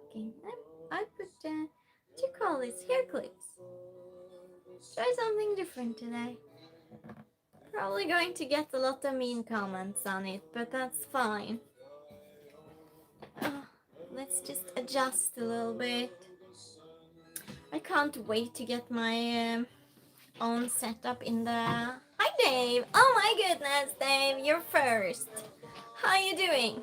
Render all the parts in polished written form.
looking. I put, what do you call this? Hair clips. Try something different today. Probably going to get a lot of mean comments on it, but that's fine. Let's just adjust a little bit. I can't wait to get my own setup in the... Hi Dave! Oh my goodness, Dave, you're first. How you doing?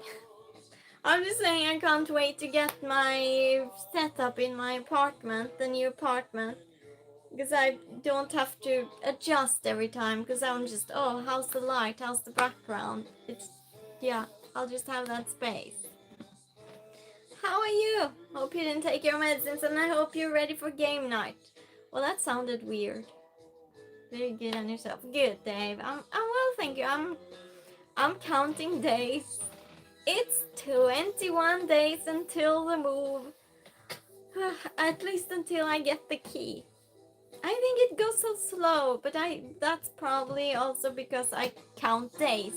I'm just saying I can't wait to get my setup in my apartment, the new apartment. Because I don't have to adjust every time, because I'm just, oh, how's the light, how's the background? It's, yeah, I'll just have that space. How are you? Hope you didn't take your medicines, and I hope you're ready for game night. Well, that sounded weird. Very good on yourself. Good, Dave. I'm well, thank you. I'm counting days. It's 21 days until the move. At least until I get the key. I think it goes so slow, but that's probably also because I count days.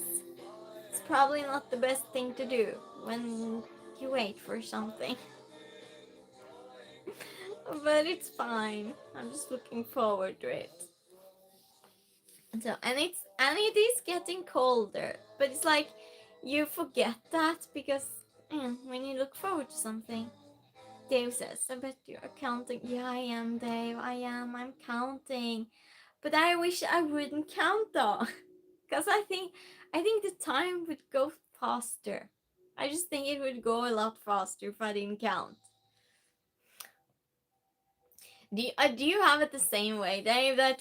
It's probably not the best thing to do when you wait for something. But it's fine. I'm just looking forward to it. So and it is getting colder, but it's like you forget that because when you look forward to something. Dave says, I bet you're counting. Yeah, I am, Dave. I am. I'm counting. But I wish I wouldn't count though. Because I think the time would go faster. I just think it would go a lot faster if I didn't count. Do you have it the same way, Dave? That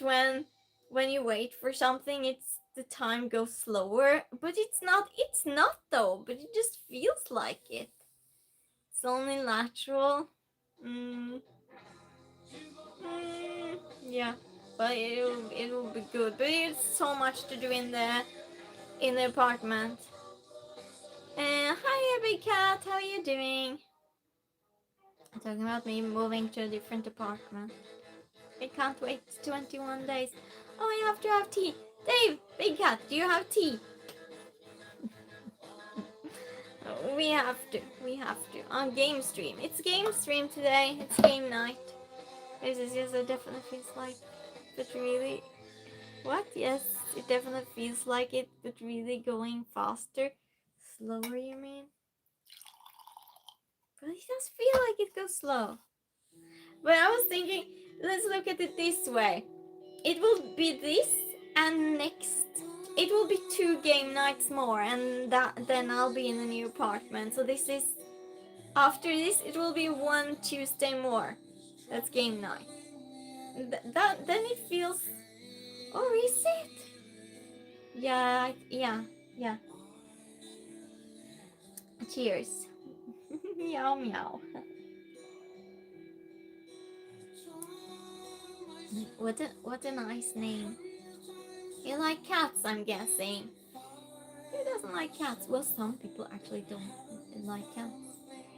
when you wait for something, the time goes slower, but it's not. It's not though. But it just feels like it. It's only natural. Yeah, but it'll be good. But it's so much to do in the apartment. Hi, big cat. How are you doing? I'm talking about me moving to a different apartment. I can't wait 21 days. Oh, I have to have tea. Dave, big cat, do you have tea? We have to. On game stream. It's game stream today. It's game night. This is just it definitely feels like, but really, what? Yes, it definitely feels like it, but really going faster. Slower, you mean? But it does feel like it goes slow. But I was thinking, let's look at it this way. It will be this, and next it will be 2 game nights more, and then I'll be in the new apartment. So this is, after this it will be 1 Tuesday more. That's game night. Then it feels, or is it? Yeah. Cheers. Meow meow. What a nice name. You like cats, I'm guessing. Who doesn't like cats? Well, some people actually don't like cats.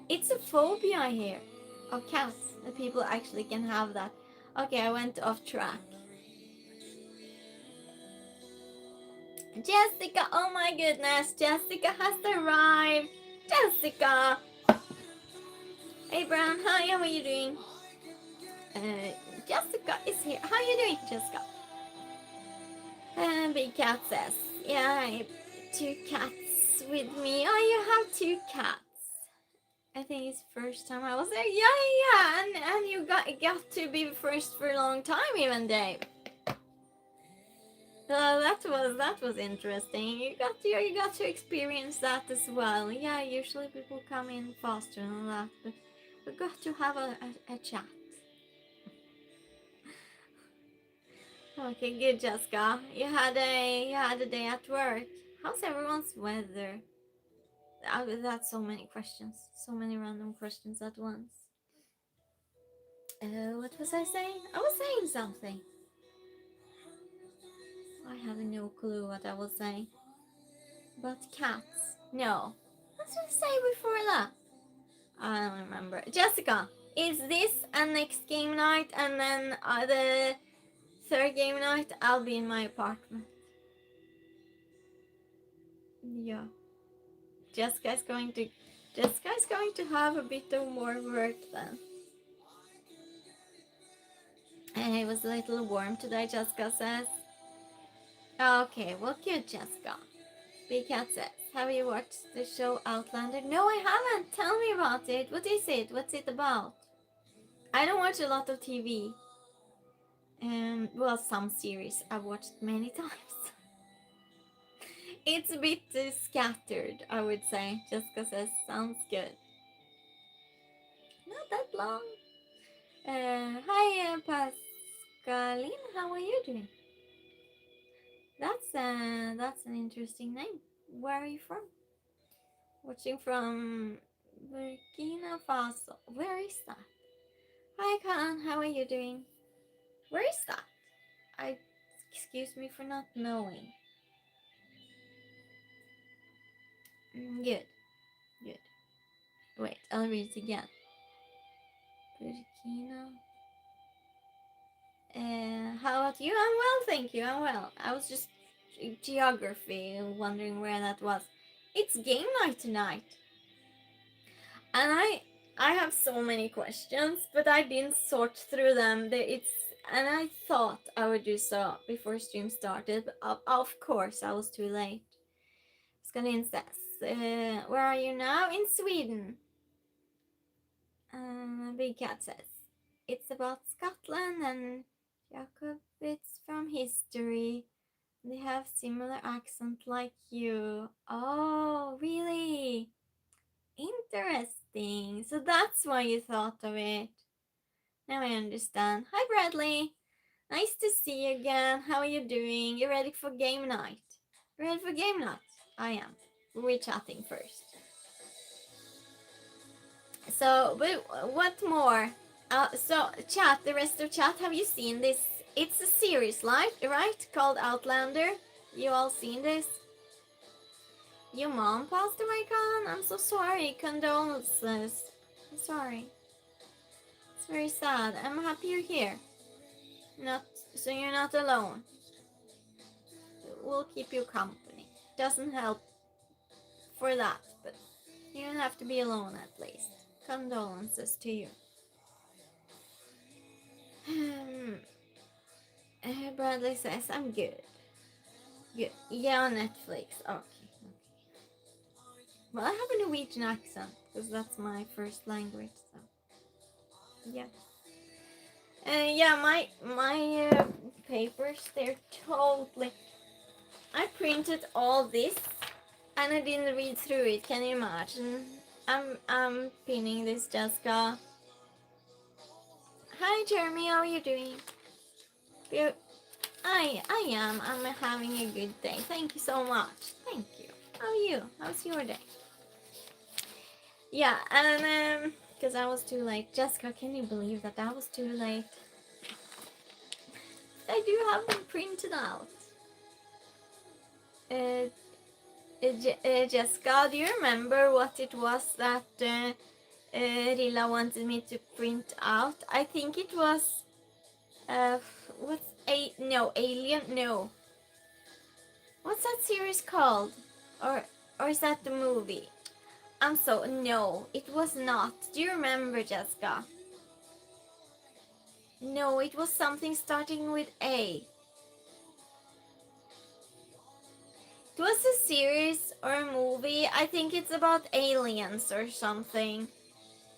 It's a phobia here of cats, that people actually can have that. Okay, I went off track. Jessica, oh my goodness, Jessica has arrived. Jessica! Hey Brown, hi, how are you doing? Jessica is here. How are you doing, Jessica? Big cat says, yeah, I have 2 cats with me. Oh, you have 2 cats. I think it's first time I was there. Yeah, and you got to be first for a long time, even Dave. That was interesting. You got to experience that as well. Yeah, usually people come in faster than that, but we got to have a chat. Okay, good, Jessica. You had a day at work. How's everyone's weather? That's so many questions, so many random questions at once. What was I saying? I was saying something. I have no clue what I was saying. But cats. No. What did I say before that? I don't remember. Jessica, is this a next game night, and then the 3rd game night I'll be in my apartment? Yeah. Jessica's going to Jessica's going to have a bit of more work then. And it was a little warm today, Jessica says. Okay, well, good, Jessica. Big Cat says, have you watched the show Outlander? No, I haven't. Tell me about it. What is it? What's it about? I don't watch a lot of TV. Well, some series I've watched many times. It's a bit scattered, I would say. Jessica says, sounds good. Not that long. Hi, Pascaline. How are you doing? That's an interesting name. Where are you from? Watching from Burkina Faso. Where is that? Hi, Khan. How are you doing? Where is that? Excuse me for not knowing. Good. Good. Wait, I'll read it again. Burkina. How about you? I'm well, thank you. I'm well. I was just geography, wondering where that was. It's game night tonight, and I have so many questions, but I didn't sort through them. And I thought I would do so before stream started, but of course I was too late. Skalin says, where are you now? In Sweden. Big Cat says, it's about Scotland, and Jacob, it's from history. They have similar accent like you. Oh, really? Interesting. So that's why you thought of it. Now I understand. Hi, Bradley. Nice to see you again. How are you doing? You ready for game night? Ready for game night? I am. We're chatting first. So, but what more? So, chat, the rest of chat, have you seen this? It's a series, right? Called Outlander. You all seen this? Your mom passed away, Khan? I'm so sorry. Condolences. I'm sorry. It's very sad. I'm happy you're here. So you're not alone. We'll keep you company. Doesn't help for that, but you don't have to be alone at least. Condolences to you. Bradley says, I'm good. Good. Yeah, on Netflix. Okay. Well, I have a Norwegian accent, because that's my first language, so... Yeah. Yeah, my papers, they're totally... I printed all this, and I didn't read through it, can you imagine? I'm pinning this, Jessica. Hi, Jeremy, how are you doing? Good. I am. I'm having a good day. Thank you so much. Thank you. How are you? How's your day? Yeah, and because I was too late. Jessica, can you believe that I was too late? I do have them printed out. Jessica, do you remember what it was that Rilla wanted me to print out? I think it was Alien? No. What's that series called? Or is that the movie? No, it was not. Do you remember, Jessica? No, it was something starting with A. It was a series or a movie. I think it's about aliens or something.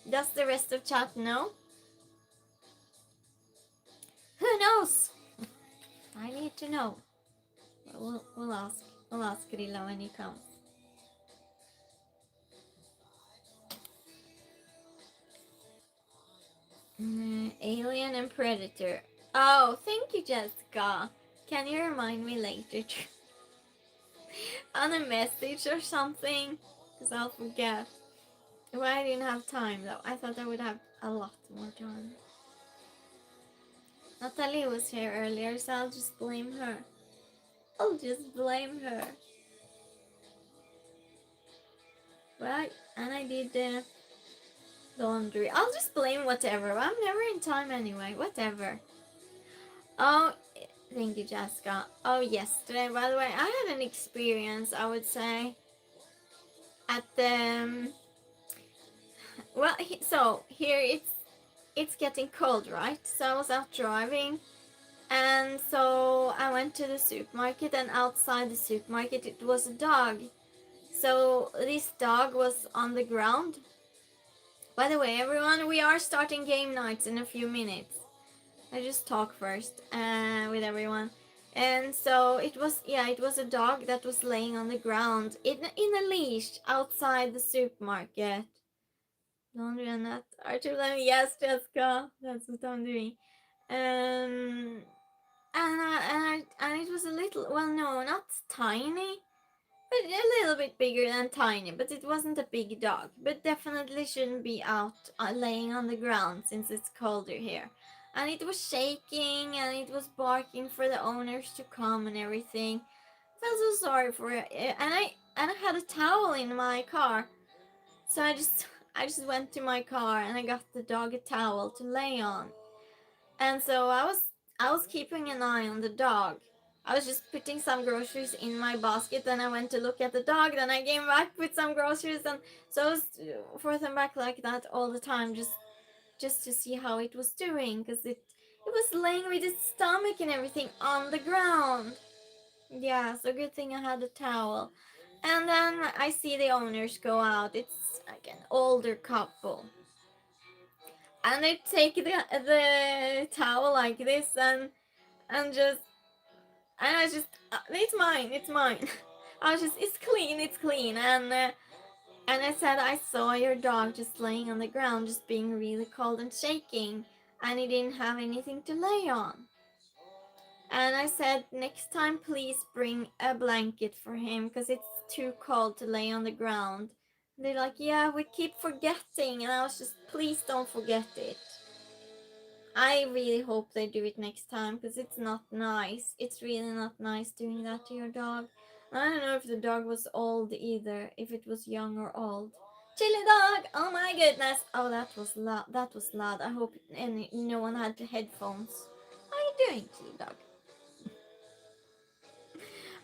Does the rest of chat know? Who knows? I need to know. We'll ask Rilla when he comes. Alien and Predator. Oh, thank you, Jessica. Can you remind me later? On a message or something? Because I'll forget. Well, I didn't have time though. I thought I would have a lot more time. Natalie was here earlier, so I'll just blame her. Right, and I did the laundry. I'll just blame whatever. I'm never in time anyway. Whatever. Oh, thank you, Jessica. Oh, yesterday, by the way, I had an experience, I would say, at the Well, so here it's getting cold, right? So I was out driving, and so I went to the supermarket, and outside the supermarket it was a dog. So this dog was on the ground. By the way, everyone, we are starting game nights in a few minutes. I just talk first with everyone. And so it was, yeah, it was a dog that was laying on the ground in a leash outside the supermarket. Laundry and that are children. Yes, Jessica, that's what I'm doing. Um, and it was a little, well, no, not tiny, but a little bit bigger than tiny. But it wasn't a big dog. But definitely shouldn't be out laying on the ground since it's colder here. And it was shaking and it was barking for the owners to come and everything. I felt so sorry for it, and I had a towel in my car, so I just went to my car and I got the dog a towel to lay on. And so I was keeping an eye on the dog. I was just putting some groceries in my basket, then I went to look at the dog, then I came back with some groceries, and so I was forth and back like that all the time, just to see how it was doing, because it was laying with its stomach and everything on the ground. Yeah, so good thing I had a towel. And then I see the owners go out. It's like an older couple. And they take the towel like this and just and I just it's mine. I was just it's clean and I said I saw your dog just laying on the ground just being really cold and shaking and he didn't have anything to lay on. And I said, next time, please bring a blanket for him because it's too cold to lay on the ground. And they're like, yeah, we keep forgetting. And I was just, please don't forget it. I really hope they do it next time because it's not nice. It's really not nice doing that to your dog. I don't know if the dog was old either, if it was young or old. Chili dog! Oh my goodness! Oh, that was loud. That was loud. I hope no one had headphones. How are you doing, chili dog?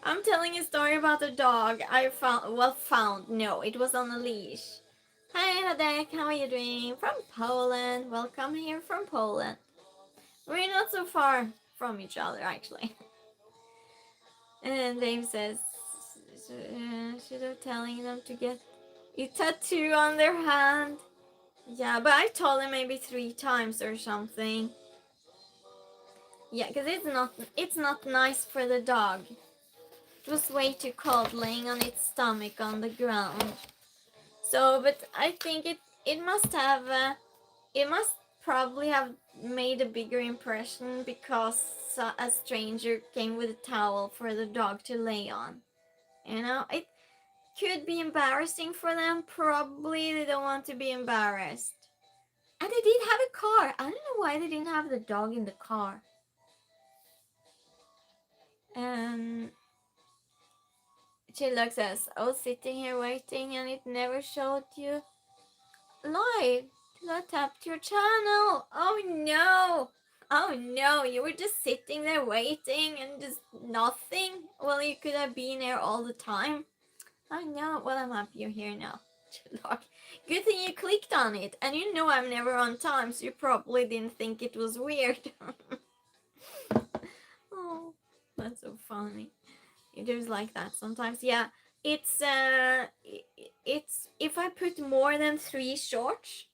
I'm telling a story about a dog I found. Well, found. No, it was on a leash. Hi, Radek. How are you doing? From Poland. Welcome here from Poland. We're not so far from each other, actually. And Dave says, should have telling them to get you tattoo on their hand. Yeah, but I told him maybe 3 times or something. Yeah, because it's not nice for the dog. It was way too cold laying on its stomach on the ground. So, but I think it must have it must probably have made a bigger impression because a stranger came with a towel for the dog to lay on. You know, it could be embarrassing for them. Probably they don't want to be embarrassed. And they did have a car. I don't know why they didn't have the dog in the car. Um, Chillock says, I was sitting here waiting and it never showed you live till I tapped your channel. Oh no! Oh no, you were just sitting there waiting and just nothing? Well, you could have been here all the time. Oh no, well, I'm happy you're here now. Good thing you clicked on it, and you know I'm never on time, so you probably didn't think it was weird. Oh, that's so funny. It is like that sometimes. Yeah, it's if I put more than 3 shorts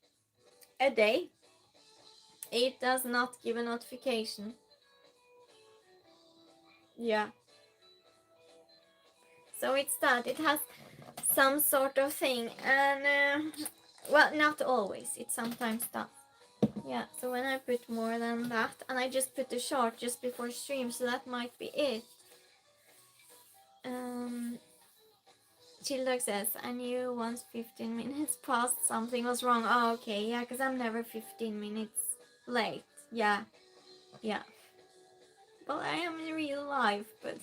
a day, it does not give a notification. Yeah. So it's that. It has some sort of thing. And, well, not always. It sometimes does. Yeah, so when I put more than that, and I just put the short just before stream, so that might be it. Childog says, I knew once 15 minutes past something was wrong. Oh, okay, yeah, because I'm never 15 minutes late. Yeah, yeah. Well, I am in real life, but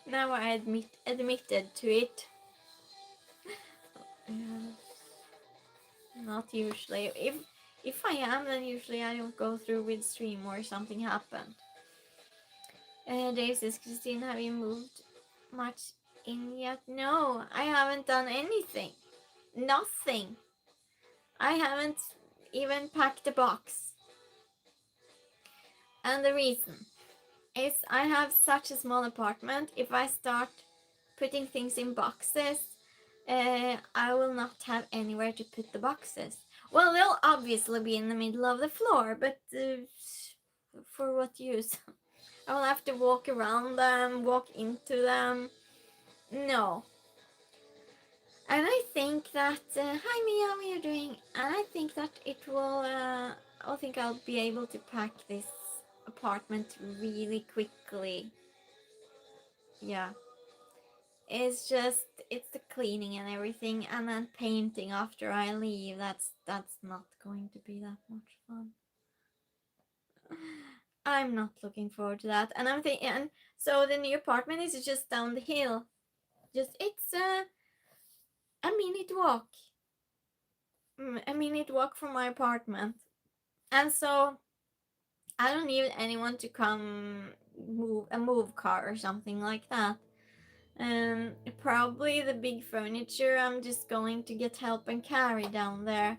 now I admitted to it. Not usually. If I am, then usually I don't go through with stream or something happened. Dave says, Christine, have you moved much in yet? No, I haven't done anything. Nothing. I haven't even packed a box. And the reason is I have such a small apartment. If I start putting things in boxes, I will not have anywhere to put the boxes. Well, they'll obviously be in the middle of the floor, but for what use? I will have to walk around them, walk into them. No. And I think that, hi Mia, how are you doing? And I think that it will, I think I'll be able to pack this apartment really quickly. Yeah. It's just, it's the cleaning and everything, and then painting after I leave. That's not going to be that much fun. I'm not looking forward to that. And I'm thinking, and so the new apartment is just down the hill. Just, it's a minute walk. A minute walk from my apartment. And so I don't need anyone to come move a move car or something like that. Probably the big furniture I'm just going to get help and carry down there.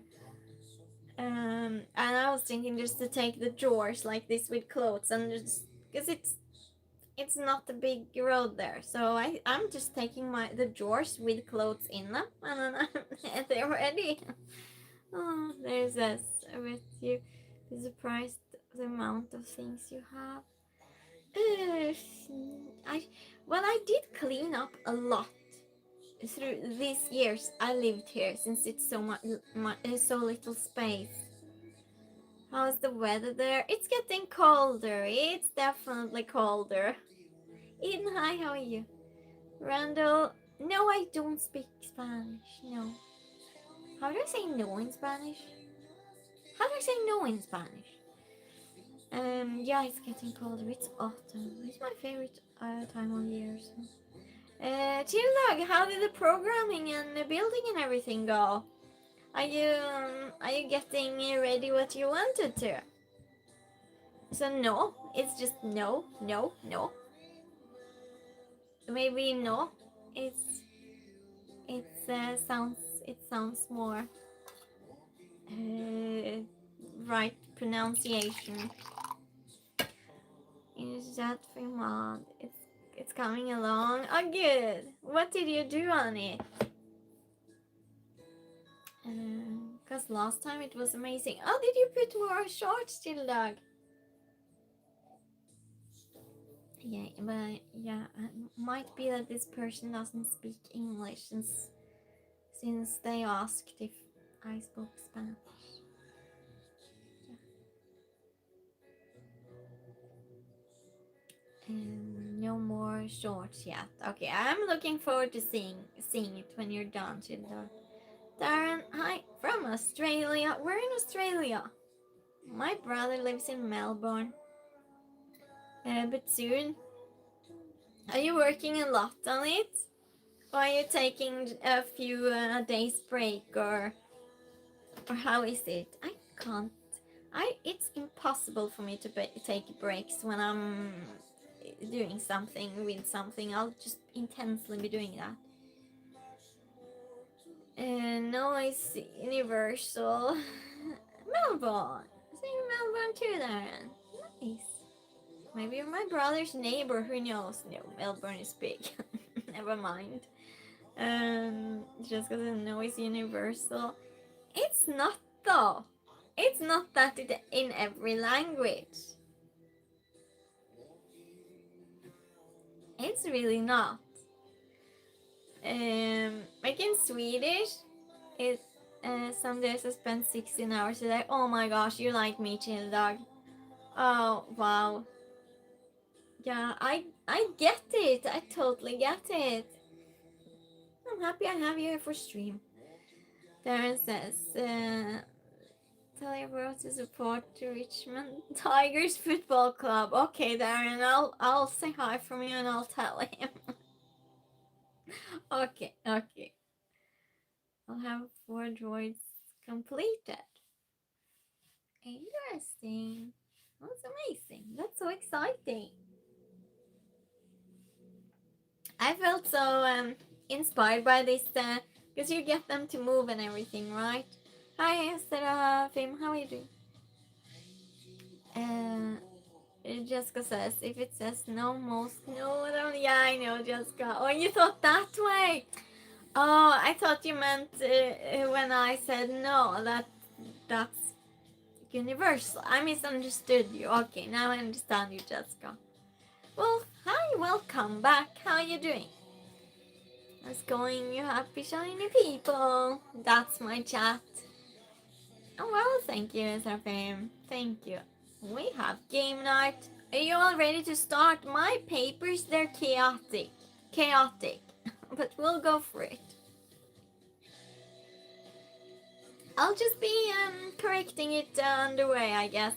And I was thinking just to take the drawers like this with clothes, and just because it's not a big road there, so I'm just taking the drawers with clothes in them, and then they're ready. Oh, there's this. I bet you be surprised the amount of things you have. I I did clean up a lot through these years I lived here, since it's so little space. How's the weather there? It's getting colder. It's definitely colder. Eden, hi, how are you? Randall, no, I don't speak Spanish. No. How do I say no in Spanish? How do I say no in Spanish? Yeah, it's getting colder. It's autumn. It's my favorite time of year. So. Chillag, how did the programming and the building and everything go? Are you getting ready what you wanted to? So no, it's just no, no, no. Maybe no. It sounds more right pronunciation. Is that Fremont? It's coming along. Oh, good. What did you do on it? Because last time it was amazing. Oh, did you put more shorts, still, dog? Yeah, but yeah, might be that this person doesn't speak English since they asked if I spoke Spanish. No more shorts yet. Okay, I'm looking forward to seeing it when you're done, Childar. Darren, hi, from Australia. We're in Australia. My brother lives in Melbourne. But soon. Are you working a lot on it? Or are you taking a few days break, or how is it? I can't. It's impossible for me to take breaks when I'm doing something with something. I'll just intensely be doing that. Noise Universal. Melbourne. See Melbourne too, Darren. Nice. Maybe you're my brother's neighbor. Who knows? No, Melbourne is big. Never mind. Just because Noise Universal. It's not though. It's not that in every language. It's really not. Like in Swedish, it some days I spend 16 hours a day. Oh my gosh, you're like me, chill dog. Oh wow. Yeah, I get it. I totally get it. I'm happy I have you here for stream. Darren says, tell your bro to support the Richmond Tigers Football Club. Okay, Darren, I'll say hi from you and I'll tell him. Okay. I'll have 4 droids completed. Interesting. That's amazing. That's so exciting. I felt so inspired by this because you get them to move and everything, right? Hi, Seraphim. How are you doing? Jessica says, if it says no, most no, then yeah, I know, Jessica. Oh, you thought that way. Oh, I thought you meant when I said no, that's universal. I misunderstood you. Okay, now I understand you, Jessica. Well, hi, welcome back. How are you doing? How's going, you happy, shiny people? That's my chat. Oh, well, thank you, Seraphim. Thank you. We have game night. Are you all ready to start? My papers, they're chaotic. Chaotic. But we'll go for it. I'll just be correcting it on the way, I guess.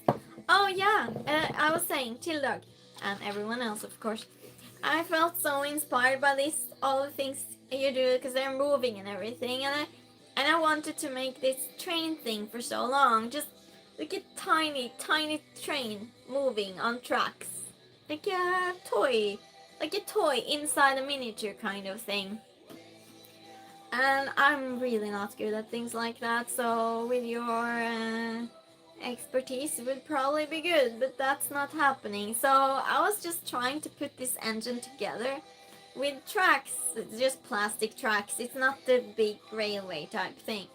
Oh, yeah. I was saying, Tildog, and everyone else, of course. I felt so inspired by this, all the things you do, because they're moving and everything, and I wanted to make this train thing for so long. Just like a tiny, tiny train moving on tracks, like a toy inside a miniature kind of thing. And I'm really not good at things like that, so with your expertise, it would probably be good, but that's not happening. So I was just trying to put this engine together with tracks, just plastic tracks. It's not the big railway type thing.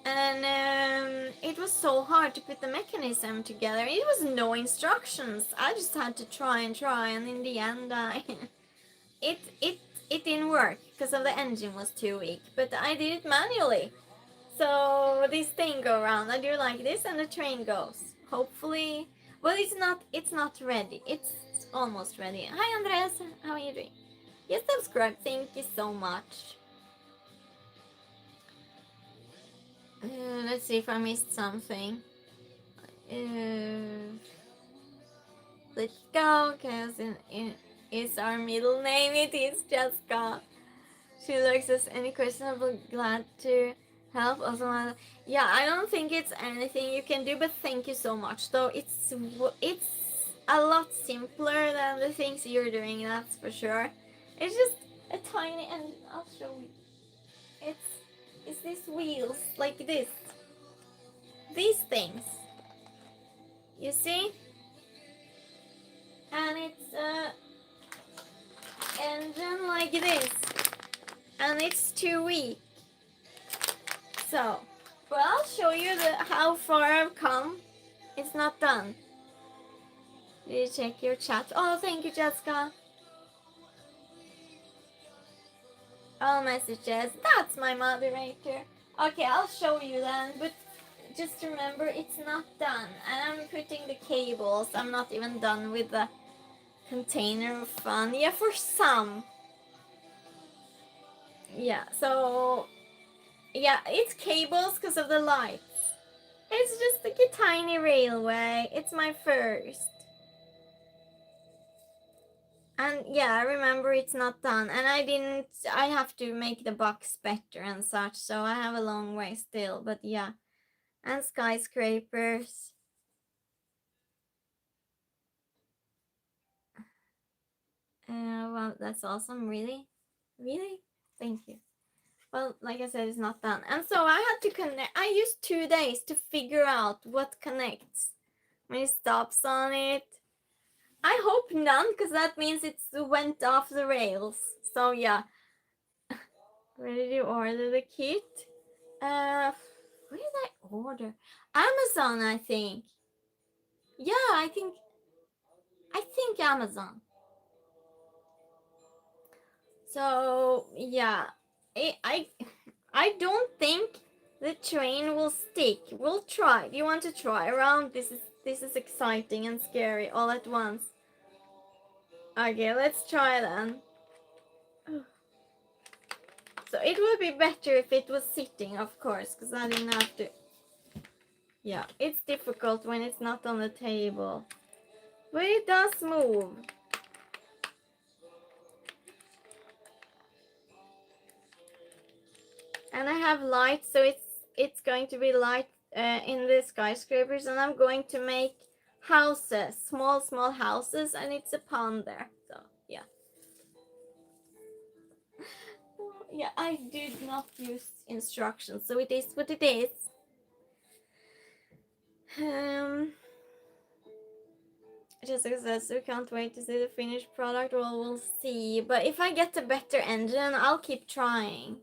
And it was so hard to put the mechanism together. It was no instructions. I just had to try, and in the end, it it it didn't work because of the engine was too weak. But I did it manually. So this thing go around. I do like this, and the train goes. Hopefully, well, it's not ready. It's almost ready. Hi, Andres. How are you doing? You subscribe. Thank you so much. Let's see if I missed something. Let's go, because is our middle name. It is Jessica. She looks as any question. I'll be glad to help. Also, yeah, I don't think it's anything you can do, but thank you so much. Though it's a lot simpler than the things you're doing. That's for sure. It's just a tiny, and I'll show you. It's these wheels like this. These things. You see? And it's engine like this, and it's too weak. So, but I'll show you how far I've come. It's not done. Did you check your chat? Oh, thank you, Jessica. All messages. That's my moderator. Okay, I'll show you then. But just remember, it's not done. And I'm putting the cables. I'm not even done with the container of fun. Yeah, for some. Yeah, so yeah, it's cables because of the lights. It's just like a tiny railway. It's my first. And yeah, I remember it's not done. And I have to make the box better and such. So I have a long way still. But yeah. And skyscrapers. Well, that's awesome. Really? Really? Thank you. Well, like I said, it's not done. And so I had to connect. I used 2 days to figure out what connects. Many stops on it. I hope none, because that means it went off the rails. So yeah. Where did you order the kit? Where did I order? Amazon, I think. Yeah, I think Amazon. So yeah, I don't think the train will stick. We'll try. Do you want to try around? This is exciting and scary all at once. Okay, let's try then. So it would be better if it was sitting, of course, because I didn't have to. Yeah, it's difficult when it's not on the table. But it does move. And I have light, so it's going to be light in the skyscrapers, and I'm going to make houses, small houses, and it's a pond there. So yeah. Yeah, I did not use instructions, so it is what it is. Jessica says, we can't wait to see the finished product. Well, we'll see. But if I get a better engine, I'll keep trying.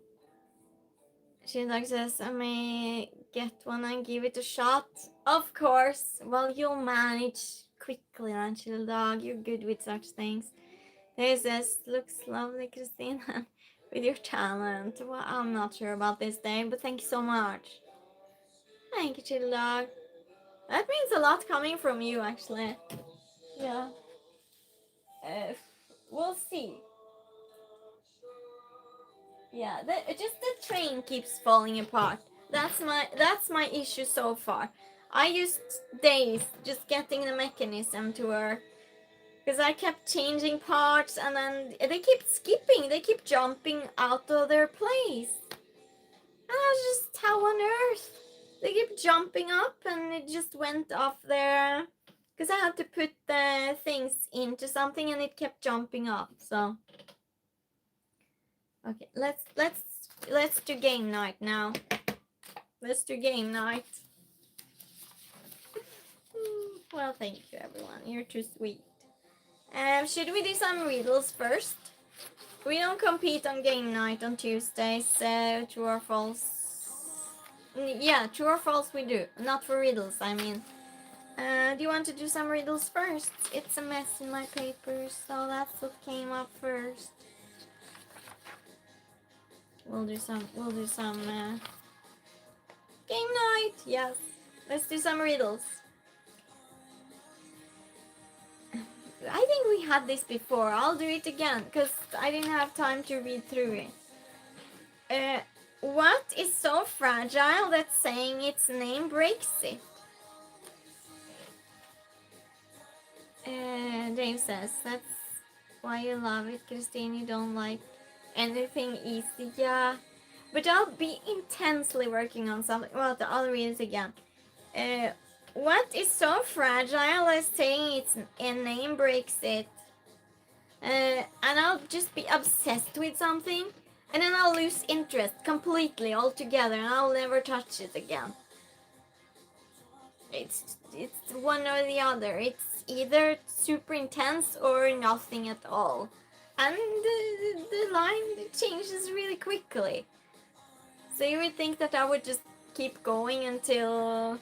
Shindog says, I may get one and give it a shot. Of course. Well, you'll manage quickly, then, Shindog. You're good with such things. Dave says, looks lovely, Christina, with your talent. Well, I'm not sure about this, Dave, but thank you so much. Thank you, Shindog. That means a lot coming from you, actually. Yeah. We'll see. Yeah, just the train keeps falling apart. That's my issue so far. I used days just getting the mechanism to work because I kept changing parts and then they keep skipping. They keep jumping out of their place. And I was just, how on earth? They keep jumping up and it just went off there. Because I had to put the things into something and it kept jumping up. So okay, let's do game night now. Let's do game night. Well, thank you everyone. You're too sweet. Should we do some riddles first? We don't compete on game night on Tuesdays, so true or false. Yeah, true or false we do. Not for riddles, I mean. Do you want to do some riddles first? It's a mess in my papers, so that's what came up first. We'll do some game night. Yes, let's do some riddles. I think we had this before. I'll do it again because I didn't have time to read through it. What is so fragile that saying its name breaks it? James says, that's why you love it, Christine. You don't like anything easy. Yeah, but I'll be intensely working on something. Well, I'll read it again. What is so fragile as saying its name breaks it? And I'll just be obsessed with something, and then I'll lose interest completely altogether, and I'll never touch it again. It's one or the other. It's either super intense or nothing at all. And the line changes really quickly. So you would think that I would just keep going until...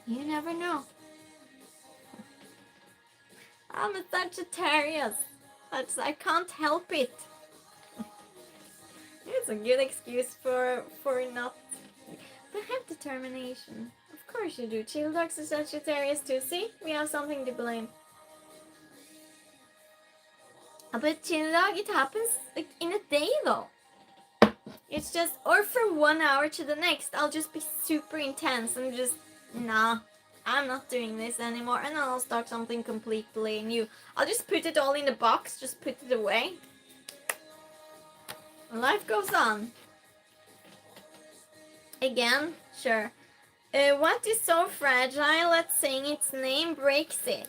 You never know. I'm a Sagittarius. I can't help it. It's a good excuse for not... But I have determination. Of course you do. Chill Dogs are Sagittarius too. See? We have something to blame. But Chill Dog, it happens like in a day though. It's just, or from 1 hour to the next, I'll just be super intense and just, nah, I'm not doing this anymore. And then I'll start something completely new. I'll just put it all in the box, just put it away. Life goes on. Again, sure. What is so fragile that saying its name breaks it?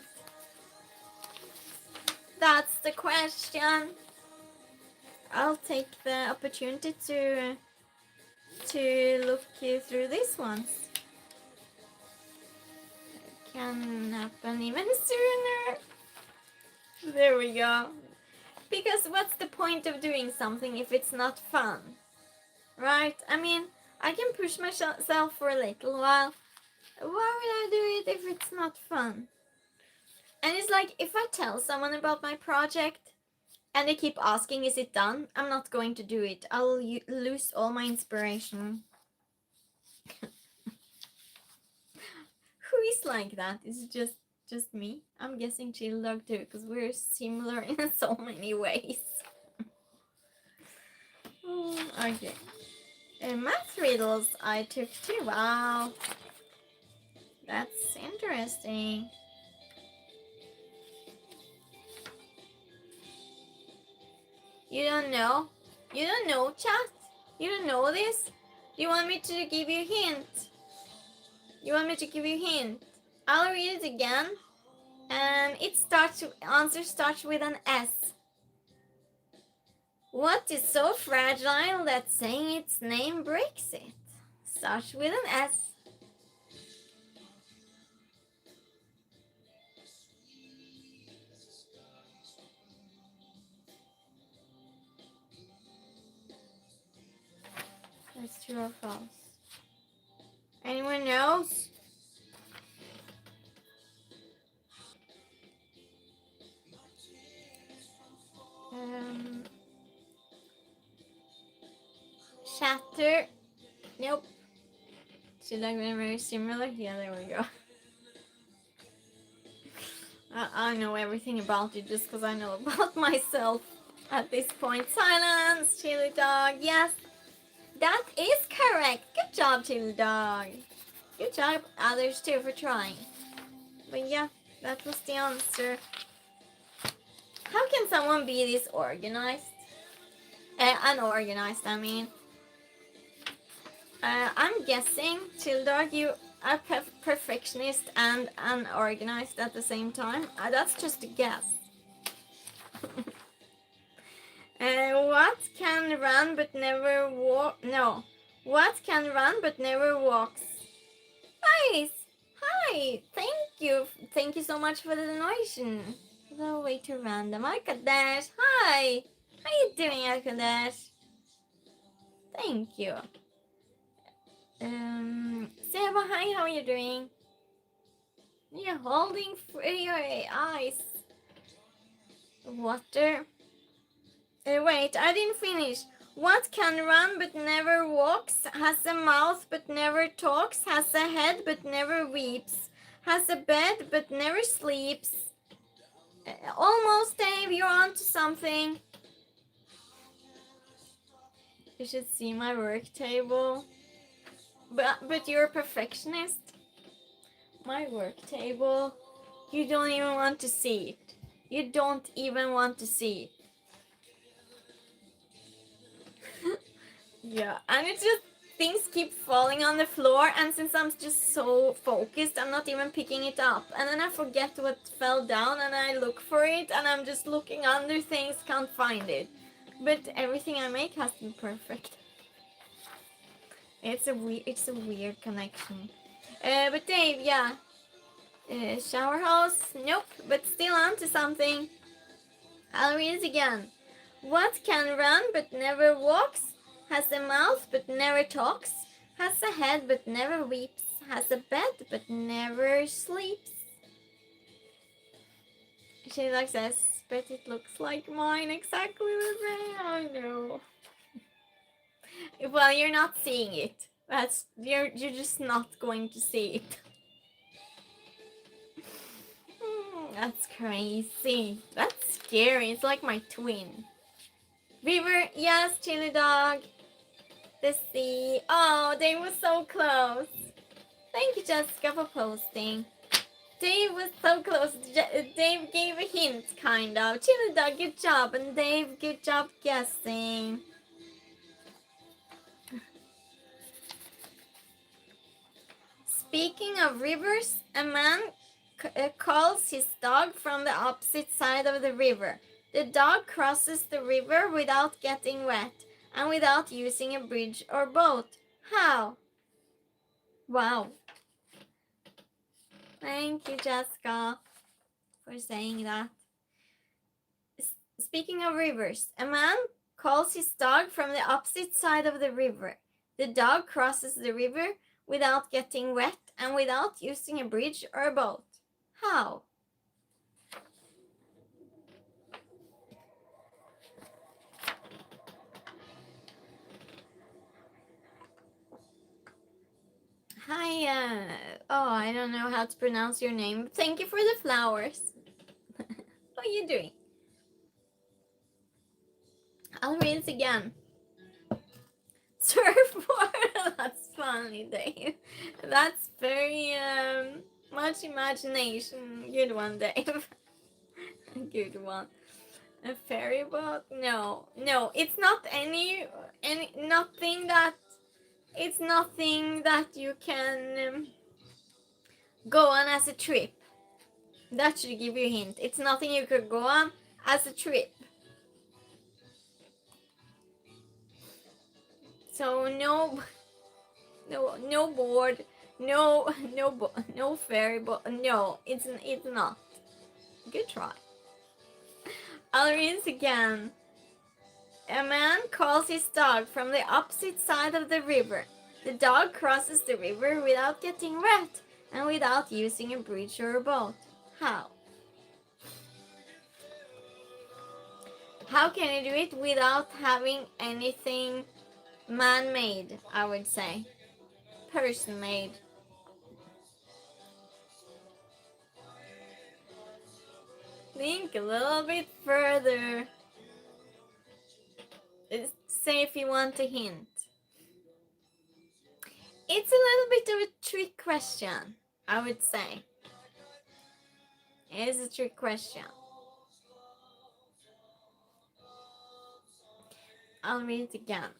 That's the question. I'll take the opportunity to look you through these ones. It can happen even sooner. There we go. Because what's the point of doing something if it's not fun? Right? I mean, I can push myself for a little while. Why would I do it if it's not fun? And it's like, if I tell someone about my project and they keep asking, is it done? I'm not going to do it. I'll lose all my inspiration. Who is like that? Is it just me? I'm guessing Chill Dog too, because we're similar in so many ways. Okay. Math riddles I took too. Wow. That's interesting. You don't know? You don't know, chat? You don't know this? Do you want me to give you a hint? You want me to give you a hint? I'll read it again. And answer starts with an S. What is so fragile that saying its name breaks it? Starts with an S. True or false? Anyone knows? Shatter. Nope. Should I be very similar? Yeah, there we go. I know everything about you just because I know about myself at this point. Silence, Chili Dog. Yes, that is correct. Good job, Chili Dog. Good job, others too, for trying. But yeah, that was the answer. How can someone be this organized? Unorganized, I mean. I'm guessing, Chili Dog, you are perfectionist and unorganized at the same time. That's just a guess. What can run but never walk? No. What can run but never walks? Nice! Hi! Thank you. Thank you so much for the donation. The way to random. Akadesh. Hi! How you doing, Akadesh? Thank you. Seba, hi, how are you doing? You're holding for your eyes. Water. Wait, I didn't finish. What can run but never walks, has a mouth but never talks, has a head but never weeps, has a bed but never sleeps. Almost, Dave, you're onto something. You should see my work table. But you're a perfectionist. My work table. You don't even want to see it. You don't even want to see it. Yeah, and it's just things keep falling on the floor, and since I'm just so focused, I'm not even picking it up. And then I forget what fell down, and I look for it, and I'm just looking under things, can't find it. But everything I make has to be perfect. It's a weird connection. But Dave, yeah. Shower house, nope, but still onto something. I'll read it again. What can run but never walks, has a mouth but never talks, has a head but never weeps, has a bed but never sleeps. She like says, but it looks like mine exactly the same. I know. Well, you're not seeing it. You're just not going to see it. That's crazy. That's scary. It's like my twin. River, yes, Chili Dog. The sea. Oh, they were so close. Thank you, Jessica, for posting. Dave was so close. Dave gave a hint, kind of. Chili Dog, good job. And Dave, good job guessing. Speaking of rivers, a man calls his dog from the opposite side of the river. The dog crosses the river without getting wet and without using a bridge or boat. How? Wow. Thank you, Jessica, for saying that. Speaking of rivers, a man calls his dog from the opposite side of the river. The dog crosses the river without getting wet and without using a bridge or a boat. How? Hi, I don't know how to pronounce your name. Thank you for the flowers. How are you doing? I'll read it again. Surfboard. That's funny, Dave. That's very much imagination. Good one, Dave. Good one. A ferry boat? No, it's not nothing that. It's nothing that you can go on as a trip. That should give you a hint. It's nothing you could go on as a trip. So no board, no ferry boat. No, it's not. Good try. I'll read it again. A man calls his dog from the opposite side of the river. The dog crosses the river without getting wet and without using a bridge or a boat. How? How can you do it without having anything man-made, I would say? Person-made. Think a little bit further. Say if you want a hint. It's a little bit of a trick question, I would say. It's a trick question. I'll read it again.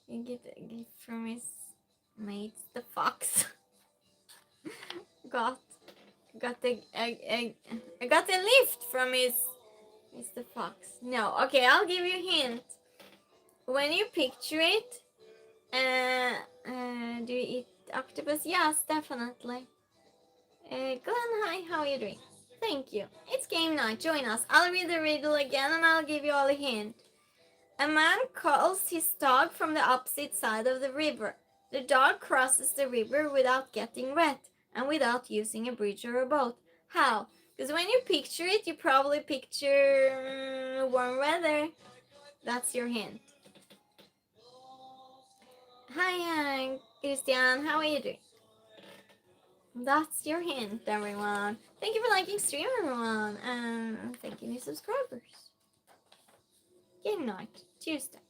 You get a gift from his mate, the fox. got a lift from his Mr. Fox. No, okay, I'll give you a hint. When you picture it, do you eat octopus? Yes, definitely. Glenn, hi, how are you doing? Thank you. It's game night, join us. I'll read the riddle again and I'll give you all a hint. A man calls his dog from the opposite side of the river. The dog crosses the river without getting wet and without using a bridge or a boat. How? Because when you picture it, you probably picture warm weather. That's your hint. Hi, Christian. How are you doing? That's your hint, everyone. Thank you for liking stream, everyone. And thank you, new subscribers. Game night, Tuesday.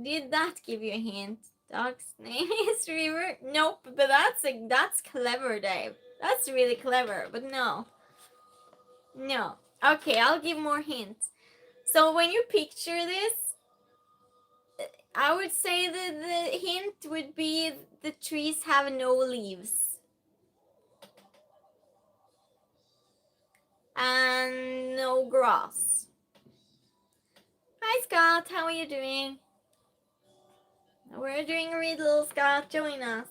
Did that give you a hint? Dog's name is River? Nope, but that's clever, Dave. That's really clever, but no. No. Okay, I'll give more hints. So when you picture this, I would say that the hint would be the trees have no leaves. And no grass. Hi Scott, how are you doing? We're doing a riddle, Scott, join us.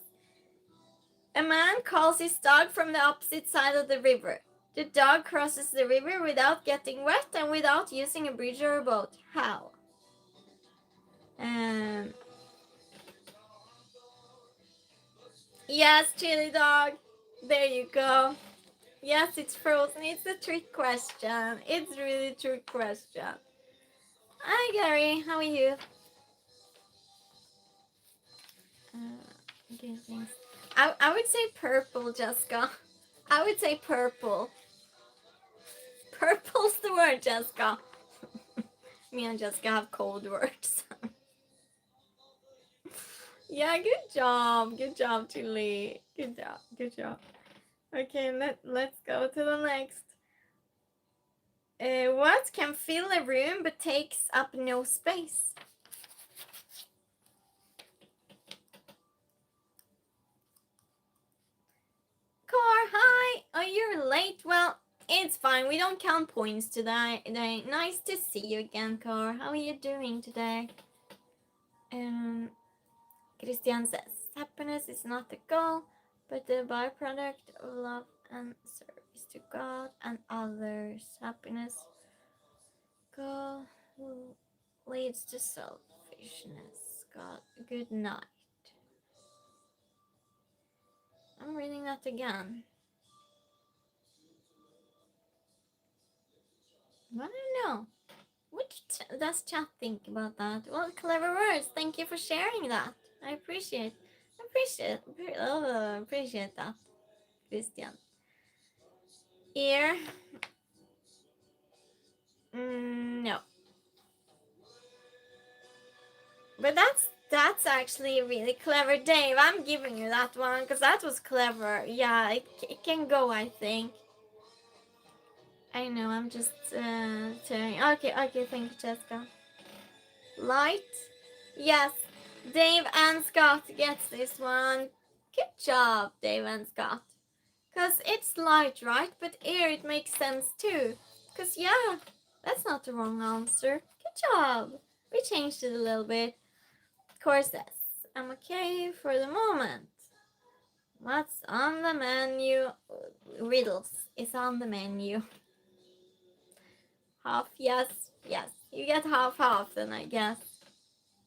A man calls his dog from the opposite side of the river. The dog crosses the river without getting wet and without using a bridge or a boat. How? Yes, Chili Dog. There you go. Yes, it's frozen. It's a trick question. It's really a trick question. Hi, Gary. How are you? I would say purple, Jessica. I would say purple. Purple's the word, Jessica. Me and Jessica have code words. Yeah, good job. Good job, Chili. Good job. Good job. Okay, let's go to the next. What can fill a room but takes up no space? Car, hi. Oh, you're late. Well, it's fine. We don't count points today. Nice to see you again, Car. How are you doing today? Christian says, happiness is not the goal, but the byproduct of love and service to God and others. Happiness goal leads to selfishness. God, good night. I'm reading that again. I don't know. What does chat think about that? Well, clever words. Thank you for sharing that. I appreciate that, Christian. Ear. No. But that's actually really clever, Dave. I'm giving you that one because that was clever. Yeah, it can go, I think. I know, I'm just telling. Okay, thank you, Jessica. Light? Yes, Dave and Scott gets this one. Good job, Dave and Scott. Because it's light, right? But air, it makes sense too. Because, yeah, that's not the wrong answer. Good job. We changed it a little bit. Courses. I'm okay for the moment. What's on the menu? Riddles is on the menu. Half, yes. Yes. You get half then, I guess.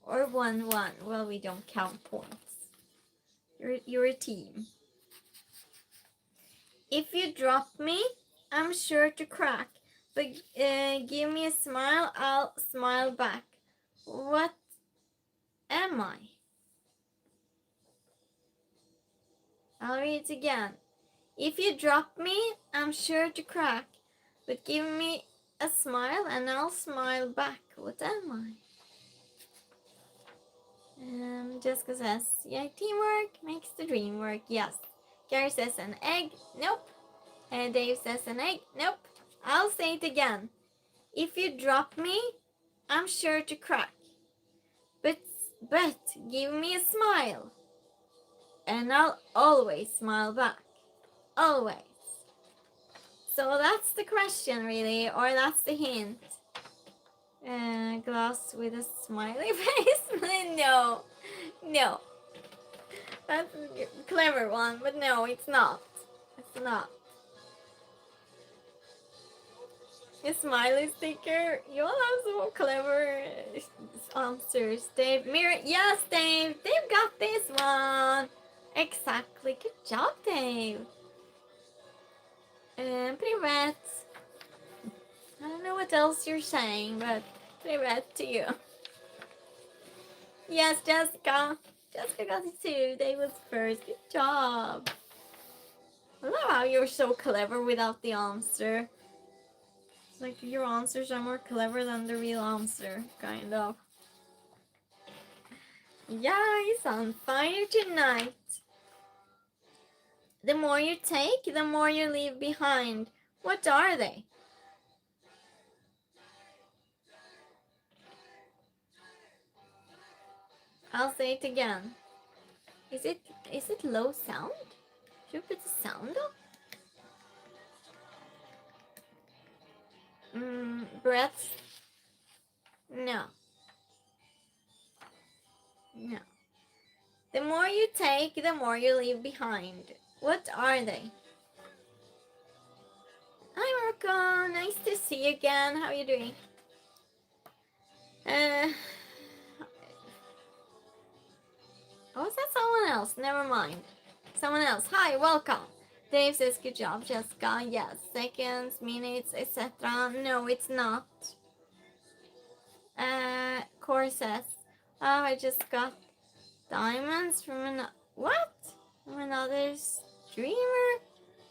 Or 1-1. Well, we don't count points. You're a team. If you drop me, I'm sure to crack. But give me a smile, I'll smile back. What am I? I'll read it again. If you drop me, I'm sure to crack. But give me a smile and I'll smile back. What am I? Jessica says, yeah, teamwork makes the dream work. Yes. Gary says an egg. Nope. Dave says an egg. Nope. I'll say it again. If you drop me, I'm sure to crack. But give me a smile. And I'll always smile back. Always. So that's the question, really, or that's the hint. Glass with a smiley face? No. No. That's a clever one, but no, it's not. It's not. A smiley sticker? You all have some clever answers. Dave, Mira, yes, Dave. Dave got this one. Exactly. Good job, Dave. Привет. I don't know what else you're saying, but привет to you. Yes, Jessica. Jessica got it too. Dave was first. Good job. I love how you're so clever without the answer. It's like your answers are more clever than the real answer, kind of. Yeah, he's on fire tonight. The more you take, the more you leave behind. What are they? I'll say it again. Is it low sound? Should we put the sound on? Breaths? No. No. The more you take, the more you leave behind. What are they? Hi, Marco. Nice to see you again. How are you doing? Oh, is that someone else? Never mind. Someone else. Hi, welcome. Dave says, good job, Jessica. Yes. Seconds, minutes, etc. No, it's not. Core says, oh, I just got diamonds from from another streamer?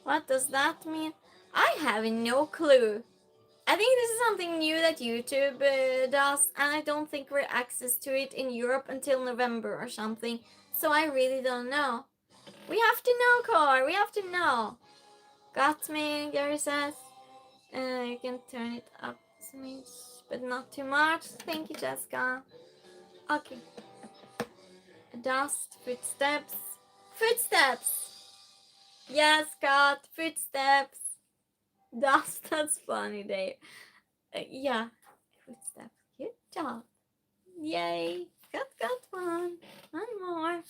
What does that mean? I have no clue. I think this is something new that YouTube does, and I don't think we're access to it in Europe until November or something. So I really don't know. We have to know, Core. We have to know. Got me, Gary says. You can turn it up, but not too much. Thank you, Jessica. Okay. Dust, footsteps. Footsteps! Yes, Scott, footsteps. Dust, that's funny, Dave. Yeah, footsteps. Good job. Yay. Got one. One more.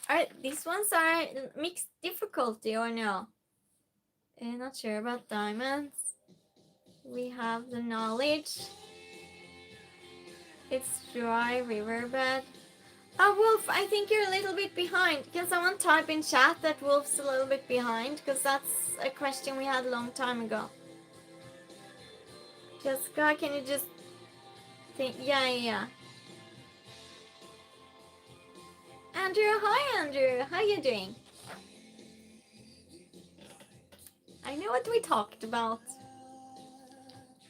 Alright, these ones are mixed difficulty or no? Not sure about diamonds. We have the knowledge. It's dry riverbed. Oh, Wolf, I think you're a little bit behind. Can someone type in chat that Wolf's a little bit behind? Because that's a question we had a long time ago. Jessica, can you just think? Yeah. Andrew, hi Andrew. How you doing? I know what we talked about.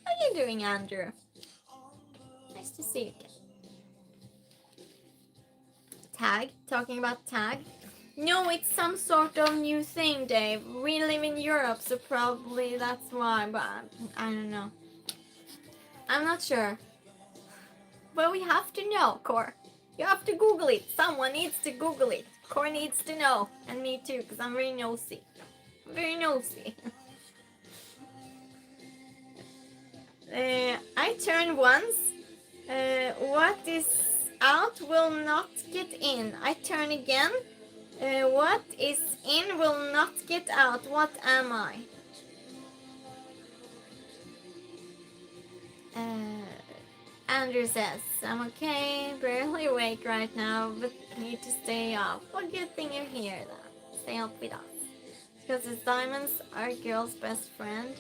How you doing, Andrew? Nice to see you again. Tag? Talking about tag? No, it's some sort of new thing, Dave. We live in Europe, so probably that's why, but I don't know. I'm not sure. But we have to know, Core. You have to Google it. Someone needs to Google it. Core needs to know. And me too, because I'm very nosy. Very nosy. I turn once. What is out will not get in. I turn again. What is in will not get out. What am I? Andrew says, I'm okay, barely awake right now, but need to stay up. Well, good thing you're here then. Stay up with us. Because his diamonds are girl's best friend.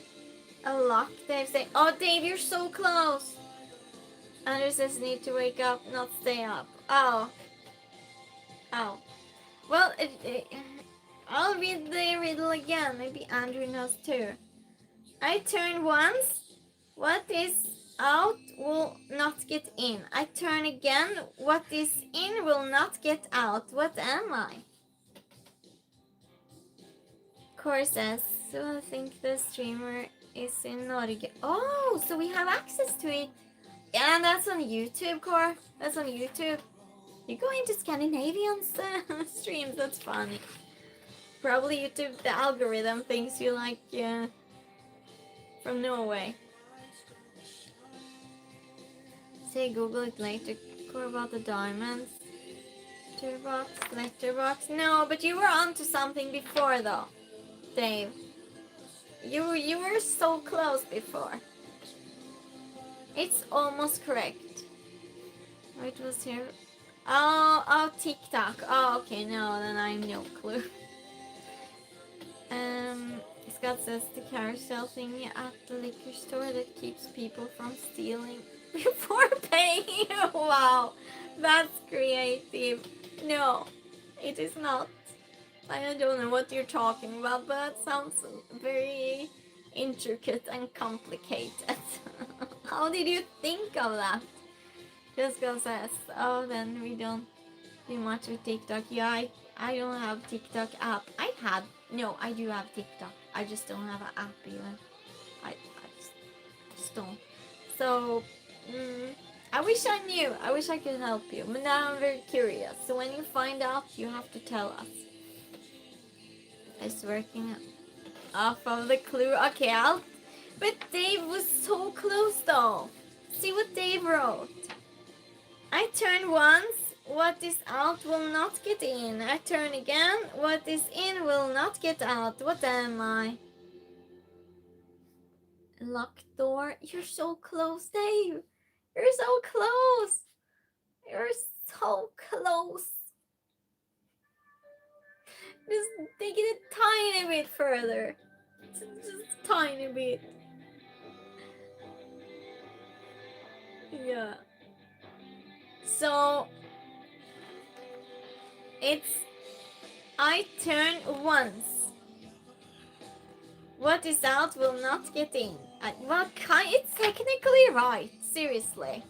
A lock, Dave say. Oh, Dave, you're so close. Andrew says, need to wake up, not stay up. Oh. Oh. Well, I'll read the riddle again. Maybe Andrew knows too. I turn once. What is out will not get in. I turn again. What is in will not get out. What am I? Core says, so I think the streamer is in Norge. Oh, so we have access to it. Yeah, that's on YouTube, Core. That's on YouTube. You go into Scandinavian's streams. That's funny. Probably YouTube, the algorithm thinks you like from Norway. Say Google it later. Core about the diamonds. Letterbox. No, but you were onto something before though, Dave. You were so close before. It's almost correct. It was here. Oh, TikTok. Oh, okay, no, then I have no clue. Scott says the carousel thing at the liquor store that keeps people from stealing before paying. Wow, that's creative. No, it is not. I don't know what you're talking about, but that sounds very intricate and complicated. How did you think of that? Jessica says, oh, then we don't do much with TikTok. Yeah, I don't have TikTok app. I do have TikTok. I just don't have an app even. I just don't. So, I wish I knew. I wish I could help you. But now I'm very curious. So when you find out, you have to tell us. It's working off of the clue. Okay, But Dave was so close though. See what Dave wrote. I turn once. What is out will not get in. I turn again. What is in will not get out. What am I? Locked door. You're so close, Dave. You're so close. You're so close. Just take it a tiny bit further. Just a tiny bit. Yeah. So it's I turn once. What is out will not get in. It's technically right. Seriously.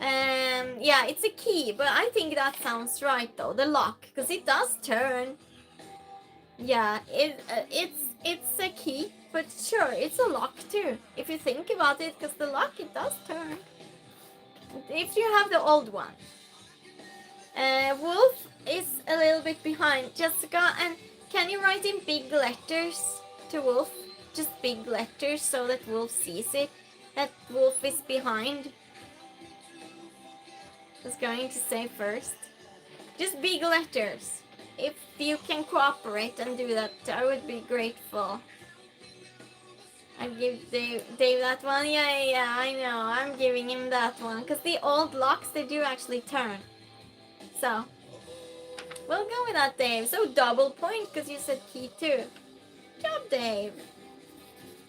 Yeah, it's a key, but I think that sounds right though. The lock, because it does turn. Yeah, it's a key, but sure, it's a lock too. If you think about it, because the lock it does turn. If you have the old one. Wolf is a little bit behind. Jessica, and can you write in big letters to Wolf? Just big letters so that Wolf sees it. That Wolf is behind. I was going to say first. Just big letters. If you can cooperate and do that, I would be grateful. I'd give Dave that one. Yeah, I know. I'm giving him that one. Because the old locks, they do actually turn. So, we'll go with that, Dave. So, double point because you said key too. Good job, Dave.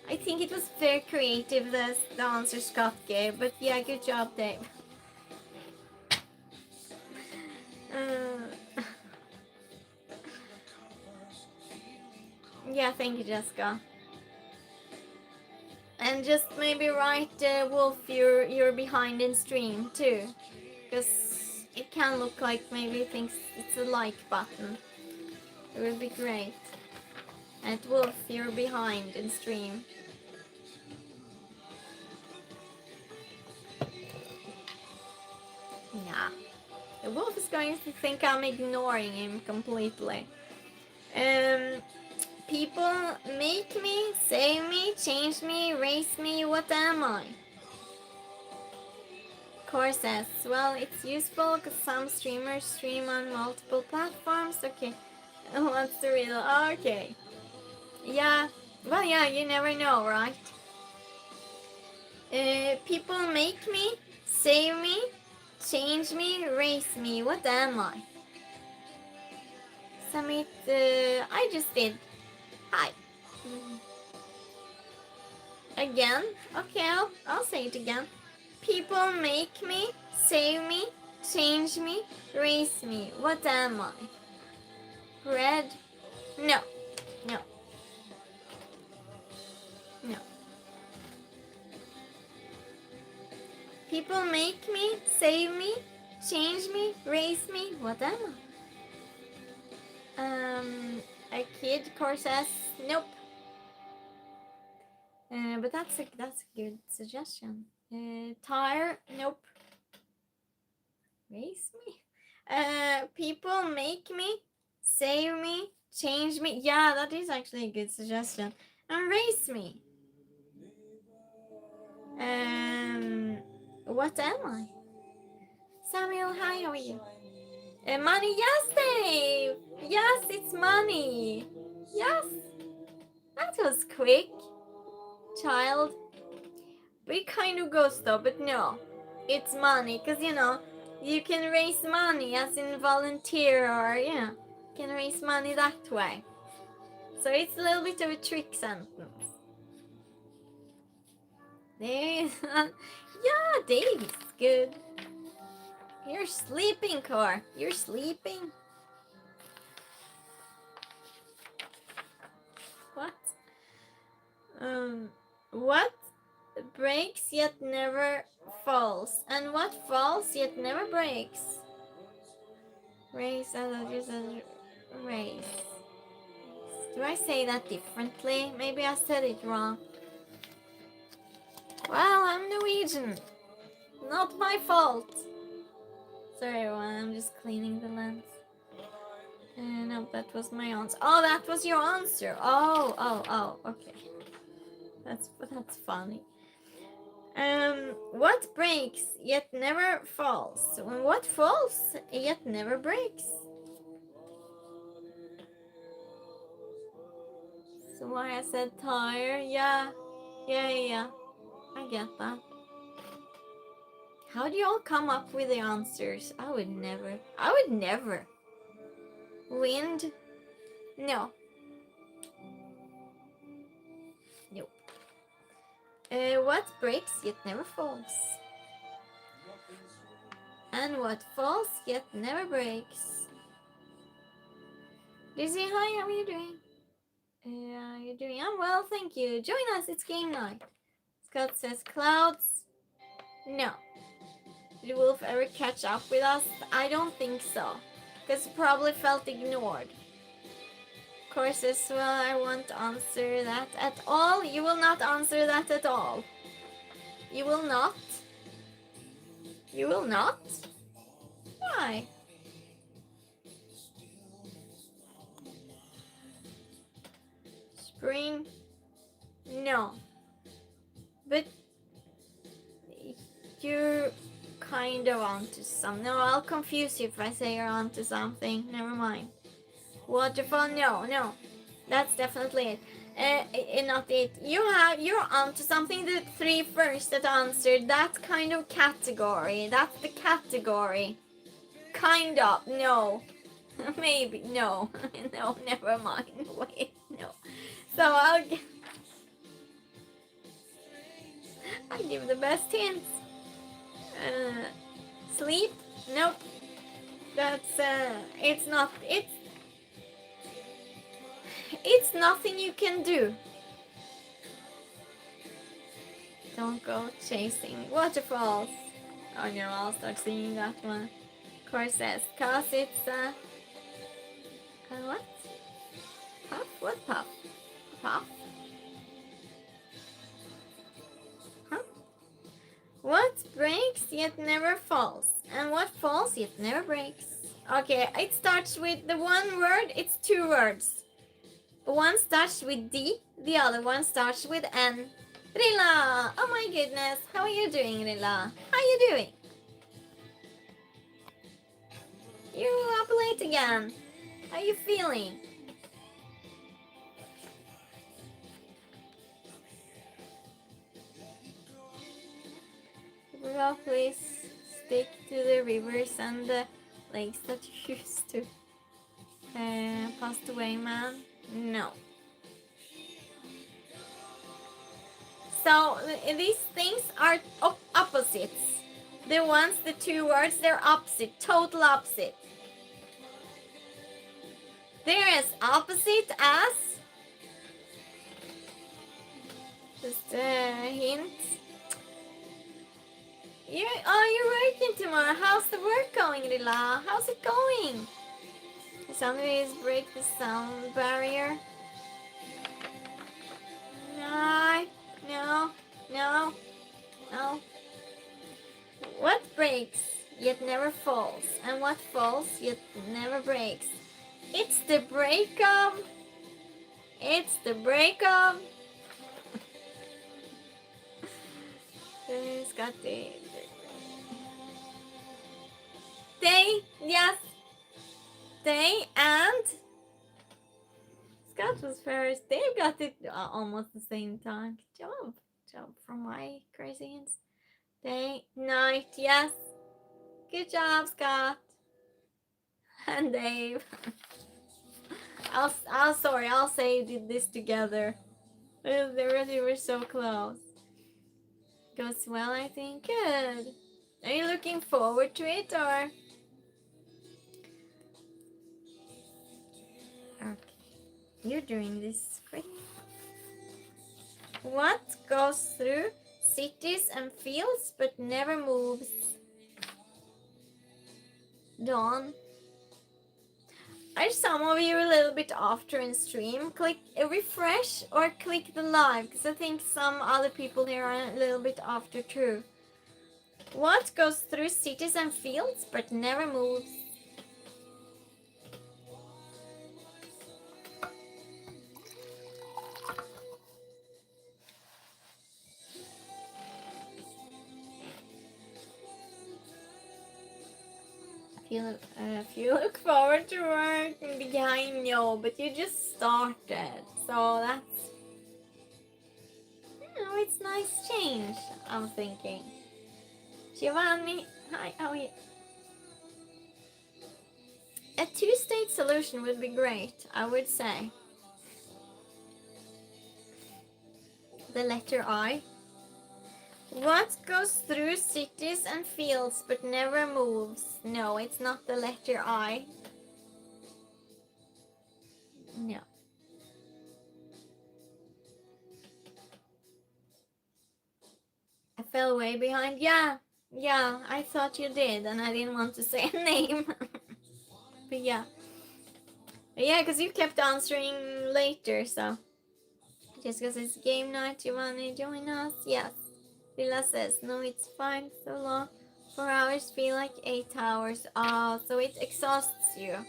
I think it was very creative, the answer Scott gave. But yeah, good job, Dave. Yeah, thank you, Jessica. And just maybe write Wolf, you're behind in stream too, because it can look like maybe he thinks it's a like button. It would be great. And Wolf, you're behind in stream. Yeah. The Wolf is going to think I'm ignoring him completely. People make me, save me, change me, erase me, what am I? Core says, well, it's useful because some streamers stream on multiple platforms. Okay, what's the riddle? Okay. Yeah, well, yeah, you never know, right? People make me, save me, change me, raise me. What am I? Submit. I just did. Hi. Again? Okay, I'll say it again. People make me, save me, change me, raise me. What am I? Red? No. No. No. People make me, save me, change me, raise me. What am I? A kid, Corsess. Nope. But that's a good suggestion. Tire. Nope. Raise me. People make me, save me, change me. Yeah, that is actually a good suggestion. And raise me. What am I? Samuel, hi, how are you? Money, yes, Dave! Yes, it's money! Yes! That was quick. Child. But it kind of goes though, but no. It's money, because you can raise money as in volunteer or, you can raise money that way. So it's a little bit of a trick sentence. There is yeah, Dave is good. You're sleeping, Core. You're sleeping. What? What breaks yet never falls? And what falls yet never breaks? Race, race. Do I say that differently? Maybe I said it wrong. Well, I'm Norwegian. Not my fault. Sorry everyone, I'm just cleaning the lens. No, that was my answer. Oh, that was your answer. Oh, okay. That's funny. What breaks yet never falls? What falls yet never breaks? So why I said tire? Yeah. I get that. How do y'all come up with the answers? I would never. Wind? No. Nope. What breaks yet never falls? And what falls yet never breaks? Lizzie, hi, how are you doing? You're doing? I'm well, thank you. Join us, it's game night. Scott says clouds. No. Did Wolf ever catch up with us? I don't think so. Because he probably felt ignored. Of course, as well, I won't answer that at all. You will not answer that at all. You will not? You will not? Why? Spring? No. But you're kind of onto something. No, I'll confuse you if I say you're onto something. Never mind. Waterfall? No. That's definitely it. Not it. You're onto something. The three first that answered that kind of category. That's the category. Kind of. No. Maybe. No. No, never mind. Wait, no. So I'll give the best hints. Sleep? Nope. That's it's nothing you can do. Don't go chasing waterfalls. Oh no, I'll start singing that one. Corsess, cause it's what? Puff? What puff? Puff? Huh? What breaks yet never falls? And what falls yet never breaks? Okay, it starts with the one word, it's two words. One starts with D, the other one starts with N. Rilla! Oh my goodness, how are you doing, Rilla? How are you doing? You up late again. How are you feeling? So please stick to the rivers and the lakes that you used to. Passed away, man. No. So these things are opposites. The ones, the two words, they're opposite, total opposite. They're as opposite as, just a hint. You're working tomorrow. How's the work going, Lila? How's it going? Somebody break the sound barrier. No. What breaks yet never falls, and what falls yet never breaks? It's the breakup. It's the breakup. It's got the yes. They and Scott was first. They've got it almost the same time. Good job from my crazy hints. Day, night, yes. Good job, Scott. And Dave. I'll say you did this together. They really were so close. Goes well, I think. Good. Are you looking forward to it or? Okay. You're doing this quick. What goes through cities and fields but never moves? Dawn. Are some of you a little bit after in stream? Click refresh or click the live, because I think some other people here are a little bit after too. What goes through cities and fields but never moves? If you look forward to work, yeah, I know, but you just started, so that's, it's nice change, I'm thinking. Giovanni, hi, how are you? A two-state solution would be great, I would say. The letter I. What goes through cities and fields but never moves? No, it's not the letter I. No. I fell way behind. Yeah, I thought you did, and I didn't want to say a name. But yeah, because you kept answering later, so. Just because it's game night, you want to join us? Yes. Lila says, no, it's fine, so long. 4 hours feel like 8 hours. Oh, so it exhausts you.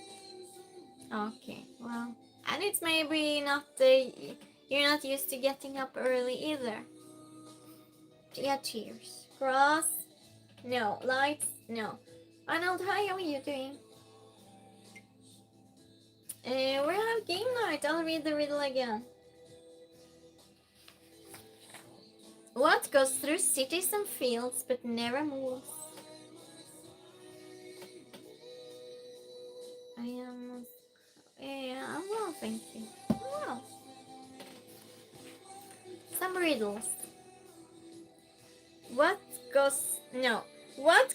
Okay, well. And it's maybe not, you're not used to getting up early either. Yeah, cheers. Cross? No. Lights? No. Arnold, hi, how are you doing? We have game night. I'll read the riddle again. What goes through cities and fields but never moves? I'm well, thank you. Well. Some riddles. What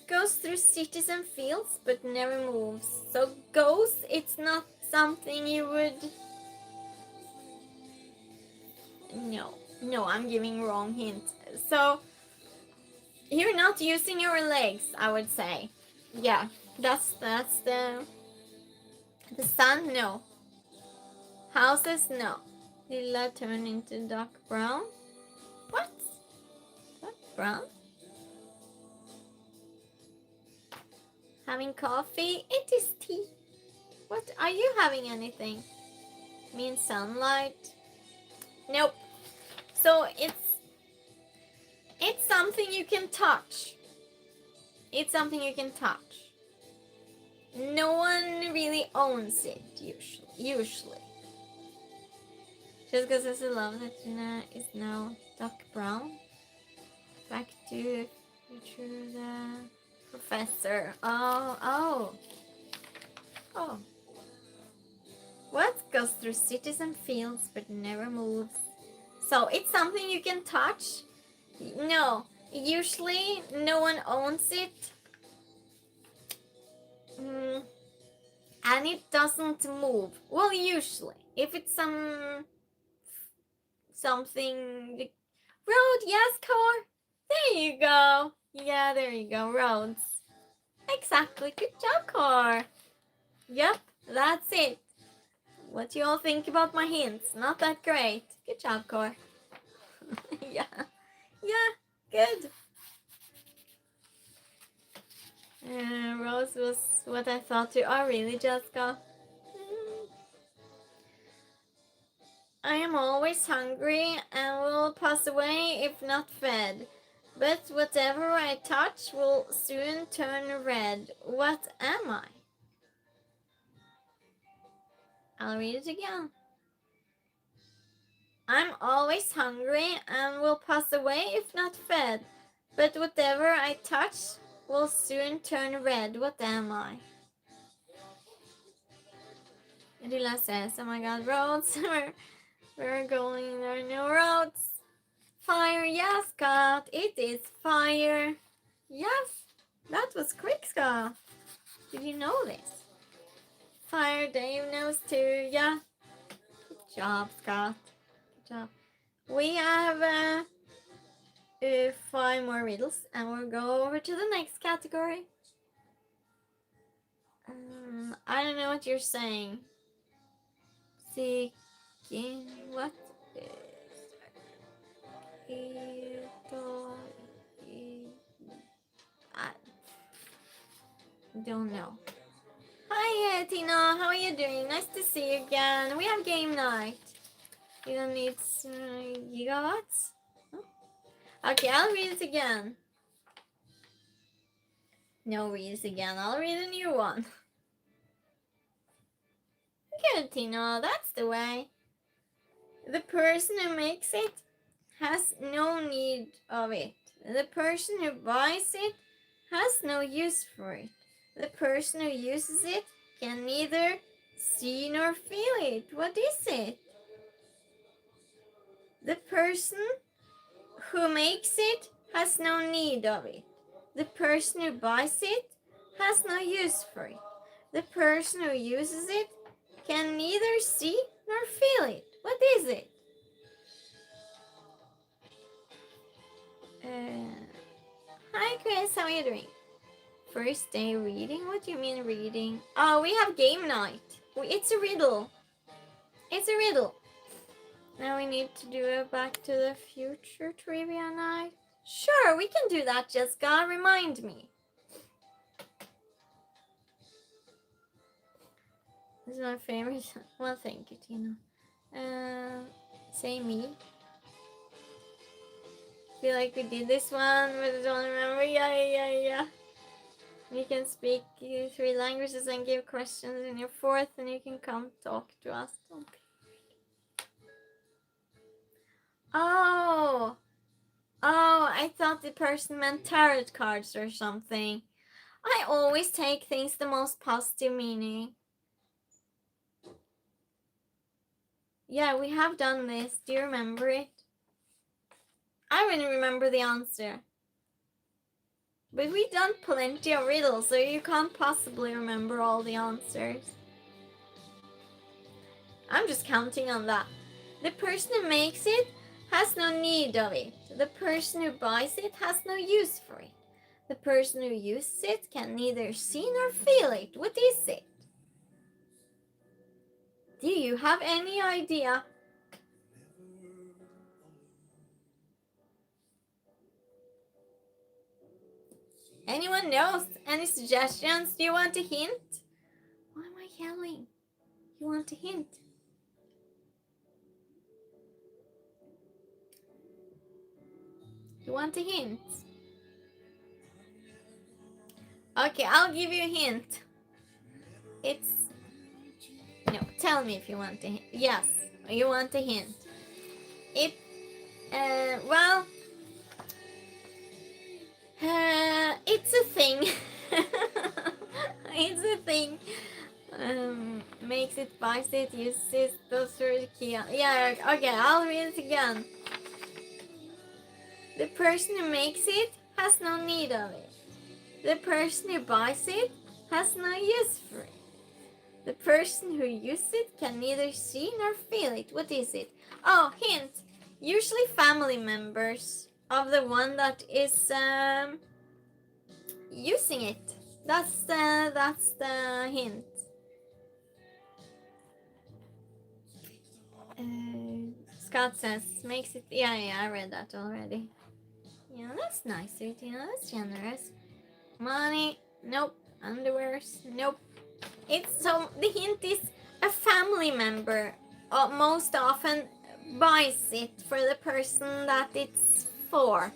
goes through cities and fields but never moves? So goes, it's not something you would... No, I'm giving wrong hint. So, you're not using your legs, I would say. Yeah, that's the sun, no. Houses, no. Lila turn into dark brown. What? Dark brown? Having coffee? It is tea. What? Are you having anything? Mean sunlight? Nope. So it's something you can touch. It's something you can touch. No one really owns it usually. Just because it's a love that is now dark brown. Back to Future the professor. Oh. What goes through cities and fields but never moves? So it's something you can touch? No. Usually no one owns it. And it doesn't move. Well, usually. If it's something... Road, yes, car. There you go. Yeah, there you go. Roads. Exactly. Good job, car. Yep, that's it. What do you all think about my hints? Not that great. Good job, car. Yeah, good. Rose was what I thought too. Oh, really, Jessica? I am always hungry and will pass away if not fed. But whatever I touch will soon turn red. What am I? I'll read it again. I'm always hungry and will pass away if not fed. But whatever I touch will soon turn red. What am I? Rilla says, oh my god, roads. We're going, there are no roads. Fire, yes, Scott. It is fire. Yes, that was quick, Scott. Did you know this? Fire, Dave knows too. Yeah. Good job, Scott. Good job. We have 5 more riddles and we'll go over to the next category. I don't know what you're saying. Seeking what is I don't know. Hi Tina, how are you doing? Nice to see you again. We have game night. You don't need gigawatts? Oh. Okay, I'll read it again. No, read it again. I'll read a new one. Good, Tina. That's the way. The person who makes it has no need of it. The person who buys it has no use for it. The person who uses it can neither see nor feel it. What is it? The person who makes it has no need of it. The person who buys it has no use for it. The person who uses it can neither see nor feel it. What is it? Hi Chris, how are you doing? First day reading? What do you mean reading? Oh, we have game night. It's a riddle. It's a riddle. Now we need to do a Back to the Future trivia night. Sure, we can do that, Jessica. Remind me. This is my favorite. Well, thank you, Tina. Say me. Feel like we did this one, but I don't remember. Yeah. You can speak 3 languages and give questions in your 4th, and you can come talk to us. Okay. Oh, I thought the person meant tarot cards or something. I always take things the most positive meaning. Yeah, we have done this. Do you remember it? I wouldn't remember the answer. But we've done plenty of riddles, so you can't possibly remember all the answers. I'm just counting on that. The person who makes it has no need of it. The person who buys it has no use for it. The person who uses it can neither see nor feel it. What is it? Do you have any idea? Anyone knows? Any suggestions? Do you want a hint? Why am I yelling? You want a hint? You want a hint? Okay, I'll give you a hint. It's... No, tell me if you want a hint. Yes, you want a hint. Well... It's a thing. It's a thing. Makes it, buys it, uses it, those are the key. Yeah, okay, I'll read it again. The person who makes it has no need of it. The person who buys it has no use for it. The person who uses it can neither see nor feel it. What is it? Oh, hint. Usually family members of the one that is using it. That's the hint. Scott says makes it. Yeah, I read that already. Yeah, that's nice, sweet. That's generous. Money, nope. Underwears, nope. It's so the hint is a family member. Most often buys it for the person that it's for.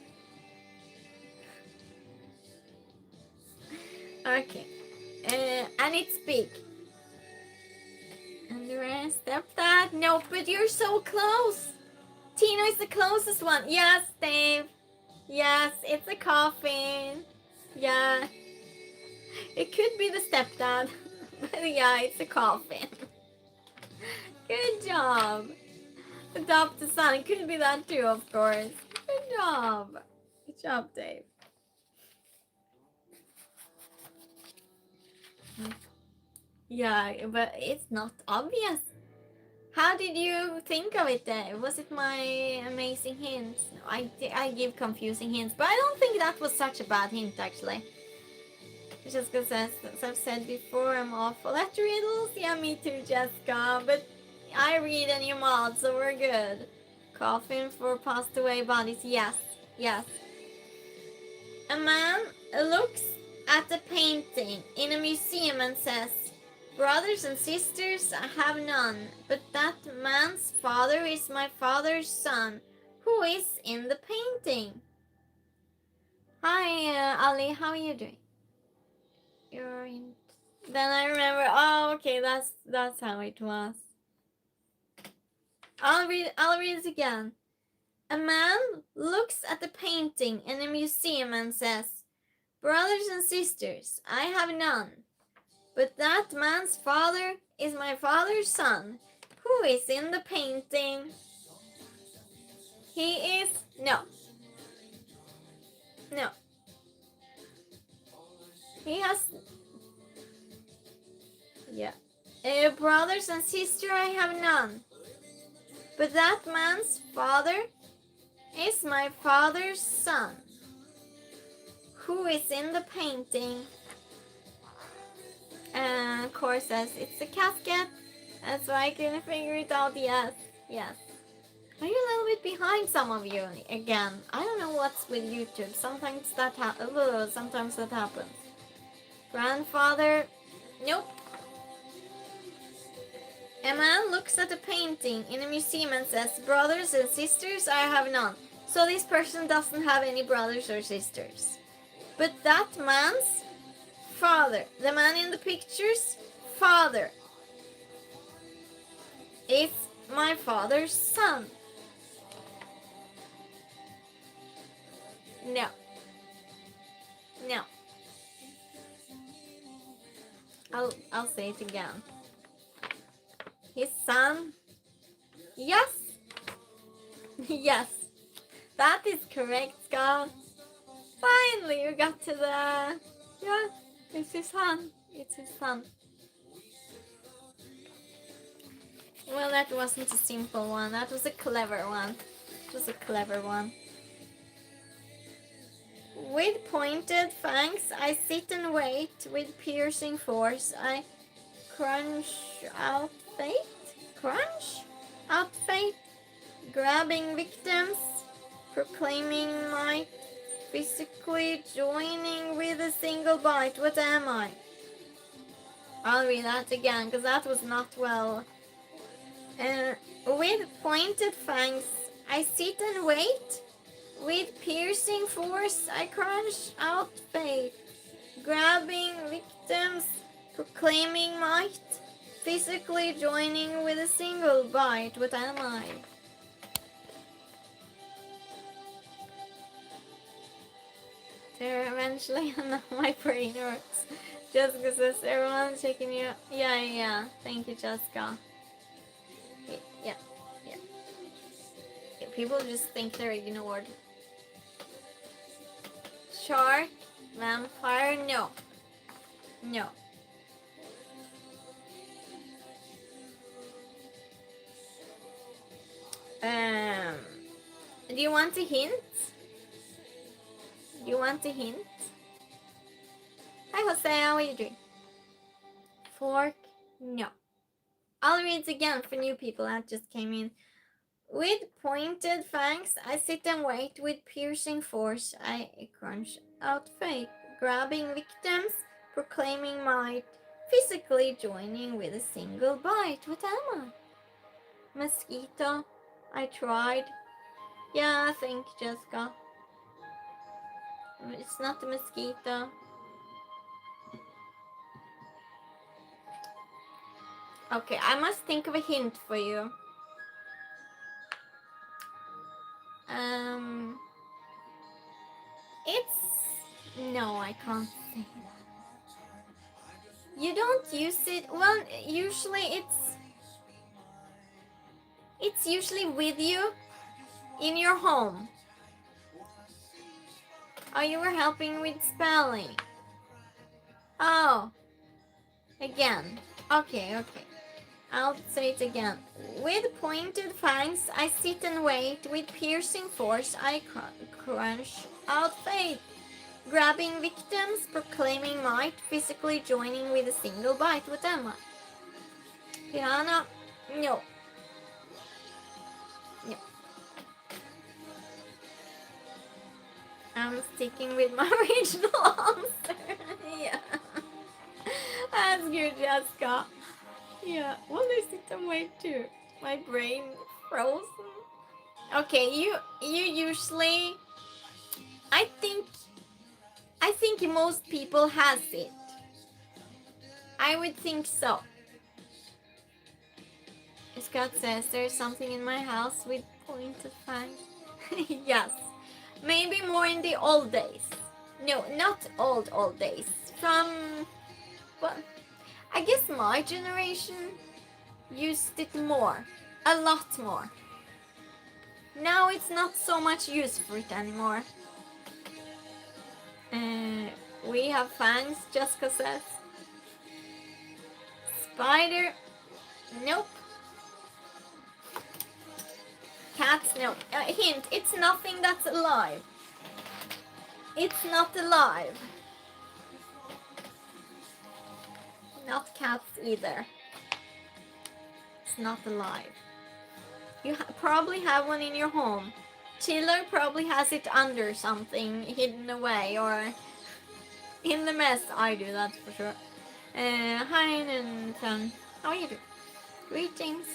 Okay, and it's big. Underwear, stepdad, nope. But you're so close. Tino is the closest one. Yes, Dave. Yes, it's a coffin. Yeah. It could be the stepdad. But yeah, it's a coffin. Good job. Adopt a son. It could be that too, of course. Good job. Good job, Dave. Yeah, but it's not obvious. How did you think of it, Dave? Was it my amazing hints? I give confusing hints, but I don't think that was such a bad hint, actually. Jessica says, as I've said before, I'm awful at riddles. Yeah, me too, Jessica. But I read and you mod, so we're good. Coffin for passed away bodies. Yes, yes. A man looks at a painting in a museum and says, brothers and sisters, I have none, but that man's father is my father's son, who is in the painting. Hi, Ali, how are you doing? You're in. Then I remember. Oh, okay, that's how it was. I'll read it again. A man looks at the painting in a museum and says, brothers and sisters, I have none, but that man's father is my father's son, who is in the painting. He is no. He has yeah. Brothers and sisters, I have none, but that man's father is my father's son, who is in the painting. And Core says it's a casket. That's why I couldn't figure it out. Yes. Are you a little bit behind, some of you? Again, I don't know what's with YouTube. Sometimes that happens. Grandfather, nope. A man looks at a painting in a museum and says, brothers and sisters, I have none. So this person doesn't have any brothers or sisters. But that man's father, the man in the picture's father, is my father's son. No. I'll say it again. His son. Yes. Yes. That is correct, Scott. Finally, you got to the... Yeah, it's his son. Well, that wasn't a simple one. That was a clever one. With pointed fangs, I sit and wait. With piercing force, I crunch out fate. Grabbing victims, proclaiming might, physically joining with a single bite. What am I? I'll read that again, because that was not well. With pointed fangs, I sit and wait. With piercing force, I crunch out fate. Grabbing victims, proclaiming might, physically joining with a single bite. What am I? Sure, eventually. Now my brain hurts. Jessica says everyone's checking you. Yeah. Thank you, Jessica. Yeah. People just think they're ignored. Shark, vampire, no. Do you want a hint? Hi, Jose, how are you doing? Fork, no. I'll read it again for new people that just came in. With pointed fangs, I sit and wait. With piercing force, I crunch out fate. Grabbing victims, proclaiming might. Physically joining with a single bite. What am I? Mosquito. I tried. Yeah, I think, Jessica. It's not a mosquito. Okay, I must think of a hint for you. No, I can't say that. You don't use it. Well, usually it's usually with you in your home. Oh, you were helping with spelling. Oh, again. Okay. I'll say it again. With pointed fangs, I sit and wait. With piercing force, I crunch out fate. Grabbing victims, proclaiming might, physically joining with a single bite. What am I? Piranha? No. I'm sticking with my original answer. Yeah. That's good, Jessica. Yeah. What is it and wait to? My brain frozen. Okay, you usually I think most people has it. I would think so. Scott says there's something in my house with pointed fangs. Yes. Maybe more in the old days. No, not old days. From, well, I guess my generation used it more. A lot more. Now it's not so much use for it anymore. We have fangs, Jessica says. Spider? Nope. Cats? No. Hint, it's nothing that's alive. It's not alive. Not cats either. It's not alive. You probably have one in your home. Chiller probably has it under something hidden away or in the mess. I do, that's for sure. Hi, and how are you doing? Greetings.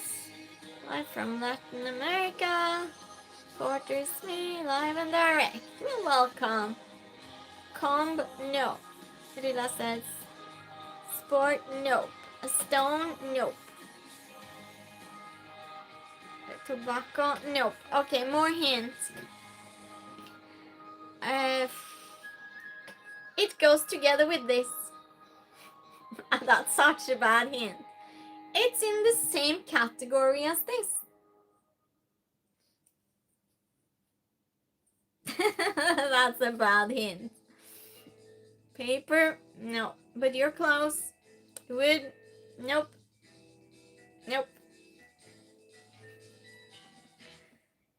Live from Latin America. Porters me live and direct. You're welcome. Comb, no. Rilla says. Sport, nope. A stone, nope. Tobacco, nope. Okay, more hints. It goes together with this. That's such a bad hint. It's in the same category as this. That's a bad hint. Paper, no. But you're close. Wood, nope.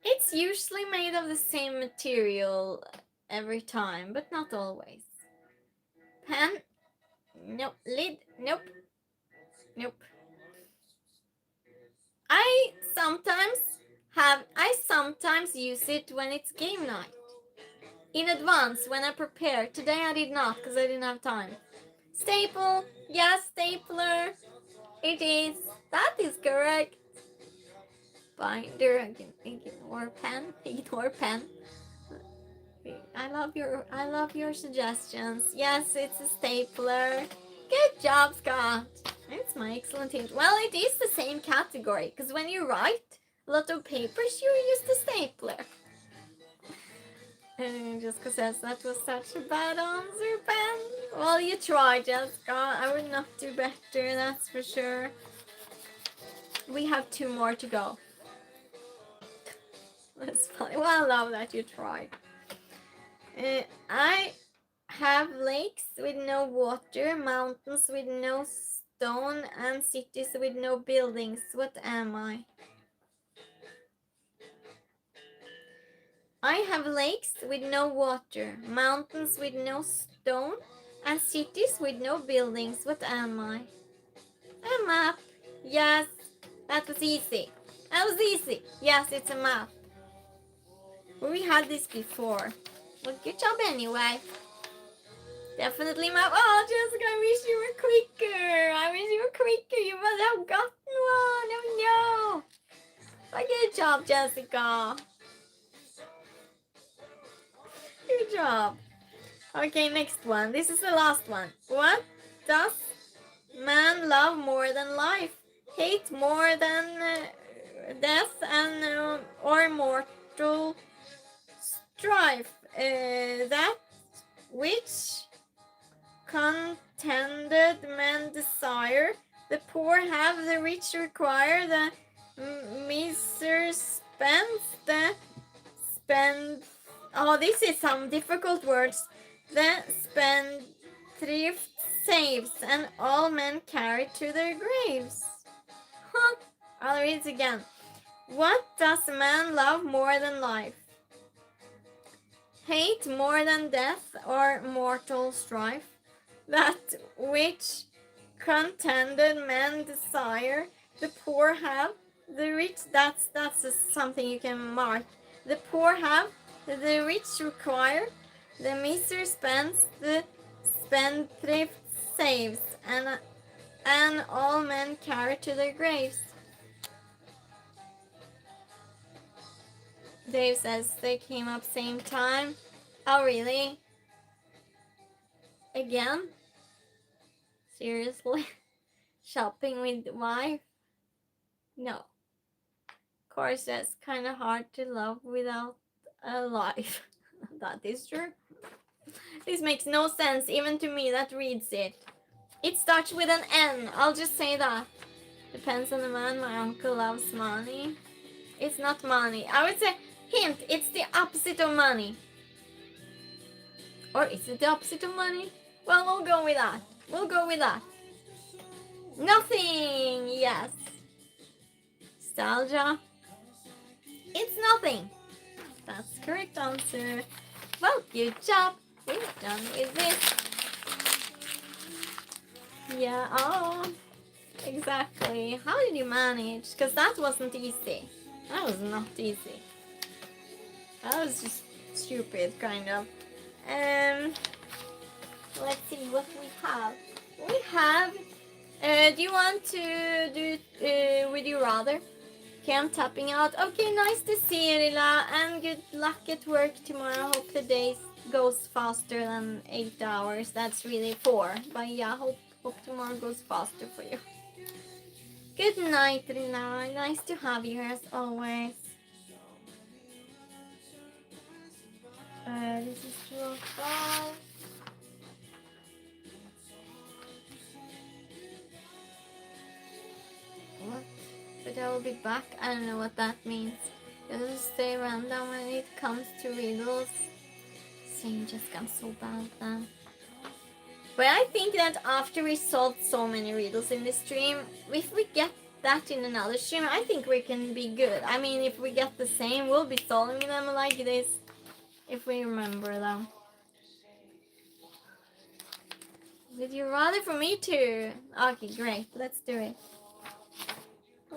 It's usually made of the same material every time, but not always. Pen, nope. Lid, nope. I sometimes use it when it's game night. In advance, when I prepare. Today I did not, because I didn't have time. Staple, yes, stapler. It is. That is correct. Binder, ignore pen. I love your suggestions. Yes, it's a stapler. Good job, Scott. It's my excellent hint. Well, it is the same category, because when you write a lot of papers, you use the stapler. Jessica says that was such a bad answer, Ben. Well, you tried, Jessica. I would not do better, that's for sure. We have 2 more to go. That's funny. Well, I love that you tried. I have lakes with no water, mountains with no stone, and cities with no buildings. What am I? I have lakes with no water, mountains with no stone, and cities with no buildings. What am I? A map. Yes, that was easy. That was easy. Yes, it's a map. We had this before. Well, good job anyway. Definitely map. Oh, Jessica, I wish you were quicker. I wish you were quicker. You must have gotten one. Oh no. But good job, Jessica. Good job. Okay, next one. This is the last one. What does man love more than life? Hate more than death and or mortal strife? That which contented men desire, the poor have, the rich require, the miser spends, the spend. Oh, this is some difficult words. The spendthrift saves, and all men carry to their graves. Huh? I'll read it again. What does man love more than life? Hate more than death or mortal strife? That which contented men desire, the poor have, the rich, that's something you can mark. The poor have, the rich require, the miser spends, the spendthrift saves, and all men carry to their graves. Dave says they came up same time. Oh, really? Again? Seriously? Shopping with wife? No. Of course, that's kind of hard to love without a life. That is true. This makes no sense, even to me that reads it. It starts with an N. I'll just say that. Depends on the man. My uncle loves money. It's not money. I would say, hint, it's the opposite of money. Or is it the opposite of money? Well, we'll go with that. We'll go with that. Nothing. Yes. Nostalgia. It's nothing. That's correct answer. Well, good job. We're done with this. Yeah, oh, exactly. How did you manage? Because that wasn't easy. That was not easy. That was just stupid, kind of. Let's see what we have. We have, do you want to do Would You Rather? Okay, I'm tapping out. Okay, nice to see you, Rilla, and good luck at work tomorrow. Hope the day goes faster than 8 hours. That's really 4. But yeah, hope tomorrow goes faster for you. Good night, Rilla. Nice to have you here as always. This is 2:05. What? But I will be back. I don't know what that means. Just stay random when it comes to riddles. Same, just I'm so bad then. But I think that after we solved so many riddles in this stream, if we get that in another stream, I think we can be good. I mean, if we get the same, we'll be solving them like this. If we remember them. Would you rather for me too? Okay, great. Let's do it.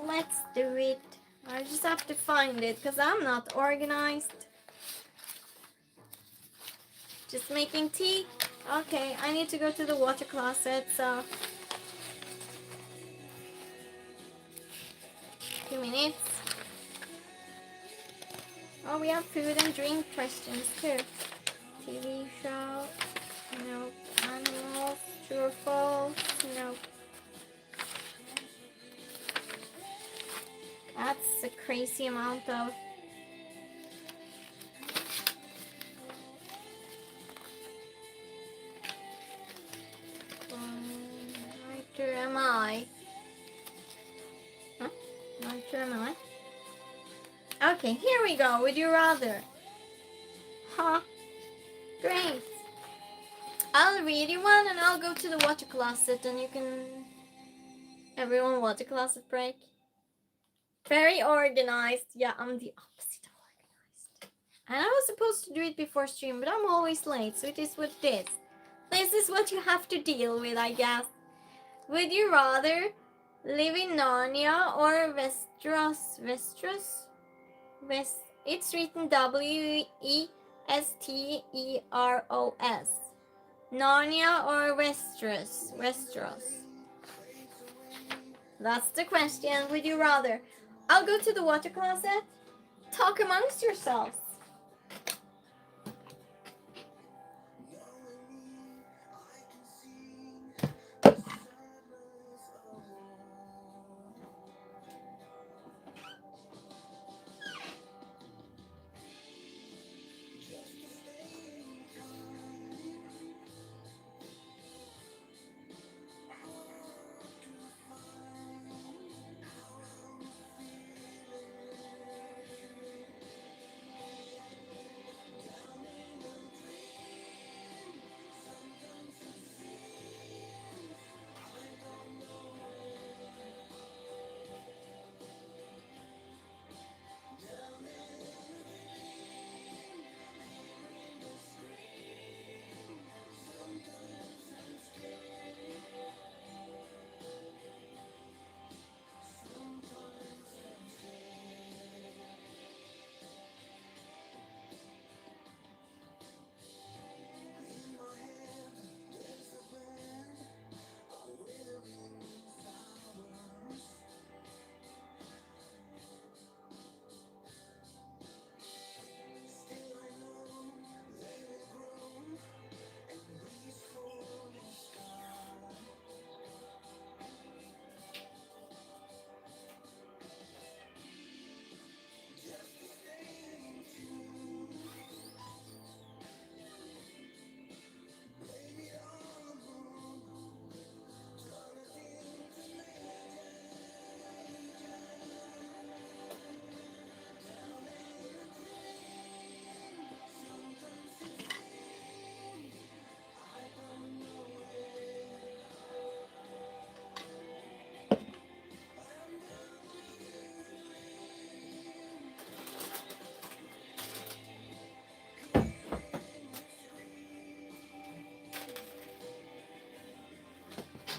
Let's do it. I just have to find it because I'm not organized. Just making tea. Okay, I need to go to the water closet, so 2 minutes. Oh, we have food and drink questions too. TV show. Nope. Animals. True or false. Nope. That's a crazy amount of don't know it. Okay, here we go. Would you rather? Huh? Great. I'll read you one and I'll go to the water closet and you can... Everyone water closet break. Very organized. Yeah, I'm the opposite of organized. And I was supposed to do it before stream, but I'm always late, so it is what it is. This is what you have to deal with, I guess. Would you rather live in Narnia or Westeros? Westeros? It's written Westeros. Narnia or Westeros? Westeros. That's the question. Would you rather? I'll go to the water closet. Talk amongst yourselves.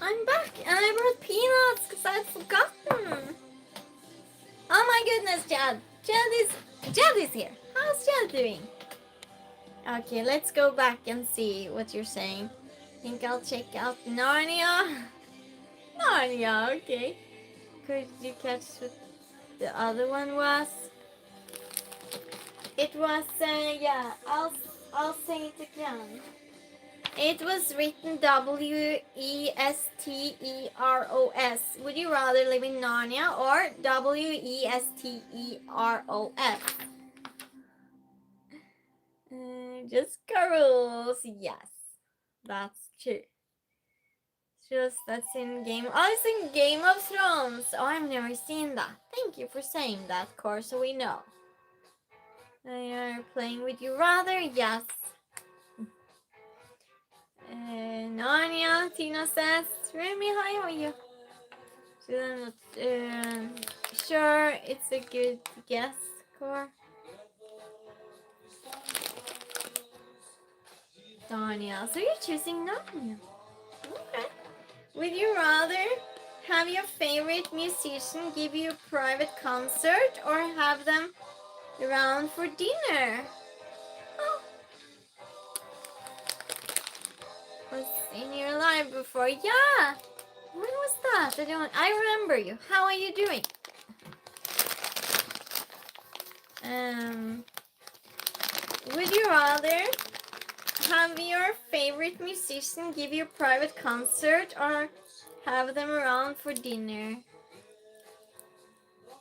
I'm back and I brought peanuts because I'd forgotten. Oh my goodness, Jad. Jad is here. How's Jad doing? Okay, let's go back and see what you're saying. Think I'll check out Narnia. Narnia, okay. Could you catch what the other one was? It was, yeah, I'll say it again. It was written Westeros. Would you rather live in Narnia or Westeros? Just carols. Yes, that's true. Just that's in Game. Oh, it's in Game of Thrones. Oh, I've never seen that. Thank you for saying that, Cor, so we know. You're playing Would You Rather? Yes. Narnia, Tina says. Remy, hi, how are you? So I'm not sure it's a good guess, Cor. Narnia. So you're choosing Narnia. Okay. Would you rather have your favorite musician give you a private concert or have them around for dinner? Oh. Was in your life before? Yeah. When was that? I remember you. How are you doing? Would you rather have your favorite musician give you a private concert or have them around for dinner?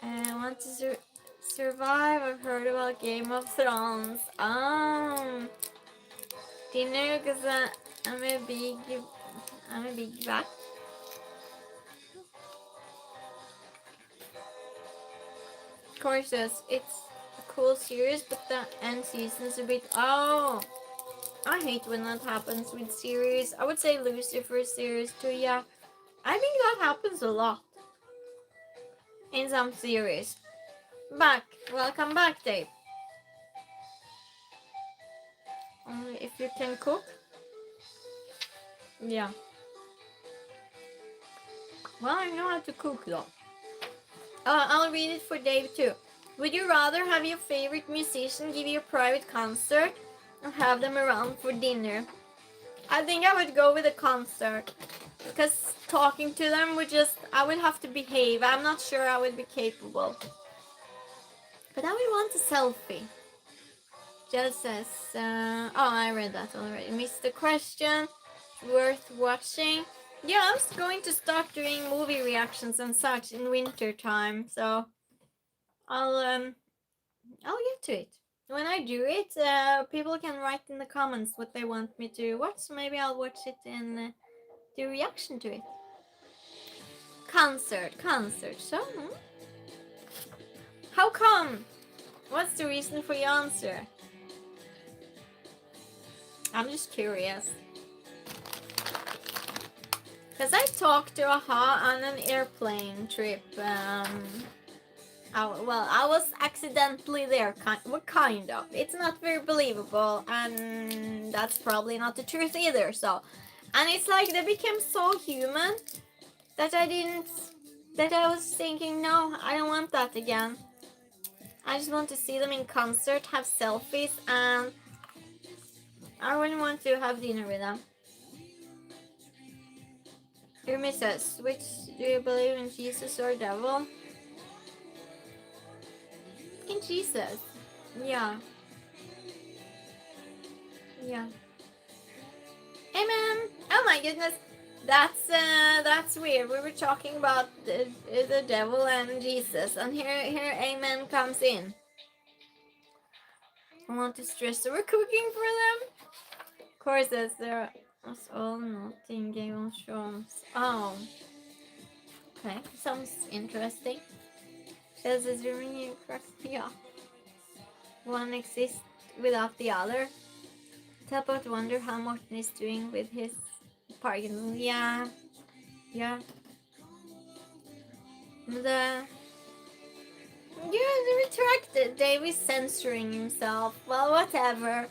I want to survive. I've heard about Game of Thrones. Dinner because I'm a big back. course, yes, it's a cool series, but the end season's a bit. Oh, I hate when that happens with series. I would say Lucifer series too. Yeah, I think that happens a lot in some series. Welcome back, Dave. Only if you can cook. Yeah. Well, I know how to cook though. I'll read it for Dave too. Would you rather have your favorite musician give you a private concert or have them around for dinner? I think I would go with a concert because talking to them I would have to behave. I'm not sure I would be capable. But I would want a selfie. Just says, oh, I read that already. Missed the question. Worth watching. Yeah, I'm going to start doing movie reactions and such in winter time, so I'll get to it. When I do it, people can write in the comments what they want me to watch. Maybe I'll watch it and do reaction to it. Concert. So, how come? What's the reason for your answer? I'm just curious. Because I talked to Aha on an airplane trip. I was accidentally there, kind of. It's not very believable, and that's probably not the truth either. So, and it's like they became so human that I was thinking, no, I don't want that again. I just want to see them in concert, have selfies, and I wouldn't want to have dinner with them. Umi says, which do you believe in, Jesus or devil? In Jesus. Yeah. Amen. Oh my goodness. That's weird. We were talking about the devil and Jesus, and here Amen comes in. I want to stress over cooking for them. Of course, as there was all not in Game of Thrones. Oh. Okay, sounds interesting. Says it's really correct. Yeah. One exists without the other. Teleport wonder how Martin is doing with his Parkinson. Yeah. The retracted. Dave is censoring himself. Well, whatever.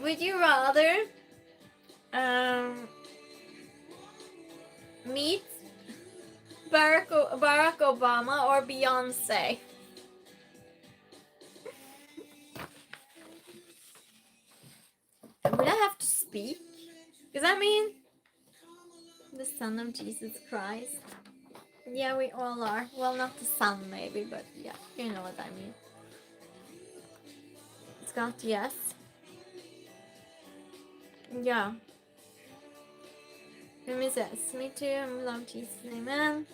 Would you rather meet Barack Obama or Beyonce? Would I have to speak? Because I mean, the son of Jesus Christ. Yeah, we all are. Well, not the son, maybe, but yeah, you know what I mean. It's got yes. Yeah. Remy says, me too, I love Jesus, amen.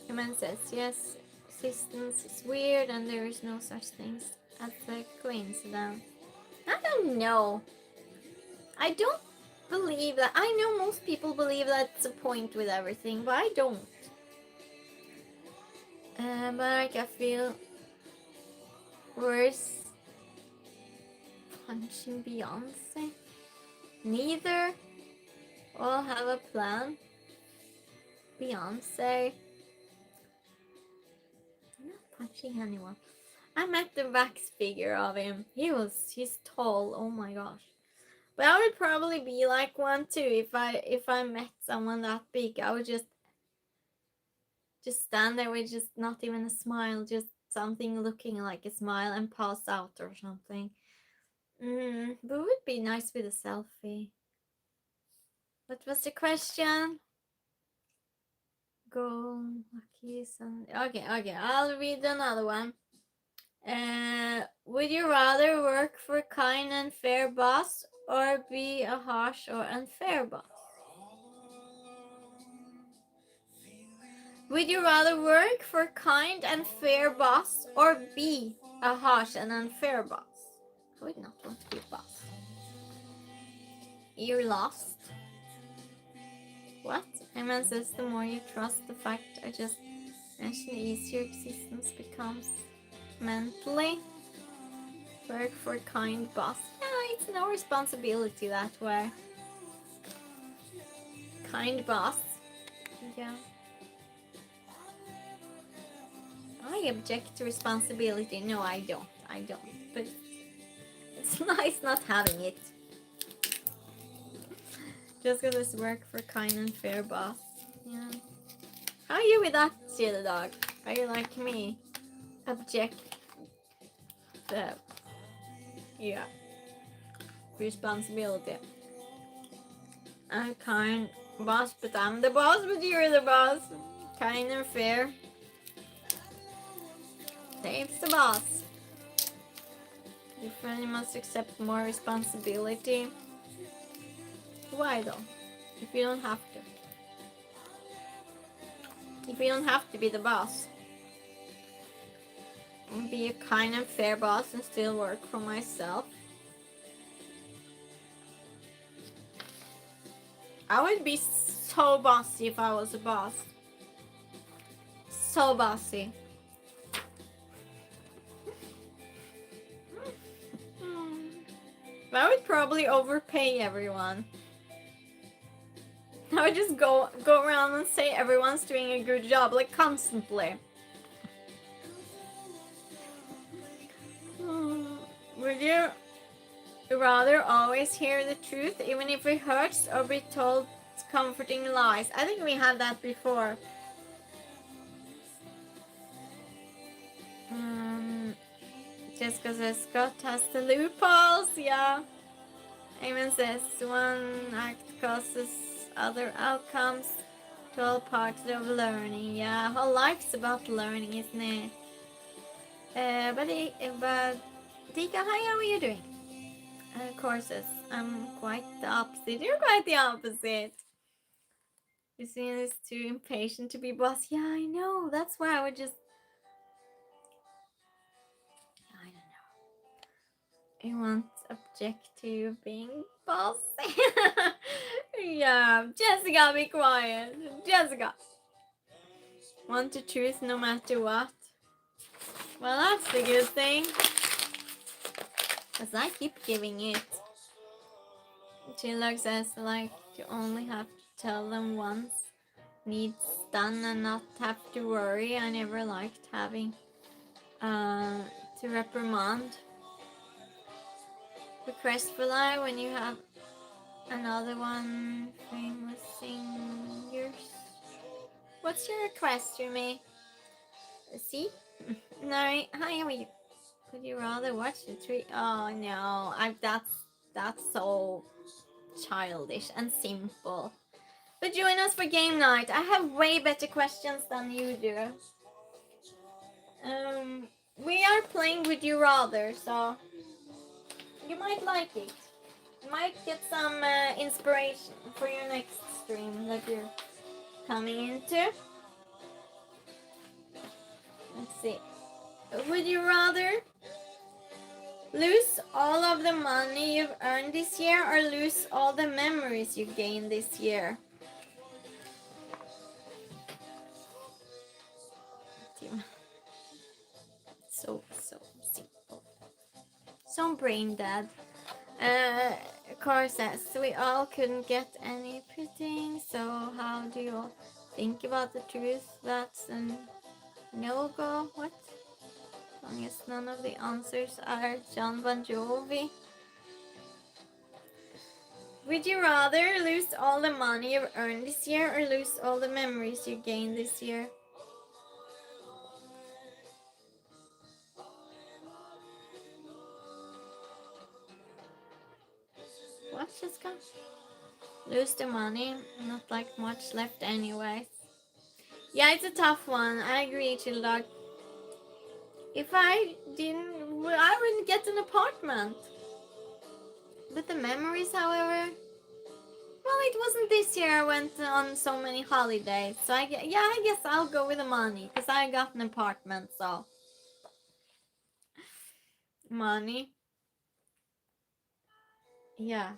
Amen says, yes, existence is weird and there is no such thing as a coincidence. I don't know. I don't believe that. I know most people believe that's a point with everything, but I don't. But like, I feel worse punching Beyonce. Neither. All have a plan. Beyonce. I'm not punching anyone. I met the wax figure of him. He's tall. Oh my gosh. But I would probably be like one too if I met someone that big. I would just stand there with just not even a smile, just something looking like a smile and pass out or something. But it would be nice with a selfie. What was the question? Go lucky son. Okay, I'll read another one. Would you rather work for a kind and fair boss or be a harsh or unfair boss? Would you rather work for a kind and fair boss or be a harsh and unfair boss? I would not want to be a boss. You're lost. What? Amen says the more you trust the fact I just mentioned, the easier existence becomes. mentally. Work for kind boss. Yeah, it's no responsibility that way. Kind boss. Yeah. I object to responsibility. No, I don't. I don't. But it's nice not having it. Just because it's work for kind and fair boss. Yeah. How are you with that, chill dog? Are you like me? Object the responsibility. I'm kind boss, but I'm the boss, but you're the boss. Kind and fair. Dave's the boss. You finally must accept more responsibility. Why though? If you don't have to. If you don't have to be the boss. Be a kind and fair boss and still work for myself. I would be so bossy if I was a boss. So bossy. I would probably overpay everyone. I would just go around and say everyone's doing a good job, like constantly. Would you rather always hear the truth, even if it hurts, or be told comforting lies? I think we had that before. Just because Scott has the loopholes, yeah. Eamon says one act causes other outcomes to all parts of learning. Yeah, whole life's about learning, isn't it? But Dika, hi, how are you doing? Courses. I'm quite the opposite. You're quite the opposite. You seem is too impatient to be boss. Yeah, I know. That's why I would just. I don't know. I won't object to you being boss. Yeah, Jessica, be quiet. Jessica. Want the truth no matter what. Well, that's the good thing. Because I keep giving it. Chillag says, like, you only have to tell them once. Needs done and not have to worry. I never liked having to reprimand. Request for live when you have another one. Famous singers. What's your request, Remy? See? No, hi, how are you? Would you rather watch the tree? Oh no, that's so childish and simple. But join us for game night. I have way better questions than you do. We are playing Would You Rather, so you might like it. You might get some inspiration for your next stream that you're coming into. Let's see. Would you rather lose all of the money you've earned this year or lose all the memories you gained this year? So simple. So brain dead. Car says, we all couldn't get any pudding, so how do you all think about the truth? That's a no-go. What? As long as none of the answers are John Bon Jovi. Would you rather lose all the money you've earned this year or lose all the memories you gained this year? What, Jessica? Lose the money, not like much left anyways. Yeah, it's a tough one. I agree, Chill Dog. If I wouldn't get an apartment. But the memories, however, well, it wasn't this year I went on so many holidays. So I guess I'll go with the money because I got an apartment, so money. Yeah.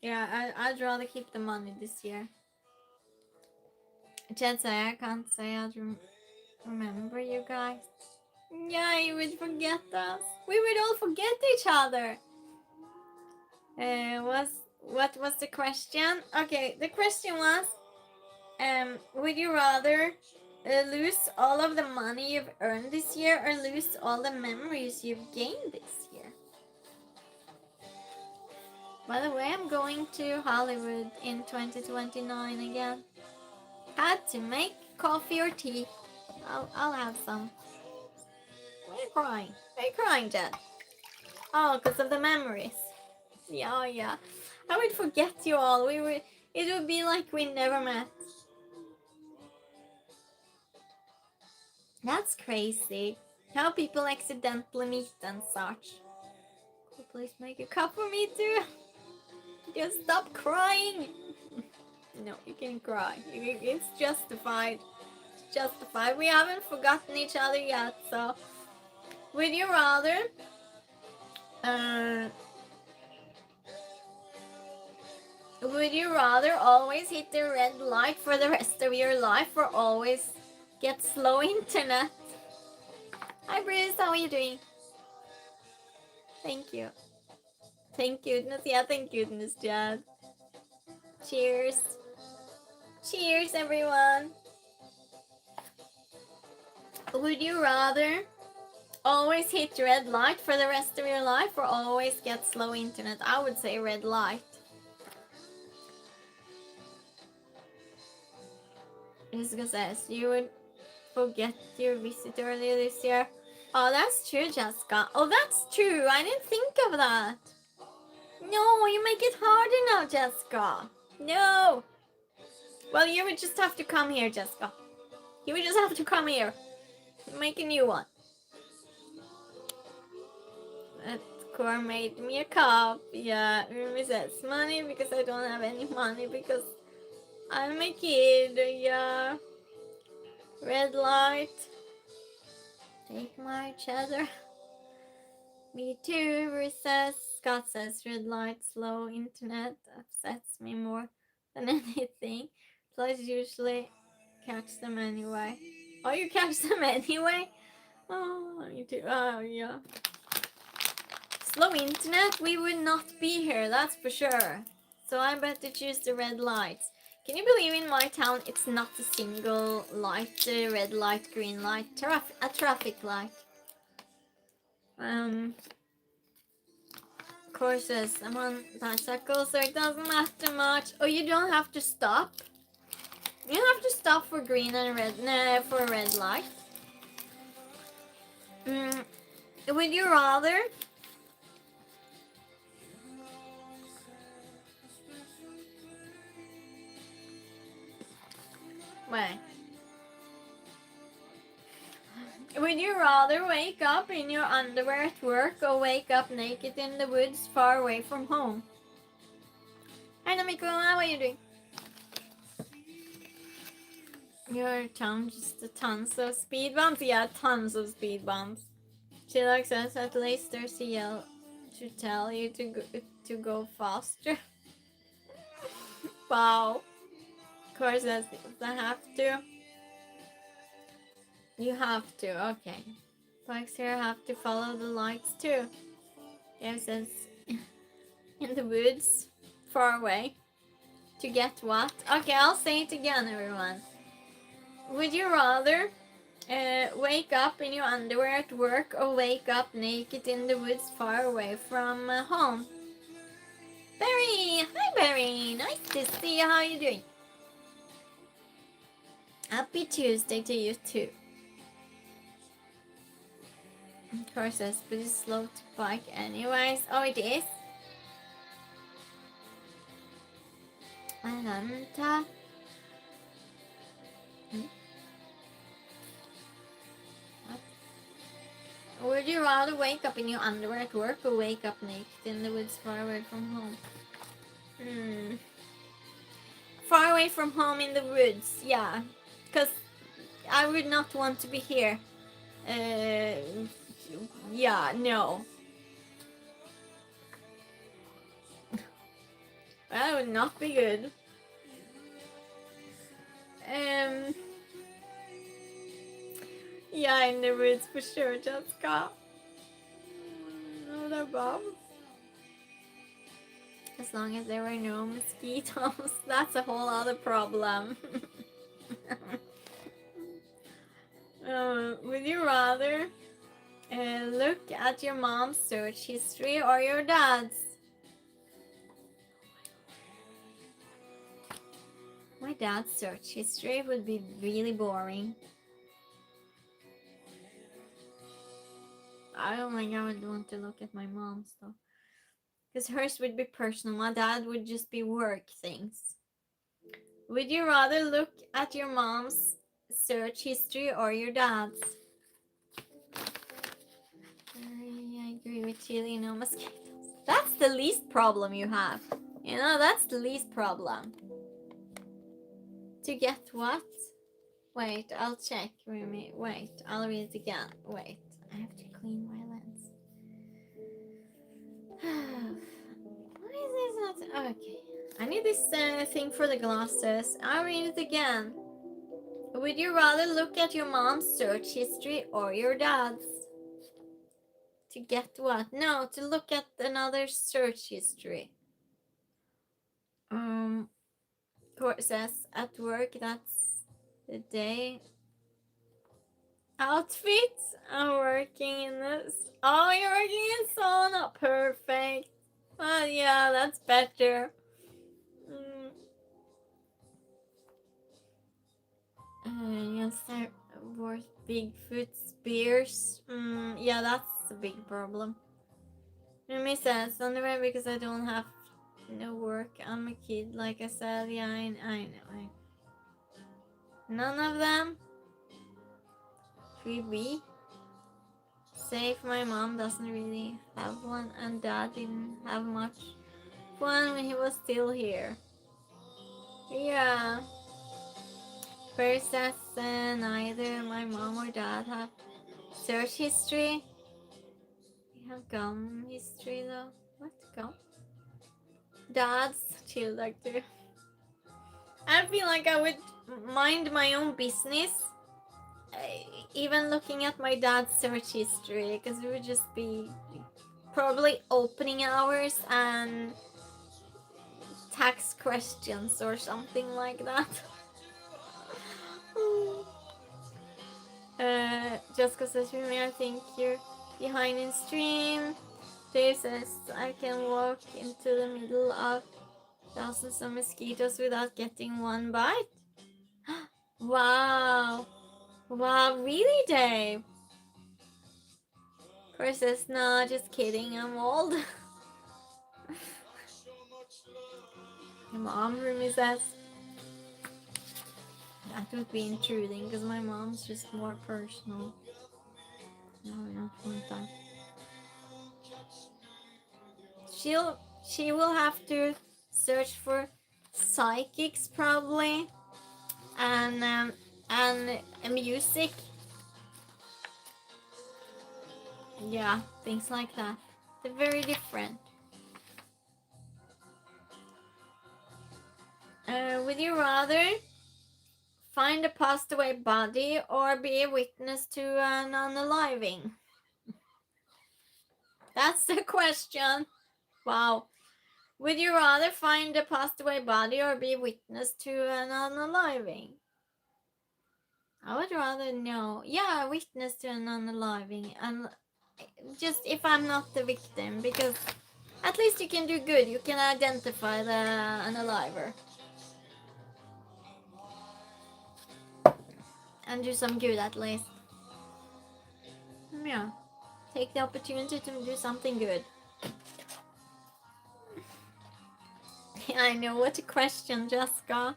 Yeah, I'd rather keep the money this year. Just say I can't say I'd remember you guys. Yeah, you would forget us. We would all forget each other. What was the question? Okay, the question was, would you rather lose all of the money you've earned this year or lose all the memories you've gained this year? By the way, I'm going to Hollywood in 2029 again. Had to make coffee or tea. I'll have some. Why are you crying? Why are you crying, Jed? Oh, because of the memories. Yeah, yeah. I would forget you all. It would be like we never met. That's crazy. How people accidentally meet and such. Could you please make a cup for me too? Just stop crying. No, you can cry. It's justified. It's justified. We haven't forgotten each other yet, so. Would you rather would you rather always hit the red light for the rest of your life or always get slow internet? Hi Bruce, how are you doing? Thank you. Thank goodness. Yeah, thank goodness, Jad. Cheers. Cheers, everyone. Would you rather always hit red light for the rest of your life or always get slow internet? I would say red light. Jessica says you would forget your visit earlier this year. Oh, that's true, Jessica. Oh, that's true. I didn't think of that. No, you make it harder now, Jessica. No. Well, you would just have to come here, Jessica. You would just have to come here. Make a new one. That Core made me a cup. Yeah, Rumi says money because I don't have any money because I'm a kid. Yeah. Red light. Take my cheddar. Me too, Bruce says. Scott says red light, slow internet upsets me more than anything. Plus usually catch them anyway. Oh, you catch them anyway? Oh, you do. Oh, yeah. Slow internet, we would not be here, that's for sure. So I better choose the red lights. Can you believe in my town it's not a single light, red light, green light, a traffic light. Courses, I'm on bicycle, so it doesn't matter much. Oh, you don't have to stop? You don't have to stop for green and red, no, for a red light. Would you rather? Wait. Would you rather wake up in your underwear at work or wake up naked in the woods far away from home? Hi Namiko, how are you doing? Your town just tons of speed bumps? Yeah, tons of speed bumps. She likes us, at least there's a yell to tell you to go faster. Wow. Of course, I have to. You have to, okay. Bikes here have to follow the lights too. Yes, it's in the woods, far away. To get what? Okay, I'll say it again, everyone. Would you rather wake up in your underwear at work or wake up naked in the woods far away from home? Barry! Hi, Barry! Nice to see you. How are you doing? Happy Tuesday to you too. Of course, it's pretty slow to bike anyways. Oh, it is? Ananta. Would you rather wake up in your underwear at work or wake up naked in the woods far away from home? Far away from home in the woods, yeah. Because I would not want to be here. Yeah, no. That would not be good. Um, yeah, in the woods for sure, Jessica. No, they're Bob. As long as there were no mosquitoes, that's a whole other problem. Would you rather look at your mom's search history or your dad's? My dad's search history would be really boring. I don't think I would want to look at my mom's though. Because hers would be personal. My dad would just be work things. Would you rather look at your mom's search history or your dad's? I agree with Chili, no mosquitoes. That's the least problem you have. You know, that's the least problem. To get what? Wait, I'll check. Wait, I'll read it again. Wait, I have to clean my lens. Why is this not... Okay. I need this thing for the glasses. I'll read it again. Would you rather look at your mom's search history or your dad's? To get what? No, to look at another search history. Court says at work, that's the day. Outfits? I'm working in this. Oh, you're working in sauna. Perfect. Well, yeah, that's better. Yes, they're worth Bigfoot spears. Yeah, that's a big problem. Mimi says, underwear because I don't have no work. I'm a kid, like I said. Yeah, I know. None of them. 3B. Safe, my mom doesn't really have one, and dad didn't have much fun when he was still here. Yeah. First, that's neither my mom or dad have search history. We have gum history though. What gum? Dad's chill doctor. I feel like I would mind my own business, even looking at my dad's search history, because it would just be probably opening hours and tax questions or something like that. Jessica says, I think you're behind in stream. Dave says, I can walk into the middle of thousands of mosquitoes without getting one bite. Wow. Wow, really, Dave? Chris says, no, just kidding, I'm old. My mom Rumi says, that would be intruding because my mom's just more personal. No, I don't want that. She will have to search for psychics probably, and music. Yeah, things like that. They're very different. Would you rather find a passed away body or be a witness to an unaliving? That's the question. Wow. Would you rather find a passed away body or be a witness to an unaliving? I would rather know. Yeah, a witness to an unaliving. And just if I'm not the victim, because at least you can do good. You can identify the unaliver. And do some good at least. Yeah. Take the opportunity to do something good. I know what to question, Jessica.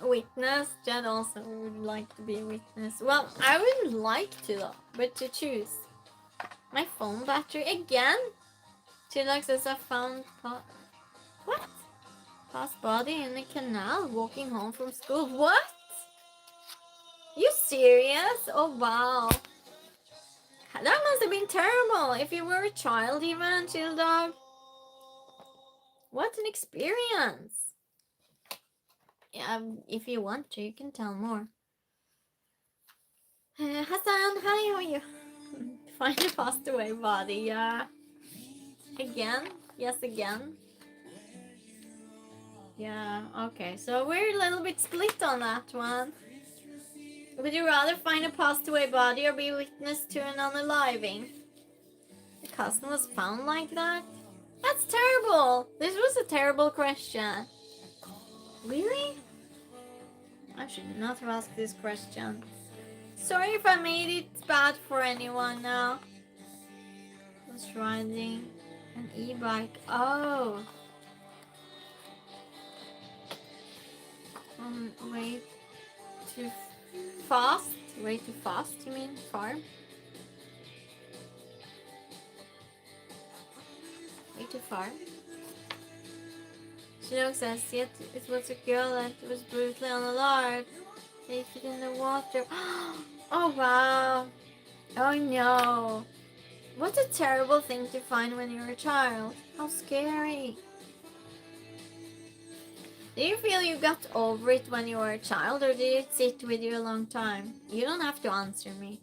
Witness. Jed also would like to be a witness. Well, I would like to though, but to choose. My phone battery again? Chillax says I found what? Past body in the canal walking home from school. What? You serious? Oh wow. That must have been terrible if you were a child even, chill dog. What an experience! Yeah, if you want to, you can tell more. Hassan, hi, how are you? Find a passed away body, yeah. Again? Yes, again. Yeah, okay. So we're a little bit split on that one. Would you rather find a passed away body or be witness to an unaliving? The cousin was found like that? That's terrible! This was a terrible question. Really? I should not have asked this question. Sorry if I made it bad for anyone now. I was riding an e-bike. Oh. Way too fast? Way too fast, you mean? Far? Way too far? Chinook says, yet it was a girl that was brutally unalive. Naked in the water. Oh wow. Oh no. What a terrible thing to find when you're a child. How scary. Do you feel you got over it when you were a child, or did it sit with you a long time? You don't have to answer me.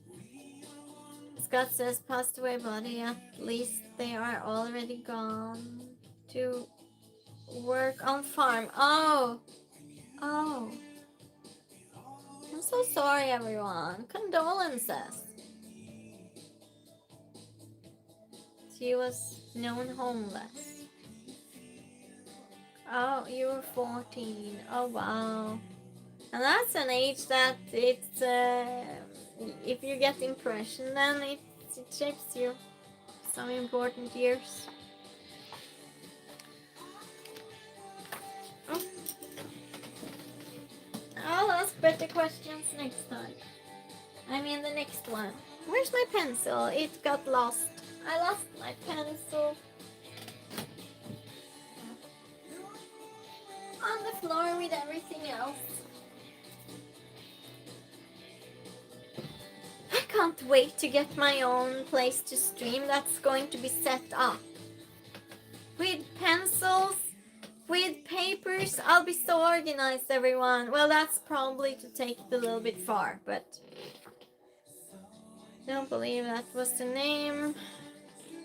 Scott says, passed away body, at least they are already gone to work on farm. Oh. Oh. I'm so sorry, everyone. Condolences. She was known homeless. Oh, you were 14. Oh, wow. And that's an age that it's, if you get impression, then it shapes you. Some important years. Oh. I'll ask better questions next time. I mean the next one. Where's my pencil? It got lost. I lost my pencil. On the floor with everything else. I can't wait to get my own place to stream that's going to be set up. With pencils, with papers, I'll be so organized, everyone. Well, that's probably to take it a little bit far, but don't believe that was the name.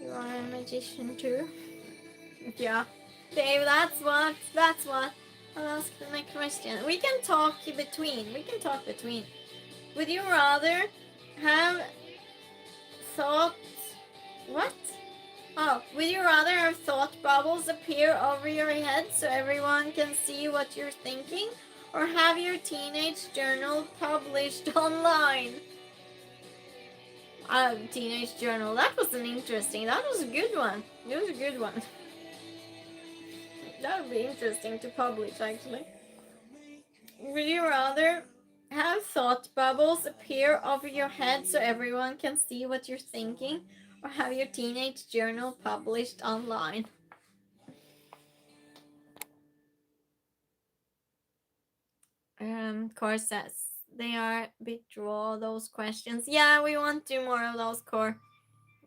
You are a magician too. Yeah. Dave, that's what. I'll ask the next question. We can talk between. Would you rather have thought... What? Oh, would you rather have thought bubbles appear over your head so everyone can see what you're thinking? Or have your teenage journal published online? Teenage journal. That was a good one. That would be interesting to publish, actually. Would you rather have thought bubbles appear over your head so everyone can see what you're thinking, or have your teenage journal published online? Core says they are a bit raw, those questions. Yeah, we want to do more of those, Core.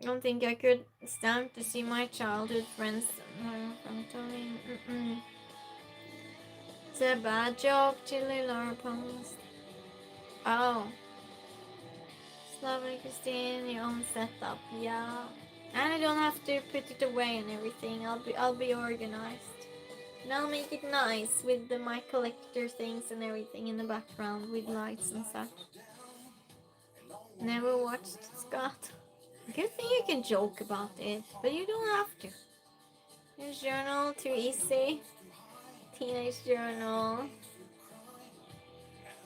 I don't think I could stand to see my childhood friends in front of me. It's a bad joke, Chili Laura promised. Oh. Lovely, Christine, your own setup, yeah. And I don't have to put it away and everything. I'll be organized. And I'll make it nice with my collector things and everything in the background with lights and such. Never watched Scott. Good thing you can joke about it, but you don't have to. Your journal, too easy. Teenage journal.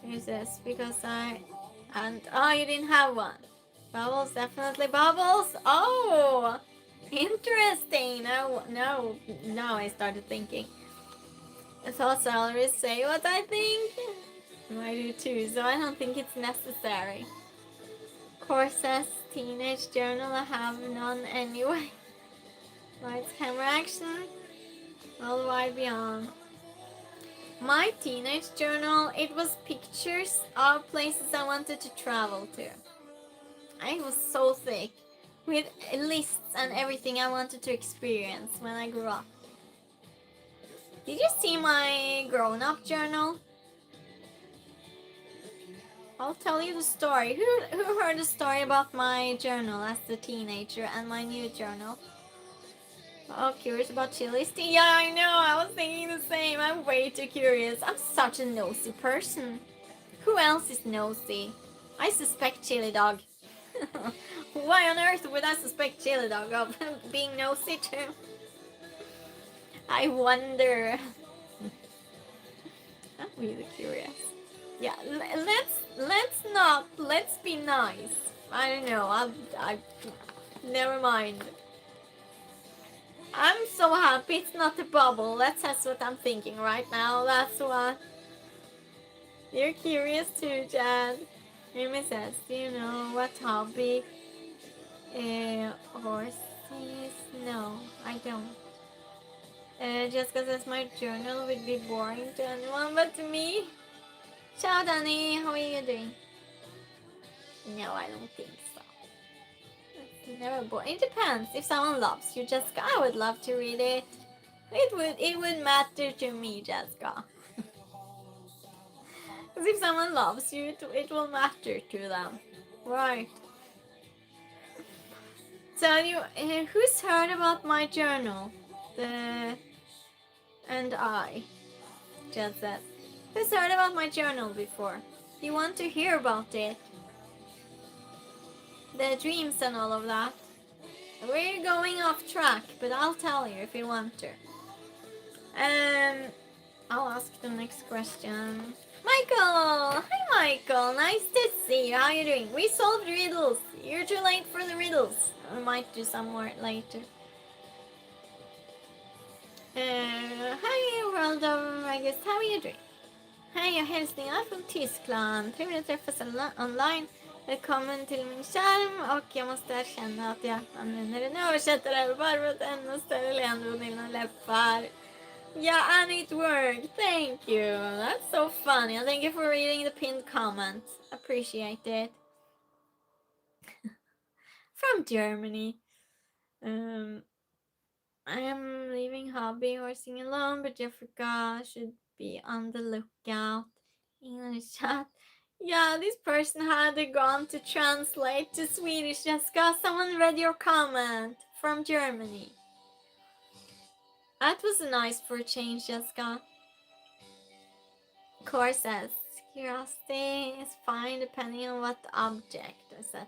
Here's this, because oh, you didn't have one. Bubbles, definitely bubbles. Oh, interesting. Now I started thinking. I thought salaries say what I think. I do too, so I don't think it's necessary. Course says teenage journal, I have none anyway. Lights, camera, action. Worldwide beyond. My teenage journal, it was pictures of places I wanted to travel to. It was so thick, with lists and everything I wanted to experience when I grew up. Did you see my grown-up journal? I'll tell you the story. Who heard the story about my journal as a teenager and my new journal? Oh, curious about chilies? Yeah, I know. I was thinking the same. I'm way too curious. I'm such a nosy person. Who else is nosy? I suspect Chili Dog. Why on earth would I suspect Chili Dog of being nosy too? I wonder. I'm really curious. Yeah, let's be nice. I don't know. I never mind. I'm so happy it's not a bubble. That's what I'm thinking right now. That's what. You're curious too, Chad. Amy says, do you know what hobby horses? No, I don't. Jessica says my journal would be boring to anyone but me. Ciao, Danny. How are you doing? No, I don't think so. It's never boring. It depends. If someone loves you, Jessica, I would love to read it. It would matter to me, Jessica. Because if someone loves you, it will matter to them. Right. So who's heard about my journal? And I just said, who's heard about my journal before? You want to hear about it? The dreams and all of that. We're going off track, but I'll tell you if you want to. I'll ask the next question. Michael! Hi, Michael. Nice to see you. How are you doing? We solved riddles. You're too late for the riddles. We might do some more later. Hi, World of Vegas. How are you doing? Hej, hälsningar från Tyskland. Trevligt att träffas online. Välkommen till min skärm och jag måste erkänna att jag använder en översättare bara för att ännu större leende på mina läppar. Yeah, and it worked. Thank you. That's so funny. And thank you for reading the pinned comment. Appreciate it. From Germany. I am leaving hobby horsing alone, but Jessica should be on the lookout. English chat. Yeah, this person had gone to translate to Swedish. Jessica, someone read your comment from Germany. That was nice for a change, Jessica. Core says, curiosity is fine depending on what object, etc.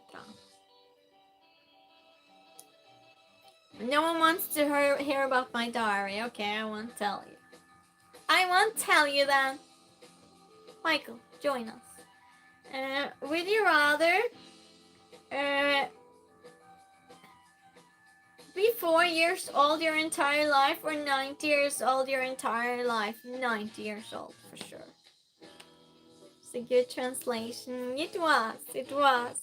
No one wants to hear about my diary. Okay, I won't tell you. I won't tell you then. Michael, join us. Would you rather be 4 years old your entire life or 90 years old your entire life? 90 years old for sure. It's a good translation. It was.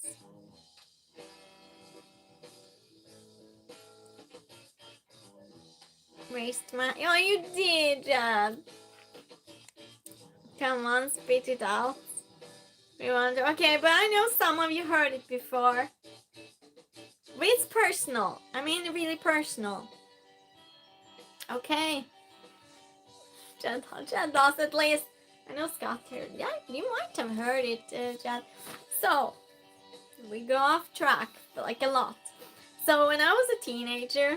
Raised my... Oh, you did, Jad. Come on, spit it out. We wonder. Okay, but I know some of you heard it before. But it's personal. I mean, really personal. Okay. Jad does at least. I know Scott heard. Yeah, you might have heard it, Jad. So, we go off track, but like a lot. So, when I was a teenager,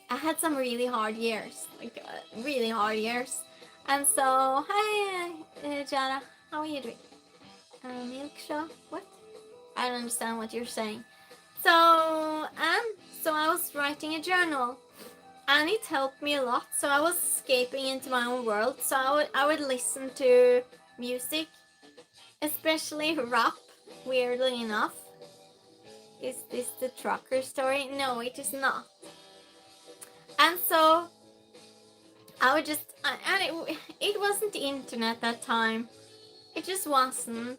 I had some really hard years. Like, really hard years. And so, hi, Jada. How are you doing? Milk show? What? I don't understand what you're saying. So I was writing a journal, and it helped me a lot. So I was escaping into my own world. So I would listen to music, especially rap. Weirdly enough, is this the trucker story? No, it is not. And so I would just, and it wasn't the internet that time. It just wasn't.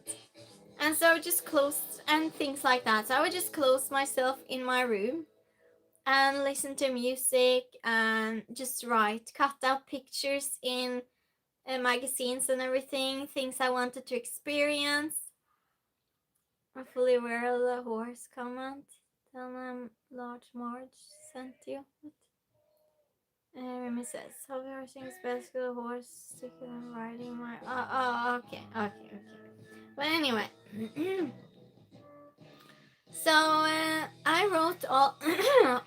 And so I just closed, and things like that. So I would just close myself in my room and listen to music and just write, cut out pictures in magazines and everything, things I wanted to experience. I'm fully aware of the horse comment. Tell them Large Marge sent you. Remy says, hobby horsing is basically a horse sticking and riding my... okay. But anyway. So I wrote all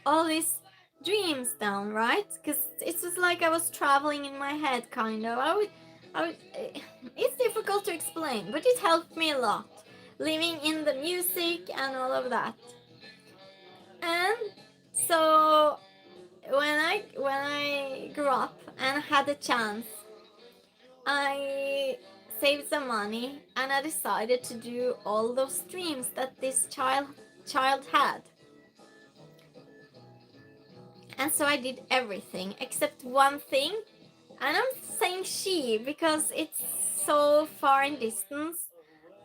all these dreams down, right? Because it was like I was traveling in my head, kind of. It's difficult to explain, but it helped me a lot. Living in the music and all of that. And so when I grew up and had a chance, I saved some money and I decided to do all those dreams that this child had. And so I did everything except one thing. And I'm saying she because it's so far in distance.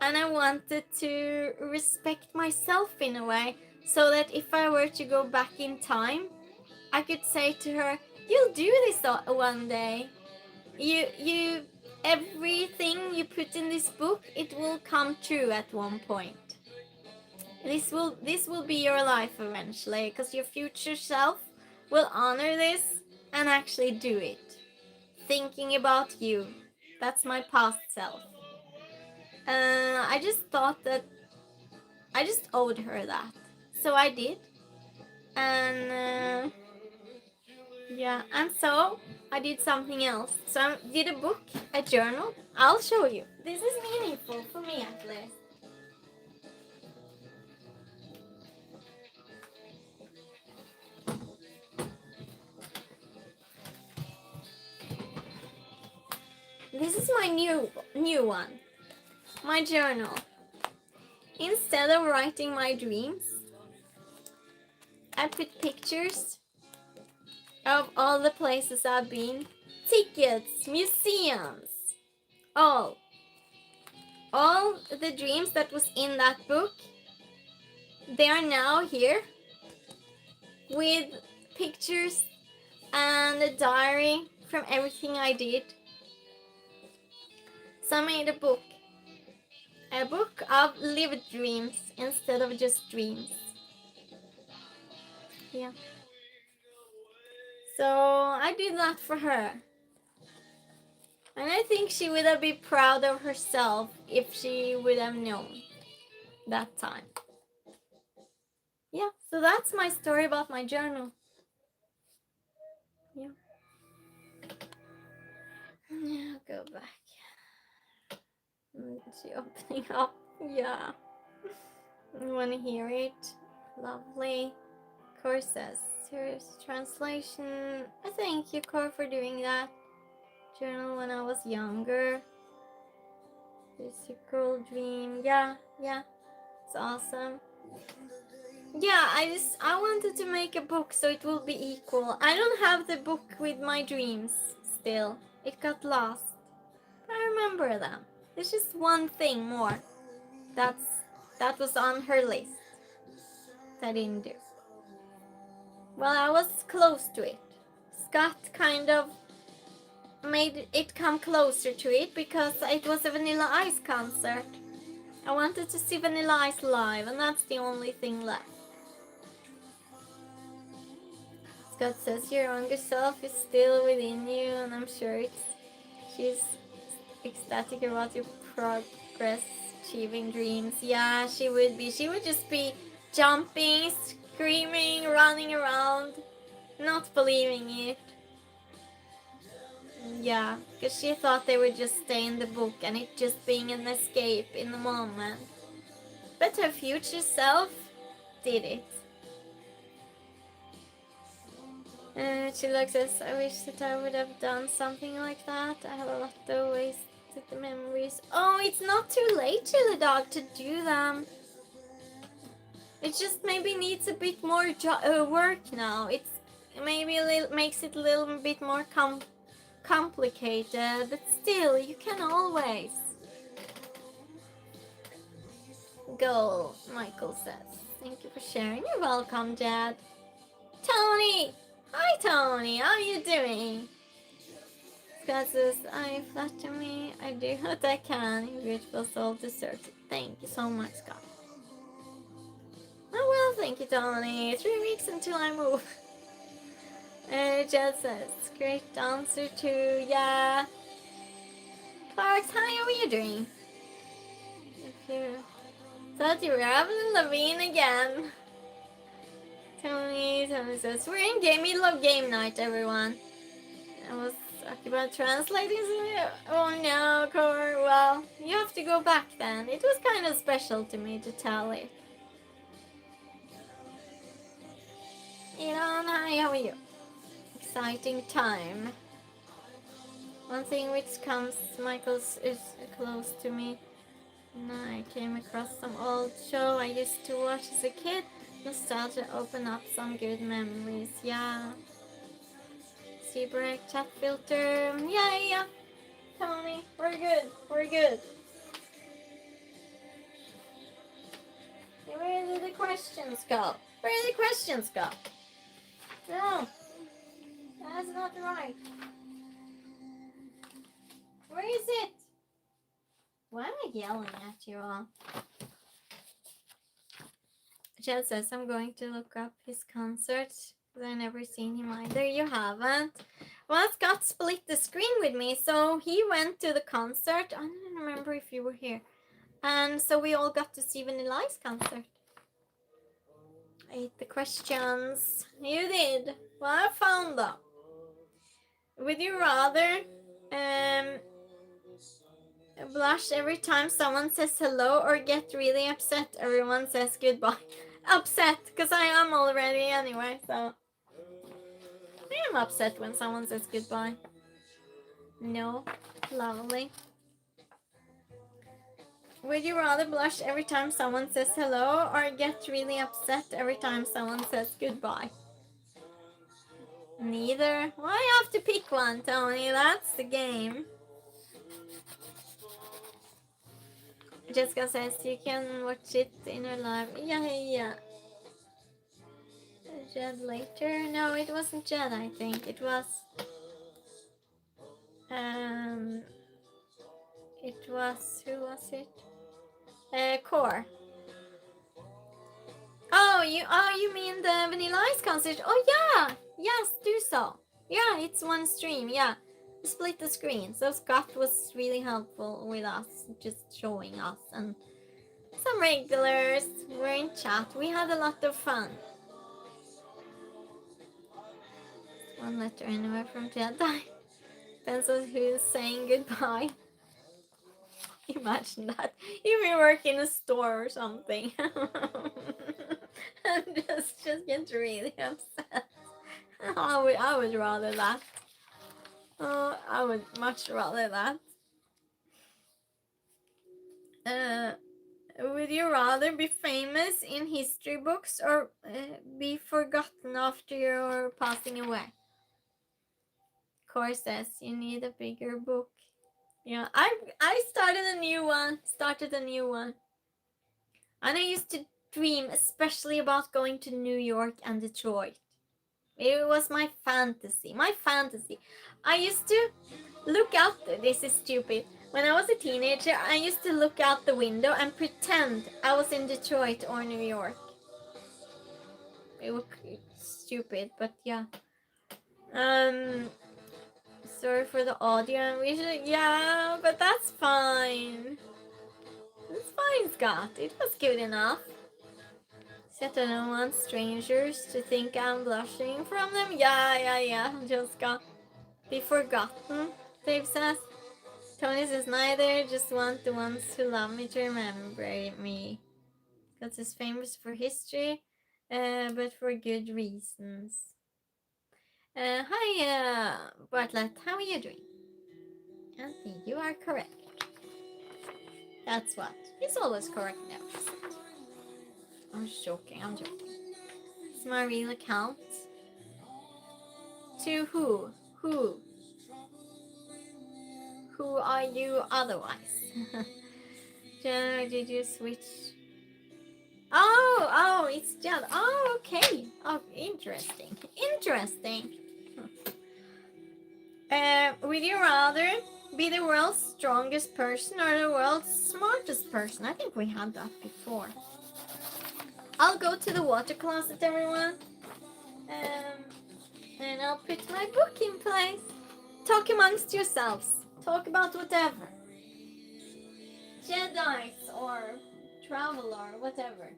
And I wanted to respect myself in a way, so that if I were to go back in time, I could say to her, you'll do this one day. You everything you put in this book, it will come true at one point. This will be your life eventually, because your future self will honor this and actually do it. Thinking about you. That's my past self. I just thought that I just owed her that. So I did. And yeah, and so I did something else. So I did a book, a journal. I'll show you. This is meaningful for me at least. This is my new one. My journal. Instead of writing my dreams, I put pictures of all the places I've been, tickets, museums, all the dreams that was in that book. They are now here with pictures and a diary from everything I did. So I made a book of lived dreams instead of just dreams. Yeah. So I did that for her. And I think she would have been proud of herself if she would have known that time. Yeah, so that's my story about my journal. Yeah. Yeah, go back. She opening up. Yeah. You want to hear it? Lovely. Core says, here's translation. I thank you, Core, for doing that. Journal when I was younger. Physical dream. Yeah. It's awesome. Yeah, I wanted to make a book so it will be equal. I don't have the book with my dreams still. It got lost. I remember them. There's just one thing more that was on her list that I didn't do. Well, I was close to it. Scott kind of made it come closer to it because it was a Vanilla Ice concert. I wanted to see Vanilla Ice live, and that's the only thing left. Scott says your younger self is still within you, and I'm sure she's ecstatic about your progress, achieving dreams. Yeah, she would be. She would just be jumping, screaming, running around, not believing it. Yeah, because she thought they would just stay in the book and it just being an escape in the moment. But her future self did it. She looks as I wish that I would have done something like that. I have a lot of wasted memories. Oh, it's not too late, Chili Dog, to do them. It just maybe needs a bit more work now. It's maybe makes it a little bit more complicated, but still, you can always go. Michael says, "Thank you for sharing." You're welcome, Dad. Tony, hi Tony. How are you doing? Scott says, "I flatter me. I do what I can. Your beautiful soul deserves it." Thank you so much, Scott. Oh well, thank you, Tony. 3 weeks until I move. Jed says, great dancer too. Yeah. Clarks, hi, how are you doing? If you thought you were Avril Lavigne again. Tony says, we're in game, middle of game night, everyone. I was talking about translating. Oh no, Cor. Well, you have to go back then. It was kind of special to me to tell it. Elon, hi, how are you? Exciting time. One thing which comes, Michael's is close to me. And I came across some old show I used to watch as a kid. Nostalgia opened up some good memories. Yeah. Seabreak chat filter. Yeah. Tony, we're good. We're good. Where did the questions go? Where did the questions go? No. That's not right. Where is it? Why am I yelling at you all? Chad says I'm going to look up his concert because I've never seen him either. You haven't? Well, Scott split the screen with me, so he went to the concert. I don't remember if you were here. And so we all got to see Vanilla Ice concert. I hate the questions. You did. Well, I found them. Would you rather blush every time someone says hello or get really upset everyone says goodbye? Upset, because I am already anyway, so I am upset when someone says goodbye. No. Lovely. Would you rather blush every time someone says hello or get really upset every time someone says goodbye? Neither. Well, I have to pick one, Tony. That's the game. Jessica says you can watch it in your live. Yeah. Jed later. No, it wasn't Jed, I think. It was who was it? Core. Oh, you mean the Vanilla Ice concert? Oh yeah. Yes, do so. Yeah, it's one stream. Yeah. Split the screen. So Scott was really helpful with us, just showing us, and some regulars were in chat. We had a lot of fun. One letter anyway from Jedi. Depends on who's saying goodbye. Imagine that. If you work in a store or something. And just get really upset. I would rather that. Oh, I would much rather that. Would you rather be famous in history books or be forgotten after you're passing away? Core says you need a bigger book. Yeah, I started a new one. And I used to dream especially about going to New York and Detroit. It was my fantasy. I used to look out, this is stupid. When I was a teenager, I used to look out the window and pretend I was in Detroit or New York. It was stupid, but yeah. Sorry for the audio. Yeah, but that's fine. It's fine, Scott. It was good enough. Except I don't want strangers to think I'm blushing from them. Yeah. Just got be forgotten, Dave says. Tony says neither, just want the ones who love me to remember me. Because he's famous for history, but for good reasons. Hi, Bartlett, how are you doing? I think you are correct. That's what. He's always correct now. I'm joking. It's my real account. To who? Who are you otherwise? Did you switch? Oh, it's Jed. Oh, okay. Oh, interesting. Would you rather be the world's strongest person or the world's smartest person? I think we had that before. I'll go to the water closet, everyone. and I'll put my book in place. Talk amongst yourselves. Talk about whatever. Jedis or travel or whatever.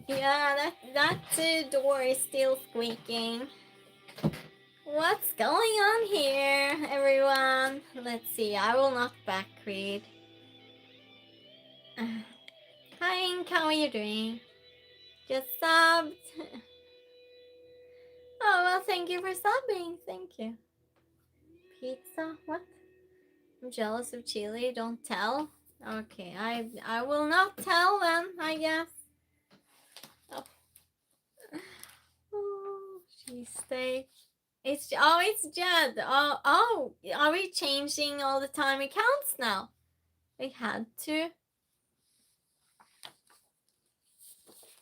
Yeah, that door is still squeaking. What's going on here, everyone? Let's see, I will not back read. Hi Ink, how are you doing? Just subbed. Oh, well, thank you for subbing. Thank you. Pizza? What? I'm jealous of chili. Don't tell. Okay, I will not tell then, I guess. Oh, oh cheesesteak. It's Jed. Oh, are we changing all the time accounts now? We had to.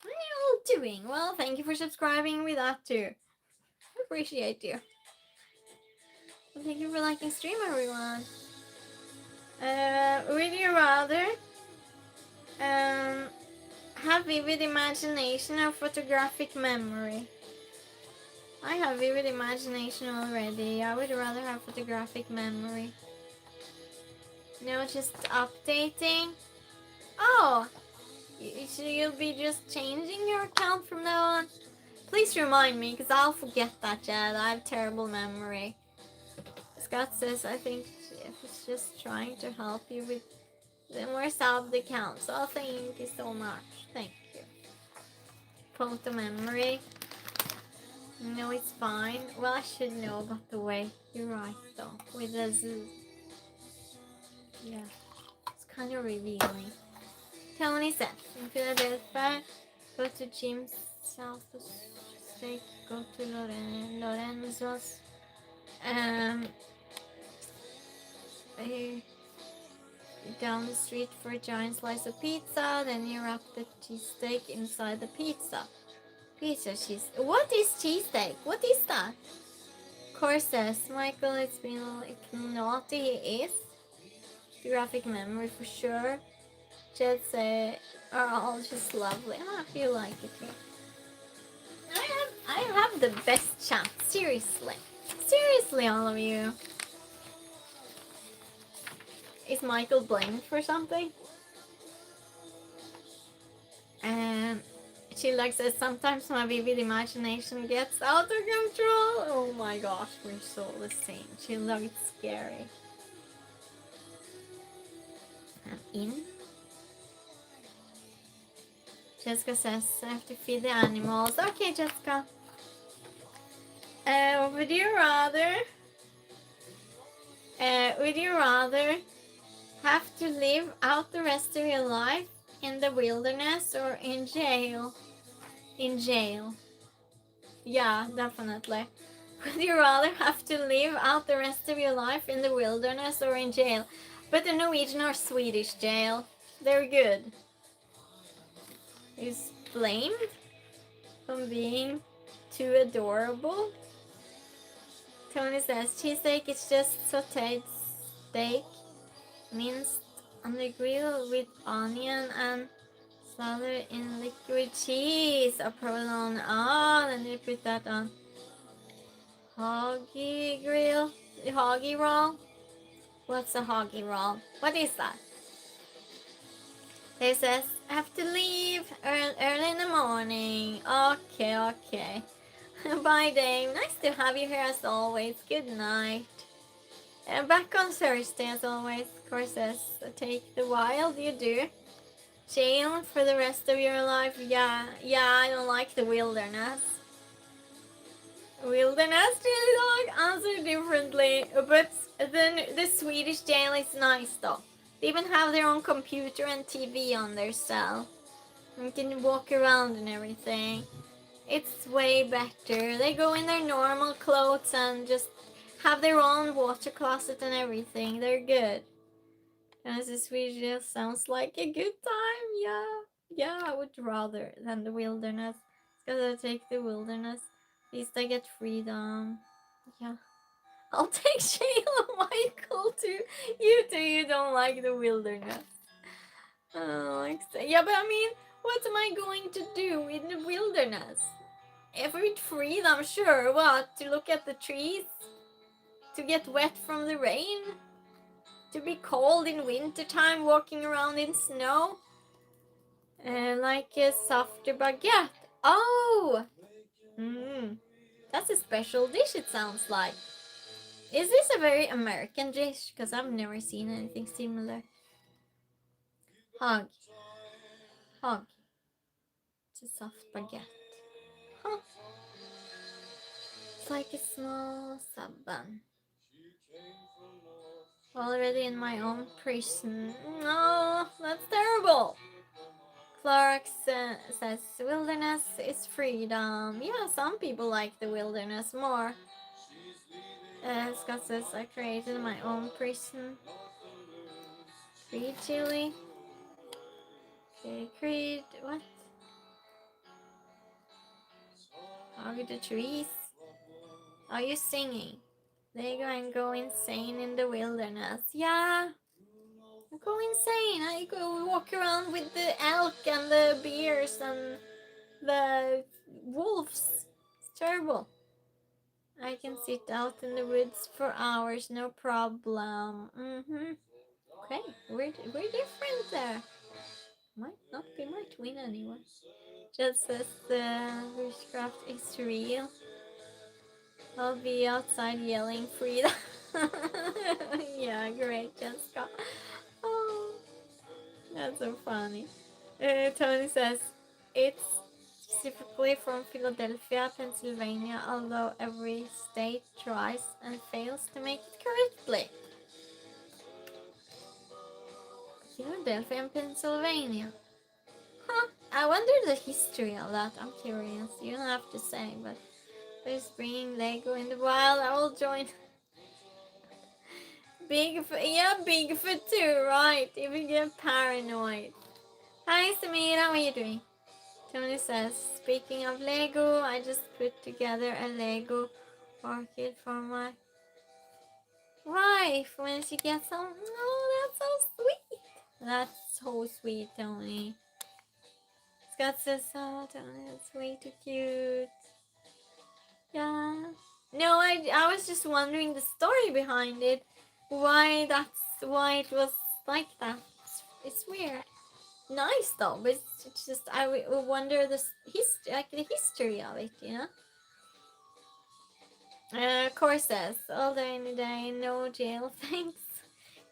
What are you all doing? Well, thank you for subscribing with that too. Appreciate you. Well, thank you for liking stream, everyone. Would you rather have vivid imagination or photographic memory? I have vivid imagination already. I would rather have photographic memory. No, just updating. Oh, so you'll be just changing your account from now on? Please remind me, because I'll forget that, Jed. I have terrible memory. Scott says, I think he's just trying to help you with the more solved accounts. So thank you so much. Thank you. Photo memory. No, it's fine. Well, I should know about the way. You're right, though. With the zoo. Yeah. It's kind of revealing. Tony said, in Philadelphia, go to Jim's South Steak, go to Lorenzo's. Down the street for a giant slice of pizza, then you wrap the cheesesteak inside the pizza. Pizza cheese. What is cheesesteak? What is that? Course says, Michael, it's been like naughty. He is. Graphic memory for sure. Jed say, are all just lovely. I feel like it here. I have the best chat. Seriously. Seriously, all of you. Is Michael blamed for something? And Chillag says, sometimes my vivid imagination gets out of control. Oh my gosh, we're so the same. Chillag, it's scary. I'm in. Jessica says, I have to feed the animals. Okay, Jessica. Would you rather have to live out the rest of your life in the wilderness or in jail? In jail. Yeah, definitely. Would you rather have to live out the rest of your life in the wilderness or in jail? But the Norwegian or Swedish jail, they're good. Is blamed from being too adorable? Tony says, cheesesteak is just sauteed steak, minced on the grill with onion and slathered in liquid cheese. Or provolone. Oh, then you put that on Hoggy grill? Hoggy roll? What's a hoggy roll? What is that? Dave says, I have to leave early in the morning. Okay. Bye, Dave. Nice to have you here as always. Good night. And back on Thursday as always. Courses take the wild. You do. Jail for the rest of your life. Yeah, I don't like the wilderness. Wilderness chili dog answer differently, but then the Swedish jail is nice though. They even have their own computer and TV on their cell. You can walk around and everything. It's way better. They go in their normal clothes and just have their own water closet and everything. They're good. And the Swedish jail sounds like a good time. Yeah, I would rather than the wilderness. Because I take the wilderness. At least I get freedom. Yeah. I'll take Shayla Michael too. You two, you don't like the wilderness. Oh, yeah, but I mean, what am I going to do in the wilderness? If with freedom, sure. What? To look at the trees? To get wet from the rain? To be cold in wintertime, walking around in snow? Like a softer baguette. Oh! That's a special dish, it sounds like. Is this a very American dish? Because I've never seen anything similar. Hog. It's a soft baguette. Huh. It's like a small sub-bun. Already in my own prison. No, that's terrible. Clark says wilderness is freedom. Yeah, some people like the wilderness more. Scott says I created my own prison. Creed chili. Okay, Creed, what? Hug the trees. Are you singing? They go and go insane in the wilderness. Yeah. Go insane. I go walk around with the elk and the bears and the wolves. It's terrible. I can sit out in the woods for hours, no problem. Okay, we're different there. Might not be my twin anyway. Just says the witchcraft is real. I'll be outside yelling freedom. Yeah, great, Jessica. Oh, that's so funny. Tony says it's specifically from Philadelphia, Pennsylvania, although every state tries and fails to make it correctly. Philadelphia and Pennsylvania. Huh, I wonder the history of that. I'm curious. You don't have to say, but there's bringing Lego in the wild. I will join. Bigfoot too, right? If you get paranoid. Hi, Samira, how are you doing? Tony says, speaking of Lego, I just put together a Lego orchid for my wife when she gets home. Oh, that's so sweet. That's so sweet, Tony. Scott says, oh, Tony, that's way too cute. Yeah. No, I was just wondering the story behind it. Why it was like that. It's weird. Nice though, but it's just I wonder the history of it, you know. Course says all day any day, no jail, thanks.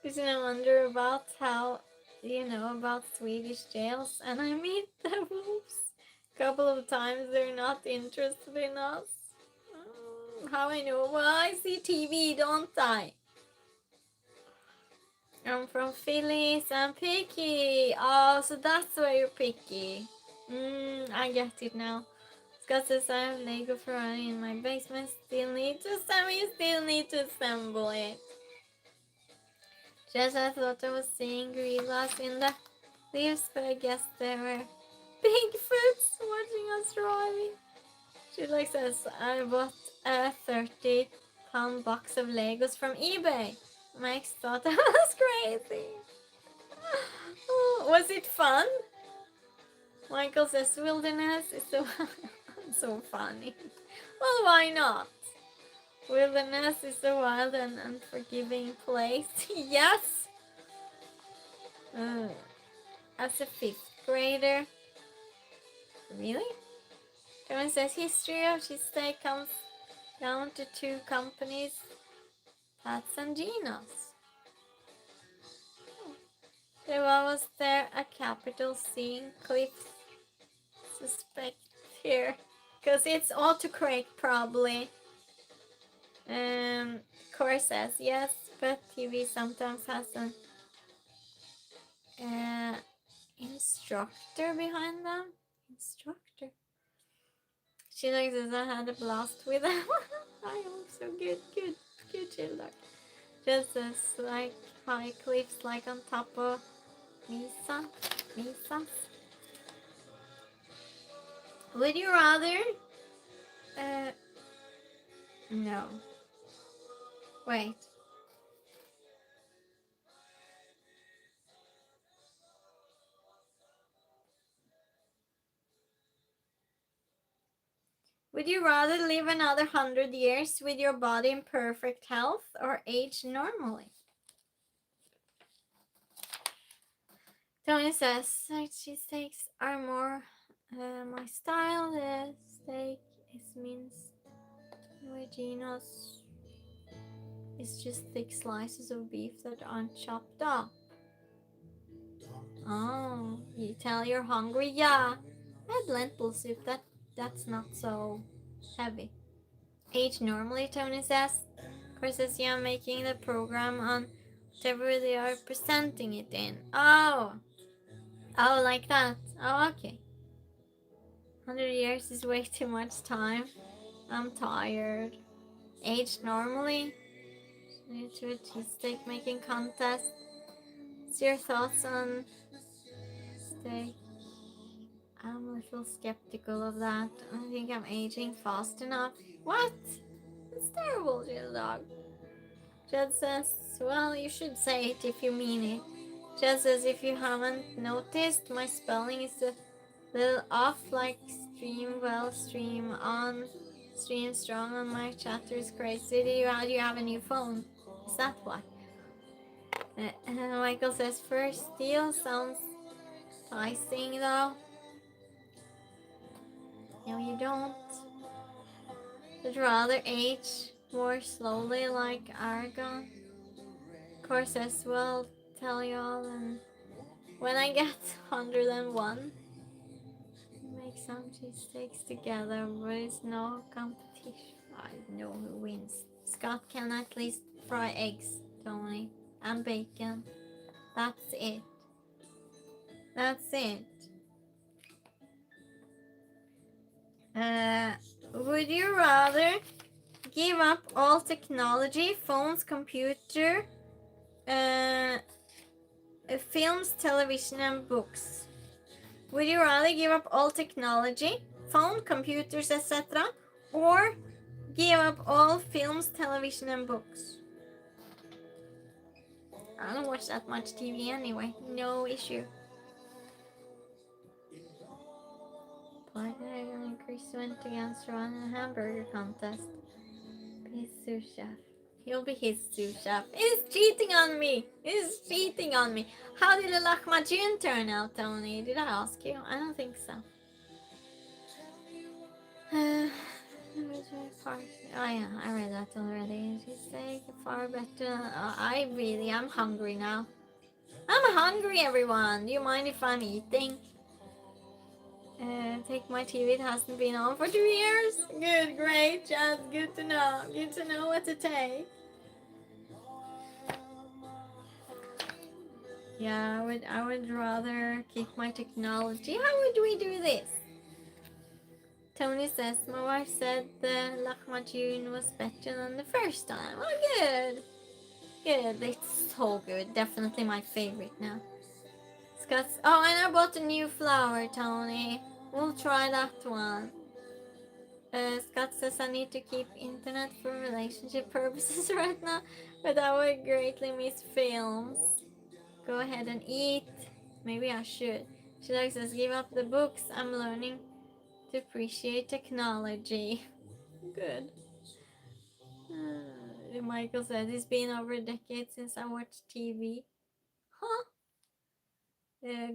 Because I wonder about how about Swedish jails, and I meet the wolves a couple of times. They're not interested in us. How I know? Well, I see TV, don't I? I'm from Philly, so I'm picky. Oh, so that's why you're picky. I get it now. Scott says I have Lego Ferrari in my basement. Still need to assemble it. Just I thought I was seeing gorillas in the leaves, but I guess they were Bigfoots watching us driving. She says I bought a 30-pound box of Legos from eBay. Max thought I was crazy. Was it fun? Michael says wilderness is so so funny. Well, why not? Wilderness is a wild and unforgiving place. Yes. As a 5th grader. Really? Kevin says history of cheesesteak comes down to 2 companies, Pat's and Gino's. There was there a capital C in Cliff's suspect here? Because it's autocorrect probably. Core says yes, but TV sometimes has an instructor behind them. Instructor. She says I had a blast with them. I hope so. Good, Childar. Just as like high cliffs, like on top of Misas. Would you rather? No. Wait. Would you rather live another 100 years with your body in perfect health or age normally? Tony says cheesesteaks are more my style. The steak is minced. Regina's is just thick slices of beef that aren't chopped up. Oh, you tell you're hungry? Yeah. I had lentil soup. That's not so heavy. Age normally, Tony says. Of course, says yeah, making the program on whatever they are presenting it in. Oh, like that. Oh, okay. 100 years is way too much time. I'm tired. Age normally. New to a cheesesteak making contest. What's your thoughts on steak? I'm a little skeptical of that. I don't think I'm aging fast enough. What? It's terrible, Jill Dog. Jed says, well, you should say it if you mean it. Jed says, if you haven't noticed, my spelling is a little off, like stream well, stream on, stream strong on my chatter is crazy. Do you have a new phone? Is that why? Michael says, first deal sounds enticing though. No, you don't. Would rather age more slowly like Aragon. Of course, as well, tell y'all, and when I get 101, make some cheesesteaks together, but it's no competition. I know who wins. Scott can at least fry eggs, Tony, and bacon. That's it. Would you rather give up all technology, phones, computer, films, television, and books? Would you rather give up all technology, phone, computers, etc., or give up all films, television, and books? I don't watch that much TV anyway. No issue. Partner and Chris went against Ron in a hamburger contest. Peace, sous chef. He'll be his sous chef. He's cheating on me. He's cheating on me. How did the Lahmacun turn out, Tony? Did I ask you? I don't think so. Oh yeah, I read that already. She's like far better. I'm hungry now. I'm hungry, everyone. Do you mind if I'm eating? Take my TV. It hasn't been on for 2 years. Good, great, just good to know. Good to know what to take. Yeah, I would rather keep my technology. How would we do this? Tony says my wife said the Lahmacun was better than the first time. Oh, good. Good. It's so good. Definitely my favorite now. Scott's. Oh, and I bought a new flower, Tony. We'll try that one. Scott says I need to keep internet for relationship purposes right now, but I would greatly miss films. Go ahead and eat. Maybe I should. She likes says give up the books. I'm learning to appreciate technology. Good. Michael says it's been over a decade since I watched TV. Huh?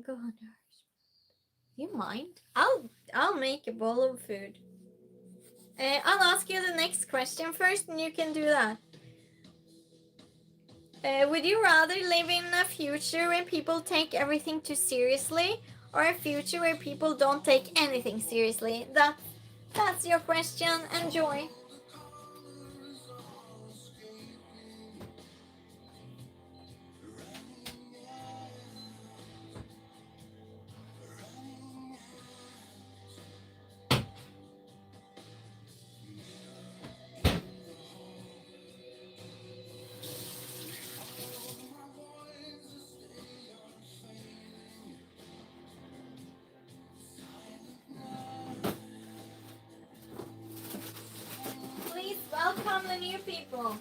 Go on, you mind? I'll make a bowl of food. I'll ask you the next question first, and you can do that. Would you rather live in a future where people take everything too seriously, or a future where people don't take anything seriously? That's your question. Enjoy. Please welcome the new people.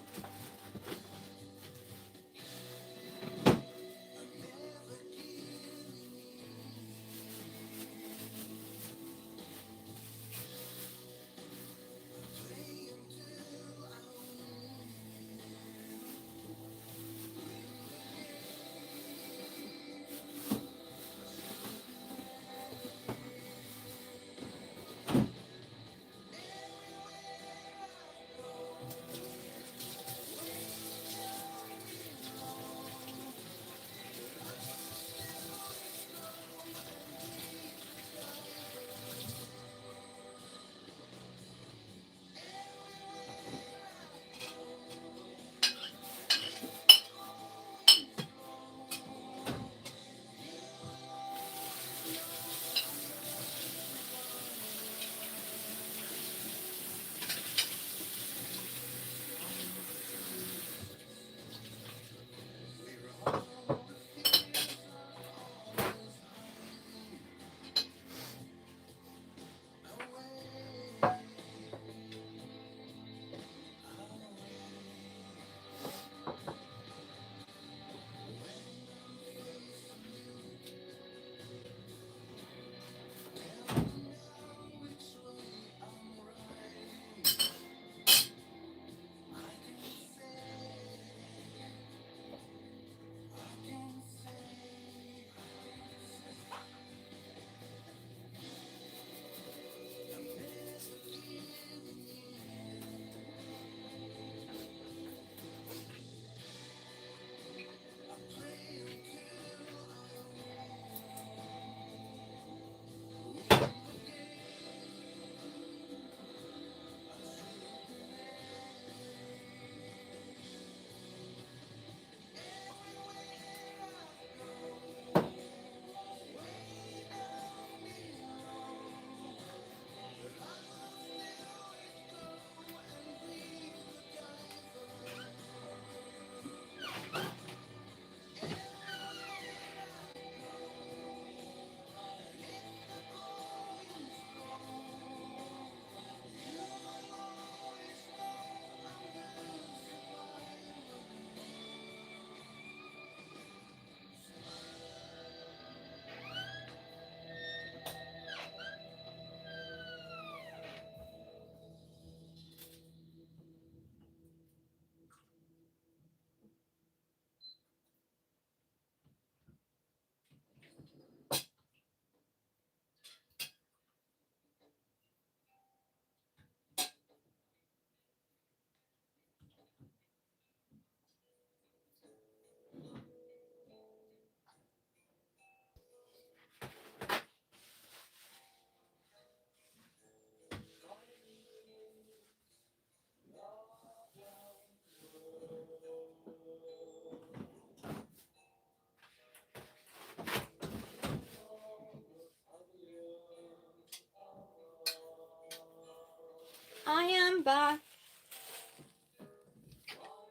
am back.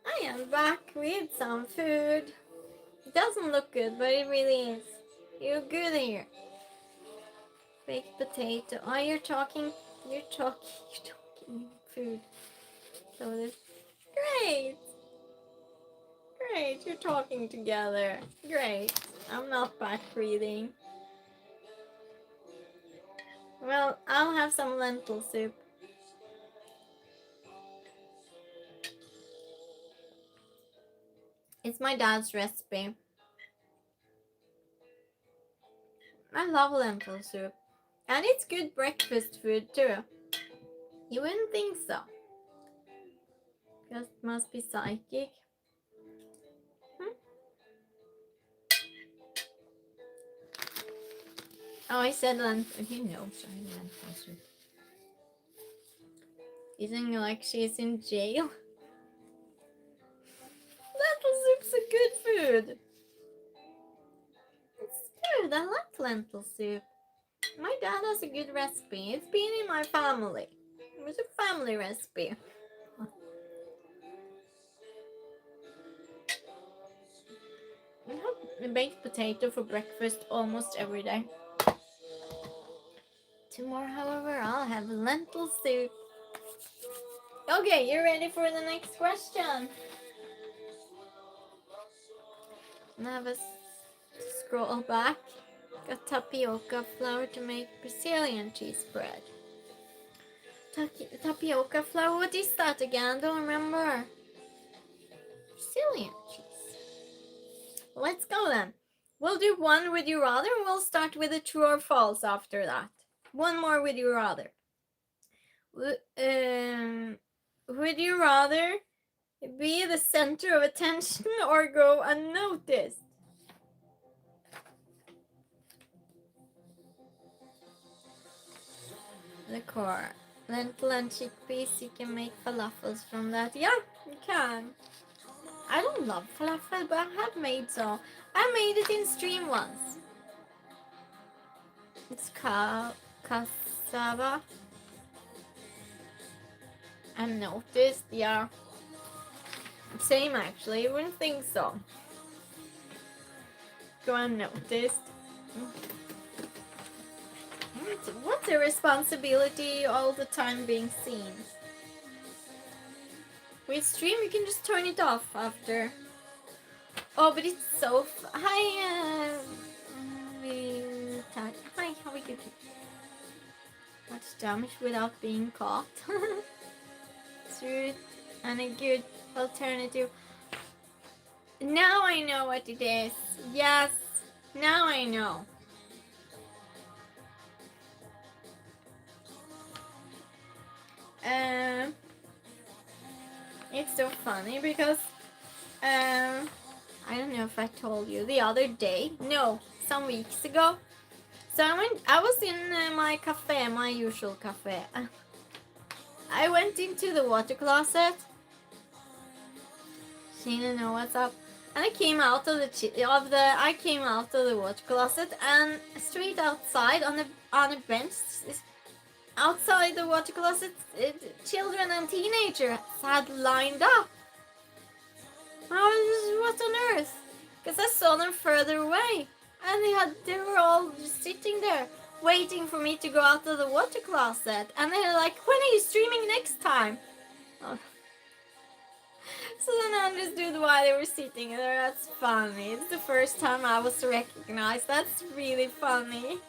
I am back with some food. It doesn't look good, but it really is. You're good here. Baked potato. Oh, you're talking food. So this, great. Great, you're talking together. Great. I'm not back breathing. Well, I'll have some lentil soup. It's my dad's recipe. I love lentil soup. And it's good breakfast food too. You wouldn't think so. Just must be psychic. Oh, I said lentil. He knows I lentil soup. Isn't like she's in jail? Lentil soup's a good food. It's good. I like lentil soup. My dad has a good recipe. It's been in my family. It was a family recipe. I have baked potato for breakfast almost every day. Tomorrow, however, I'll have lentil soup. Okay, you ready for the next question? Now let's scroll back. Got tapioca flour to make Brazilian cheese bread. Tapioca flour, what is that again? I don't remember. Brazilian cheese. Let's go then. We'll do one would you rather and we'll start with a true or false after that. One more would you rather. Would you rather be the center of attention or go unnoticed? The core. Lentil and chickpeas, you can make falafels from that. Yeah, you can. I don't love falafel, but I have made some. I made it in stream once. It's cassava. Unnoticed, yeah. Same actually, you wouldn't think so. Go unnoticed. What's a responsibility all the time being seen? With stream, you can just turn it off after. Oh, but it's so. Hi, hi, how are you? Much damage without being caught. Truth and a good alternative. Now I know what it is. Yes, now I know. It's so funny because I don't know if I told you the other day. No, some weeks ago. So I was in my cafe, my usual cafe. I went into the water closet. She didn't know what's up. And I came out of the water closet and straight outside on a bench outside the water closet, children and teenagers had lined up. What on earth? Because I saw them further away, and they were all just sitting there waiting for me to go out of the water closet, and they're like, "When are you streaming next time?" Oh. So then I understood why they were sitting there. That's funny. It's the first time I was recognized. That's really funny.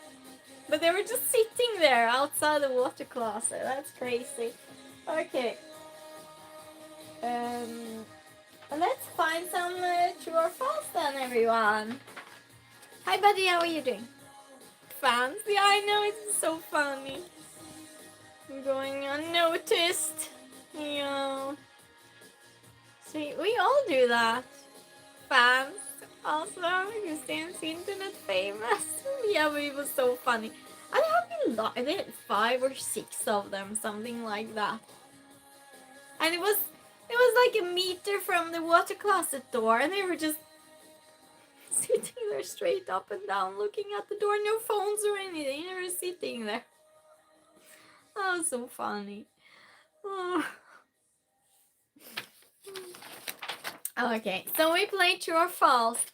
But they were just sitting there outside the water closet. That's crazy. Okay. Let's find some true or false then, everyone. Hi, buddy. How are you doing? Fans? Yeah, I know. It's so funny. I'm going unnoticed. Yeah. See, we all do that. Fans. Awesome. Kristian's internet famous. Yeah, but it was so funny. I have been 5 or 6 of them, something like that. And it was like a meter from the water closet door, and they were just sitting there straight up and down, looking at the door. No phones or anything. They were sitting there. That was so funny. Okay, so we play true or false.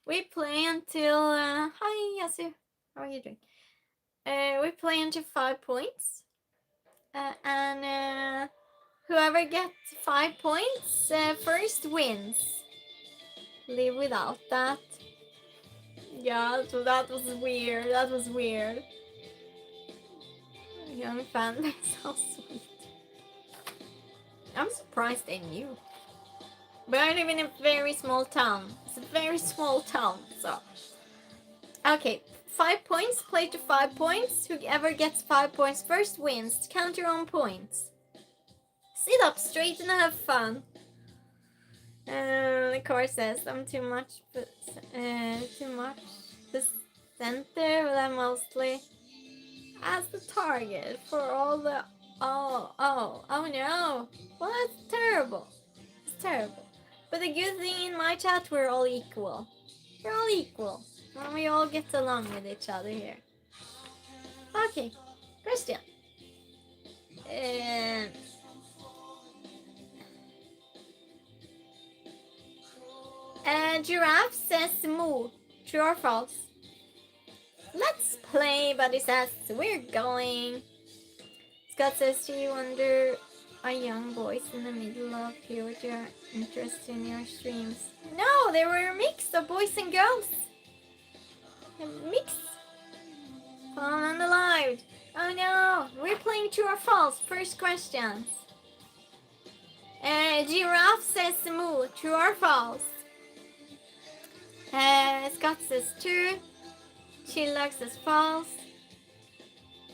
We play until hi Yasu, how are you doing? We play until 5 points, and whoever gets 5 points first wins. Live without that. Yeah, so that was weird. That was weird. Young fan, they're so sweet. I'm surprised they knew. But I live in a very small town. It's a very small town, so. Okay, 5 points, play to 5 points. Whoever gets 5 points first wins. Count your own points. Sit up straight and have fun. The car says I'm too much, but too much. The center, well, I'm mostly as the target for all the. Oh no! Well, that's terrible. It's terrible. But the good thing in my chat, we're all equal. We're all equal. And we all get along with each other here. Okay, Christian. Giraffe says moo. True or false? Let's play, Buddy says we're going. Scott says, do you wonder a young voice in the middle of puberty are interested in your streams? No, they were a mix of boys and girls. A mix. Fun and alive. Oh no, we're playing true or false. First questions. Giraffe says moo. True or false? Scott says true. Chillag says false.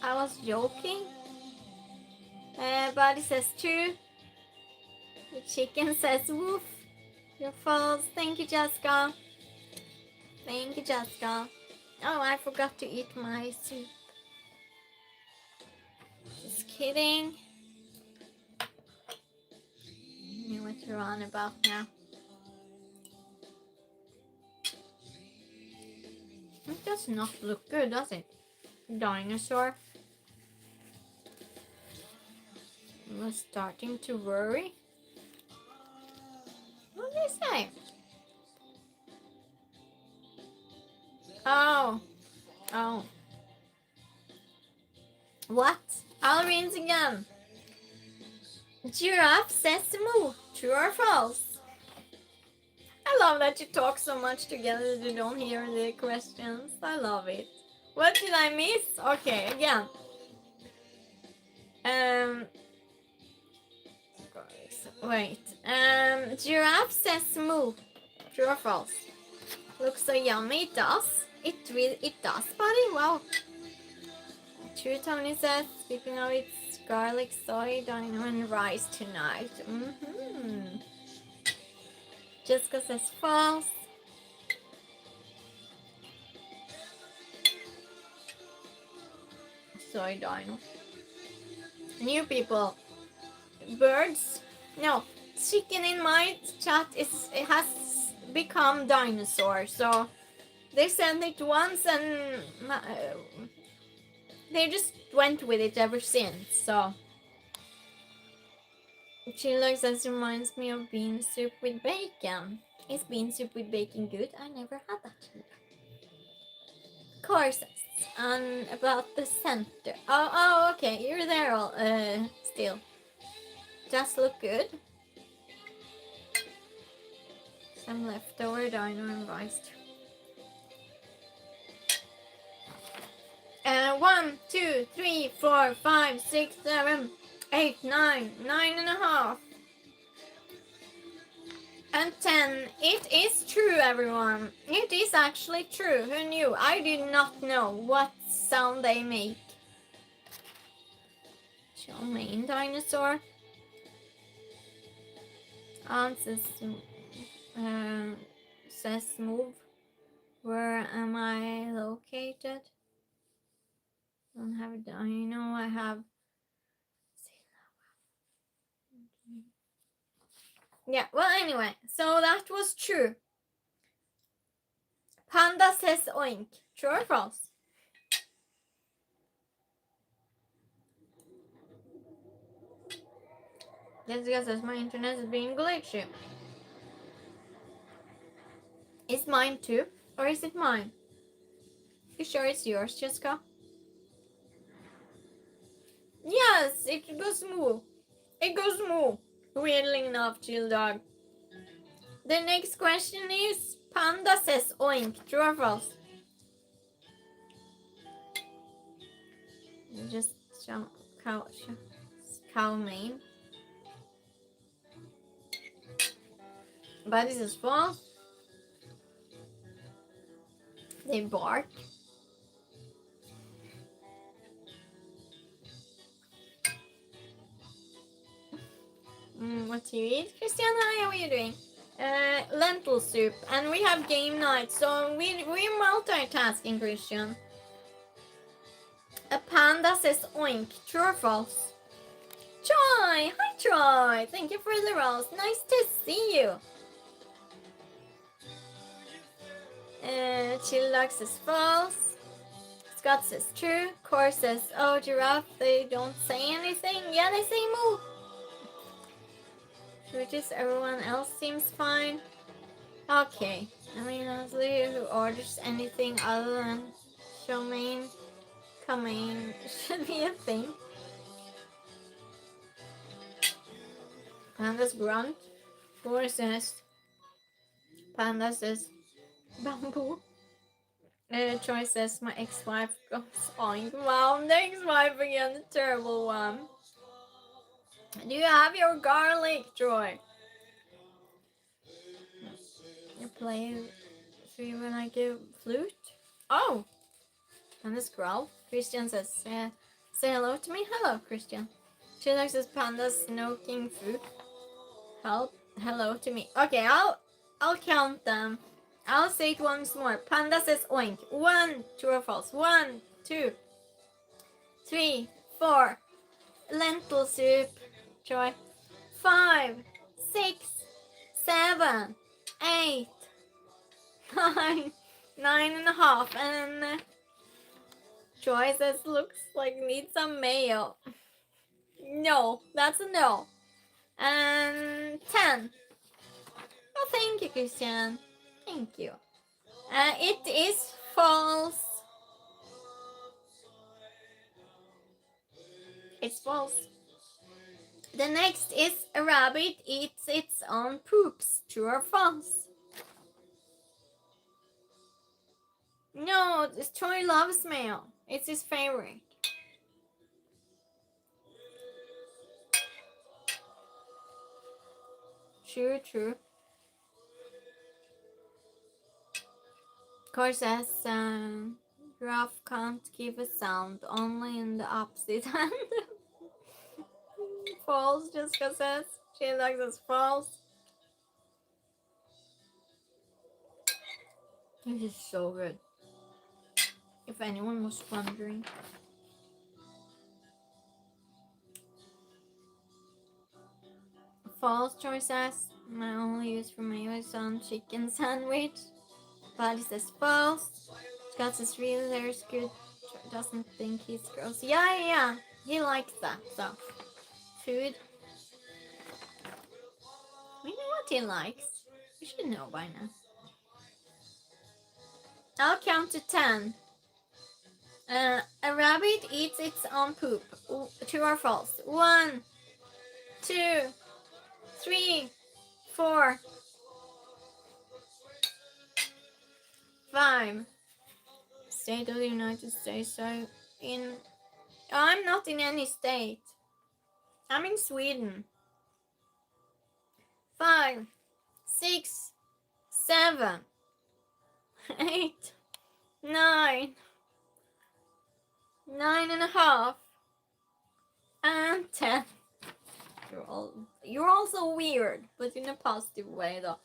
I was joking. Buddy says true. The chicken says woof. You're false. Thank you, Jessica. Thank you, Jessica. Oh, I forgot to eat my soup. Just kidding. You know what you're on about now. It does not look good, does it? Dinosaur. I was starting to worry. What did they say? Oh. What? I'll read it again. Giraffe says moo. True or false? I love that you talk so much together that you don't hear the questions. I love it. What did I miss? Okay, again. Wait. Giraffe says moo. True or false? Looks so yummy. It does. It does, buddy. Wow. True, Tony says. Speaking of, it's garlic, soy, dino, and rice tonight. Jessica says false. Soy, dino. New people. Birds. No. Chicken in my chat has become dinosaur. So they sent it once and they just went with it ever since. So Chillag says reminds me of bean soup with bacon. Is bean soup with bacon good? I never had that. Courses and about the center. Oh, okay. You're there all still. Just look good. Some leftover dino and rice. 1, 2, 3, 4, 5, 6, 7, 8, 9, 9.5. And 10. It is true, everyone. It is actually true. Who knew? I did not know what sound they make. Show main dinosaur. Answers says move. Where am I located? Don't have a dino. I have. Yeah, well, anyway, so that was true. Panda says oink. True or false? That's because my internet is being glitchy. Is mine too? Or is it mine? You sure it's yours, Jessica? Yes, it goes smooth. It goes smooth. Weirdly enough, chill dog. The next question is Panda says oink. True or false? Just cow mane. But this is false. They bark. What do you eat? Christiana, how are you doing? Lentil soup. And we have game night, so we're multitasking, Christian. A panda says oink. True or false? Troy! Hi, Troy! Thank you for the rose. Nice to see you. Chillux says false. Scott says true. Core says, oh, giraffe, they don't say anything. Yeah, they say moo. Which everyone else seems fine. Okay. I mean, honestly, who orders anything other than chow mein coming should be a thing. Panda's grunt. Core says, Panda says, bamboo. Troy says my ex-wife goes oink. Wow, the ex-wife again, the terrible one. Do you have your garlic, Troy? You play three when I give flute? Oh! And this growl. Christian says, say hello to me. Hello, Christian. She likes this panda snoking food. Hello to me. Okay, I'll count them. I'll say it once more. Panda says oink. 1, true or false. 1, 2, 3, 4. Lentil soup. Troy. 5, 6, 7, 8, 9, 9.5. And Troy says looks like needs some mayo. No, that's a no. And 10. Oh, thank you, Christian. Thank you. It is false. It's false. The next is a rabbit eats its own poops. True or false? No, Troy loves mayo. It's his favorite. True. Core says giraffe can't give a sound, only in the opposite hand. False, Jessica says. She likes us false. This is so good. If anyone was wondering. False choice says my only use for mayo is on chicken sandwich. Buddy says false. Scott says really there's good. Doesn't think he's gross. Yeah. He likes that stuff. Food. We know what he likes. We should know by now. I'll count to 10. A rabbit eats its own poop. True or false? 1, 2, 3, 4, 5. State of the United States. So I'm not in any state. I'm in Sweden. 5, 6, 7, 8, 9, 9.5, and 10. You're also weird, but in a positive way though.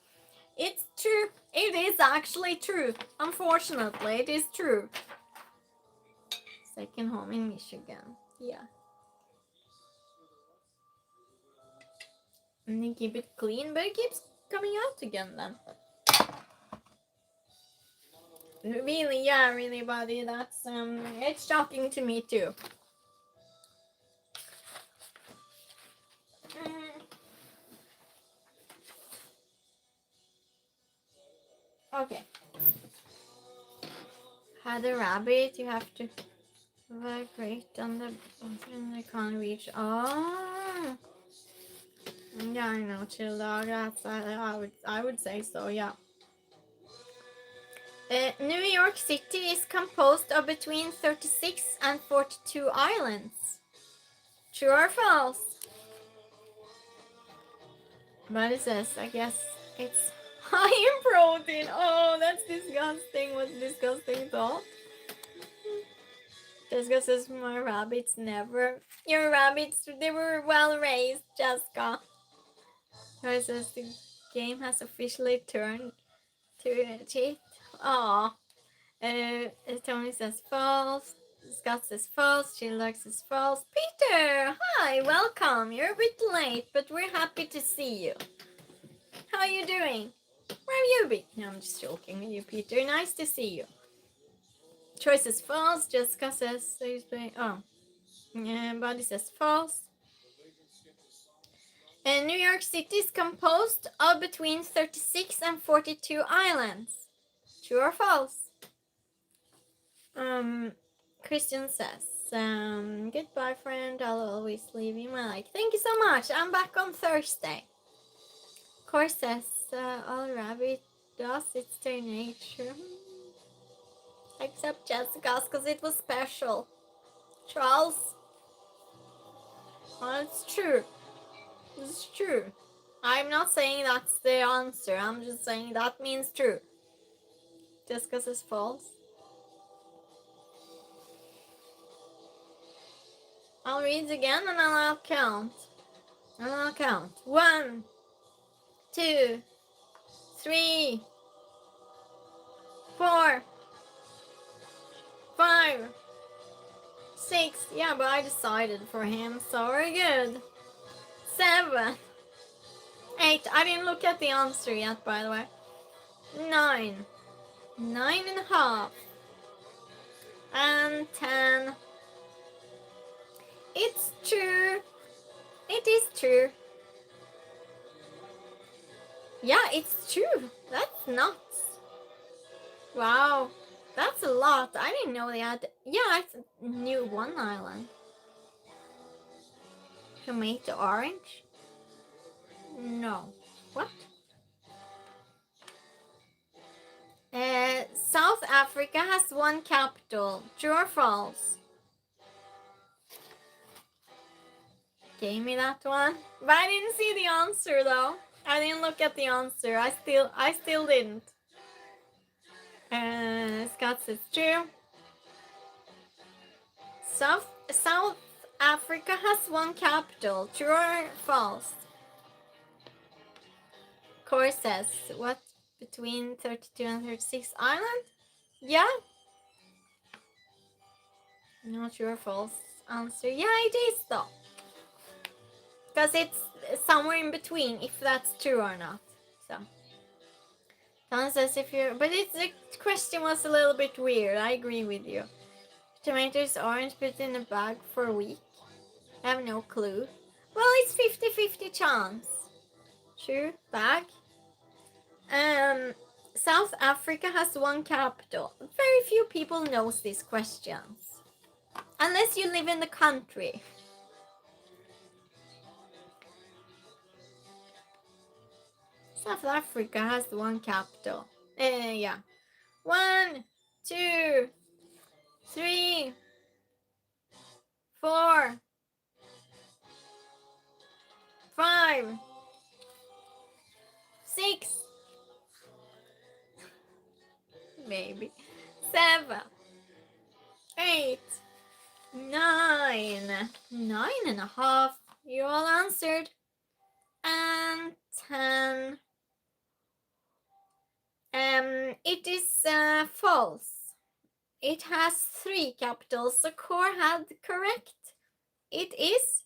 It's true. It is actually true. Unfortunately, it is true. Second home in Michigan. Yeah. And you keep it clean, but it keeps coming out again then. Really, yeah, really, buddy. That's it's shocking to me too. Okay. Had a rabbit, you have to vibrate on the button they can't reach. Oh. Yeah, I know, chill dog. That's I would say so, yeah. New York City is composed of between 36 and 42 islands. True or false? But it says, I guess it's high in protein. Oh, that's disgusting. What a disgusting thought. Jessica says, my rabbits never. Your rabbits, they were well raised, Jessica. It says, the game has officially turned to cheat. Aw. Tony says false. Scott says false. Childark says false. Peter! Hi, welcome. You're a bit late, but we're happy to see you. How are you doing? Where have you been? No, I'm just joking with you, Peter. Nice to see you. Troy says false. Jessica says he's playing. Oh. Buddy says false. And New York City is composed of between 36 and 42 islands. True or false? Christian says, goodbye friend, I'll always leave you my like. Thank you so much. I'm back on Thursday. Course says, all rabbit does, it's their nature. Except Jessica's, because it was special. Charles. Well, it's true. It's true. I'm not saying that's the answer. I'm just saying that means true. Jessica says false. I'll read again and I'll count. 1, 2, 3, 4, 5, 6. Yeah, but I decided for him, so very good. 7, 8. I didn't look at the answer yet, by the way. 9, 9.5, and 10. It's true. It is true. Yeah, it's true. That's nuts. Wow. That's a lot. I didn't know they had... Yeah, I knew one island. Tomato orange? No. What? South Africa has one capital. True or false? Gave me that one. But I didn't see the answer though. I didn't look at the answer. I still didn't. Scott says true. South Africa has one capital. True or false? Core says what, between 32 and 36 islands? Yeah. Not sure, false answer. Yeah, it is though. Because it's somewhere in between, if that's true or not. So. Don says if you're... But the question was a little bit weird. I agree with you. Tomatoes orange put in a bag for a week. I have no clue. Well, it's 50-50 chance. Sure, bag. South Africa has one capital. Very few people knows these questions. Unless you live in the country. South Africa has one capital. Yeah. 1, 2, 3, 4, 5, 6, maybe 7, 8, 9, 9.5. You all answered. And 10. It is false. It has 3 capitals. The core had correct. It is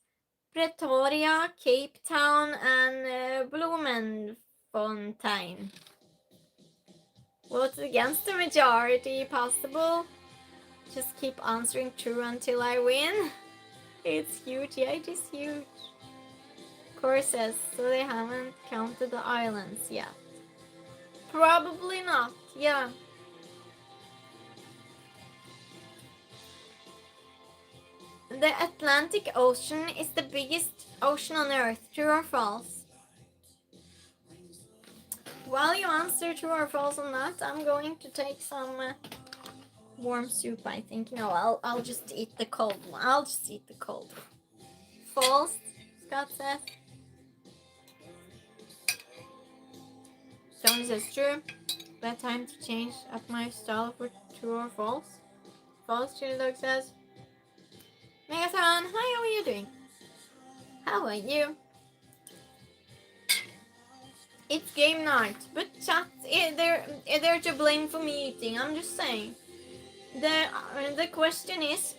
Pretoria, Cape Town, and Bloemfontein. Vote against the majority possible. Just keep answering true until I win. It's huge. Yeah, it is huge. Core says, so they haven't counted the islands yet. Probably not. Yeah. The Atlantic Ocean is the biggest ocean on Earth. True or false? While you answer true or false on that, I'm going to take some warm soup, I think. No, I'll just eat the cold one. I'll just eat the cold one. False, Scott says. Tony says true. Bad time to change up my style for true or false. False, Chili Dog says. Megathon, hi, how are you doing? How are you? It's game night, but chat, they're to blame for me eating. I'm just saying. The question is,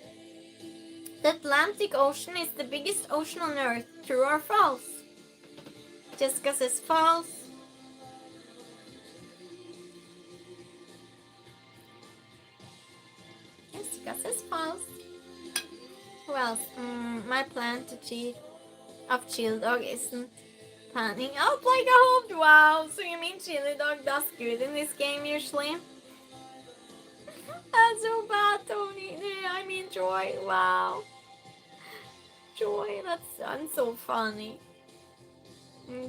the Atlantic Ocean is the biggest ocean on Earth. True or false? Jessica says false. Jessica says false. Who else? My plan to cheat of Chili Dog isn't planning. Oh, play the hold. Wow. So you mean Chili Dog does good in this game usually? That's so bad, Tony. I mean Joy. Wow. Joy, that's so funny.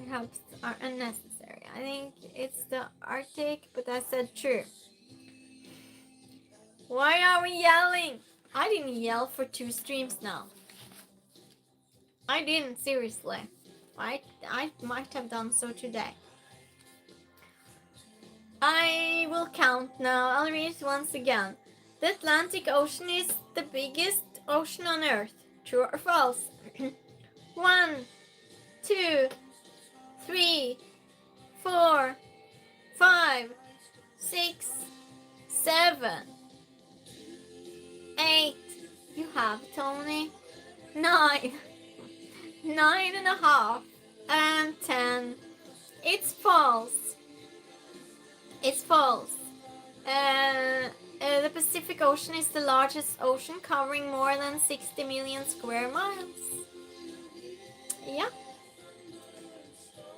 Helps are unnecessary. I think it's the Arctic, but I said true. Why are we yelling? I didn't yell for 2 streams now. I didn't, seriously. I might have done so today. I will count now. I'll read it once again. The Atlantic Ocean is the biggest ocean on Earth. True or false? 1, 2, 3, 4, 5, 6, 7, 8. You have, Tony. 9. 9.5. And 10. It's false. It's false. The Pacific Ocean is the largest ocean, covering more than 60 million square miles. Yeah.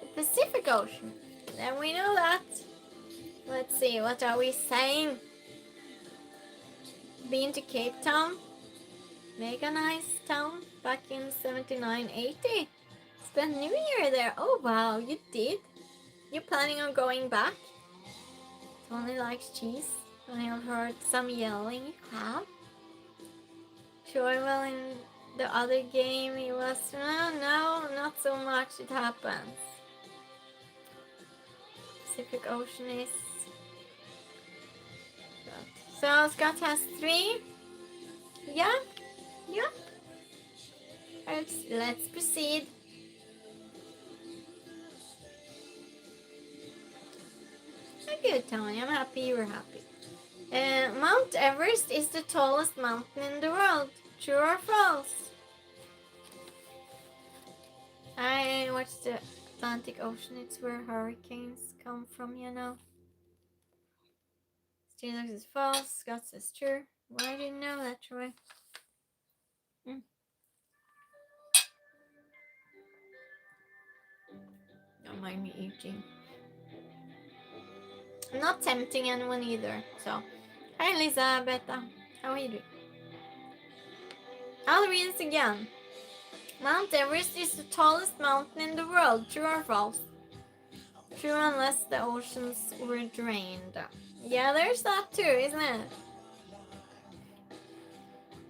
The Pacific Ocean. Then we know that. Let's see, what are we saying? Been to Cape Town. Mega nice town back in 79-80. Spent New Year there. Oh wow, you did? You planning on going back? Tony likes cheese. I have heard some yelling. You have? Sure, well in the other game he was... No, not so much. It happens. Pacific Ocean is... So Scott has 3. Yeah. Let's proceed. Good, Tony. I'm happy you were happy. Mount Everest is the tallest mountain in the world. True or false? I watched the Atlantic Ocean. It's where hurricanes come from, you know. Steelers is false. Scott says true. Why didn't know that, Troy? Don't mind me eating. I'm not tempting anyone either. So, hi Elizabeth. How are you doing? I'll read it again. Mount Everest is the tallest mountain in the world. True or false? True unless the oceans were drained. Yeah, there's that too, isn't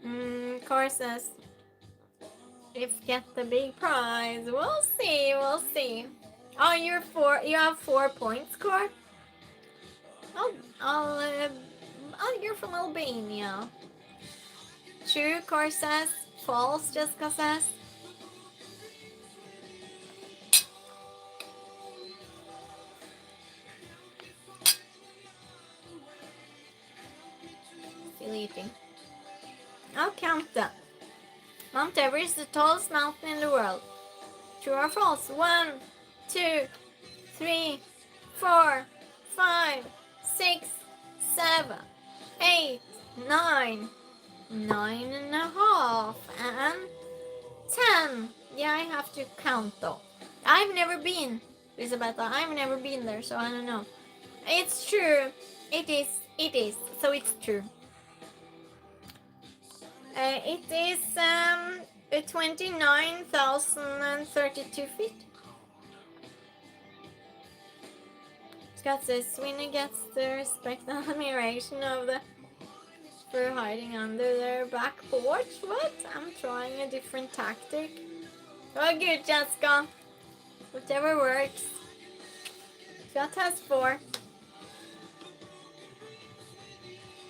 it? Car says, if get the big prize. We'll see. Oh, you have 4 points, Car? You're from Albania. True, Car says. False, Jessica says. Still eating. I'll count them. Mount Everest is the tallest mountain in the world. True or false? 1, 2, 3, 4, 5, 6, 7, 8, 9, 9.5, and 10. Yeah, I have to count though. I've never been, Isabella. I've never been there, so I don't know. It's true. It is. It is. So it's true. It is 29,032 feet. Scott says winner gets the respect and admiration of the for hiding under their back porch. What? I'm trying a different tactic. Oh, good, Jessica. Whatever works. Scott has 4.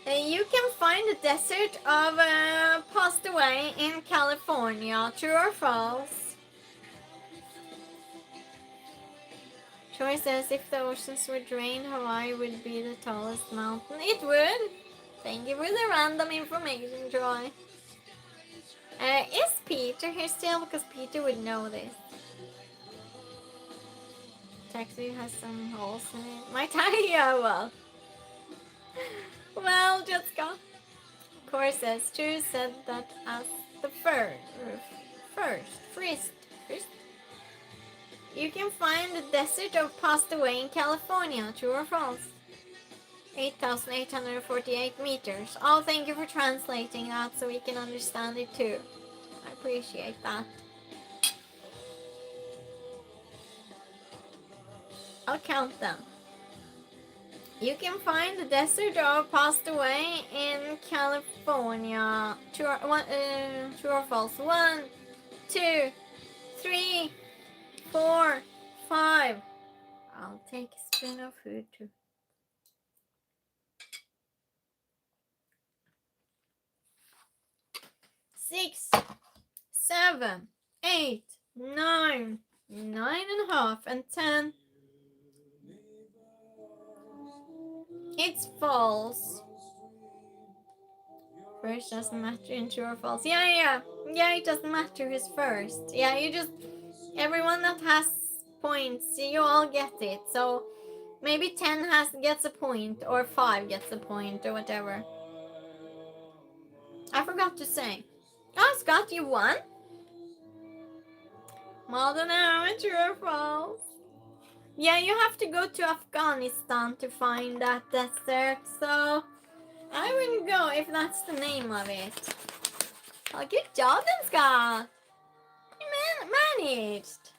You can find the desert of Passed Away in California. True or false? Troy says if the oceans were drained, Hawaii would be the tallest mountain. It would. Thank you for the random information, Troy. Is Peter here still? Because Peter would know this. Taxi has some holes in it. My tire, yeah, well. Well, just go. Core says, True said that as the first. You can find the desert of Passed Away in California. True or false? 8,848 meters. Oh, thank you for translating that so we can understand it too. I appreciate that. I'll count them. You can find the desert of Passed Away in California. True or false? 1, 2, 3, 4, 5. I'll take a spoon of food too. 6, 7, 8, 9, 9.5, and 10. It's false. First doesn't matter in true or false. Yeah, it doesn't matter who's first. Yeah, you just, everyone that has points, you all get it. So maybe 10 gets a point, or 5 gets a point, or whatever. I forgot to say. Oh, Scott, you won? Well, then true or false? Yeah, you have to go to Afghanistan to find that desert, so I wouldn't go if that's the name of it. Oh, good job then, Scott. You managed.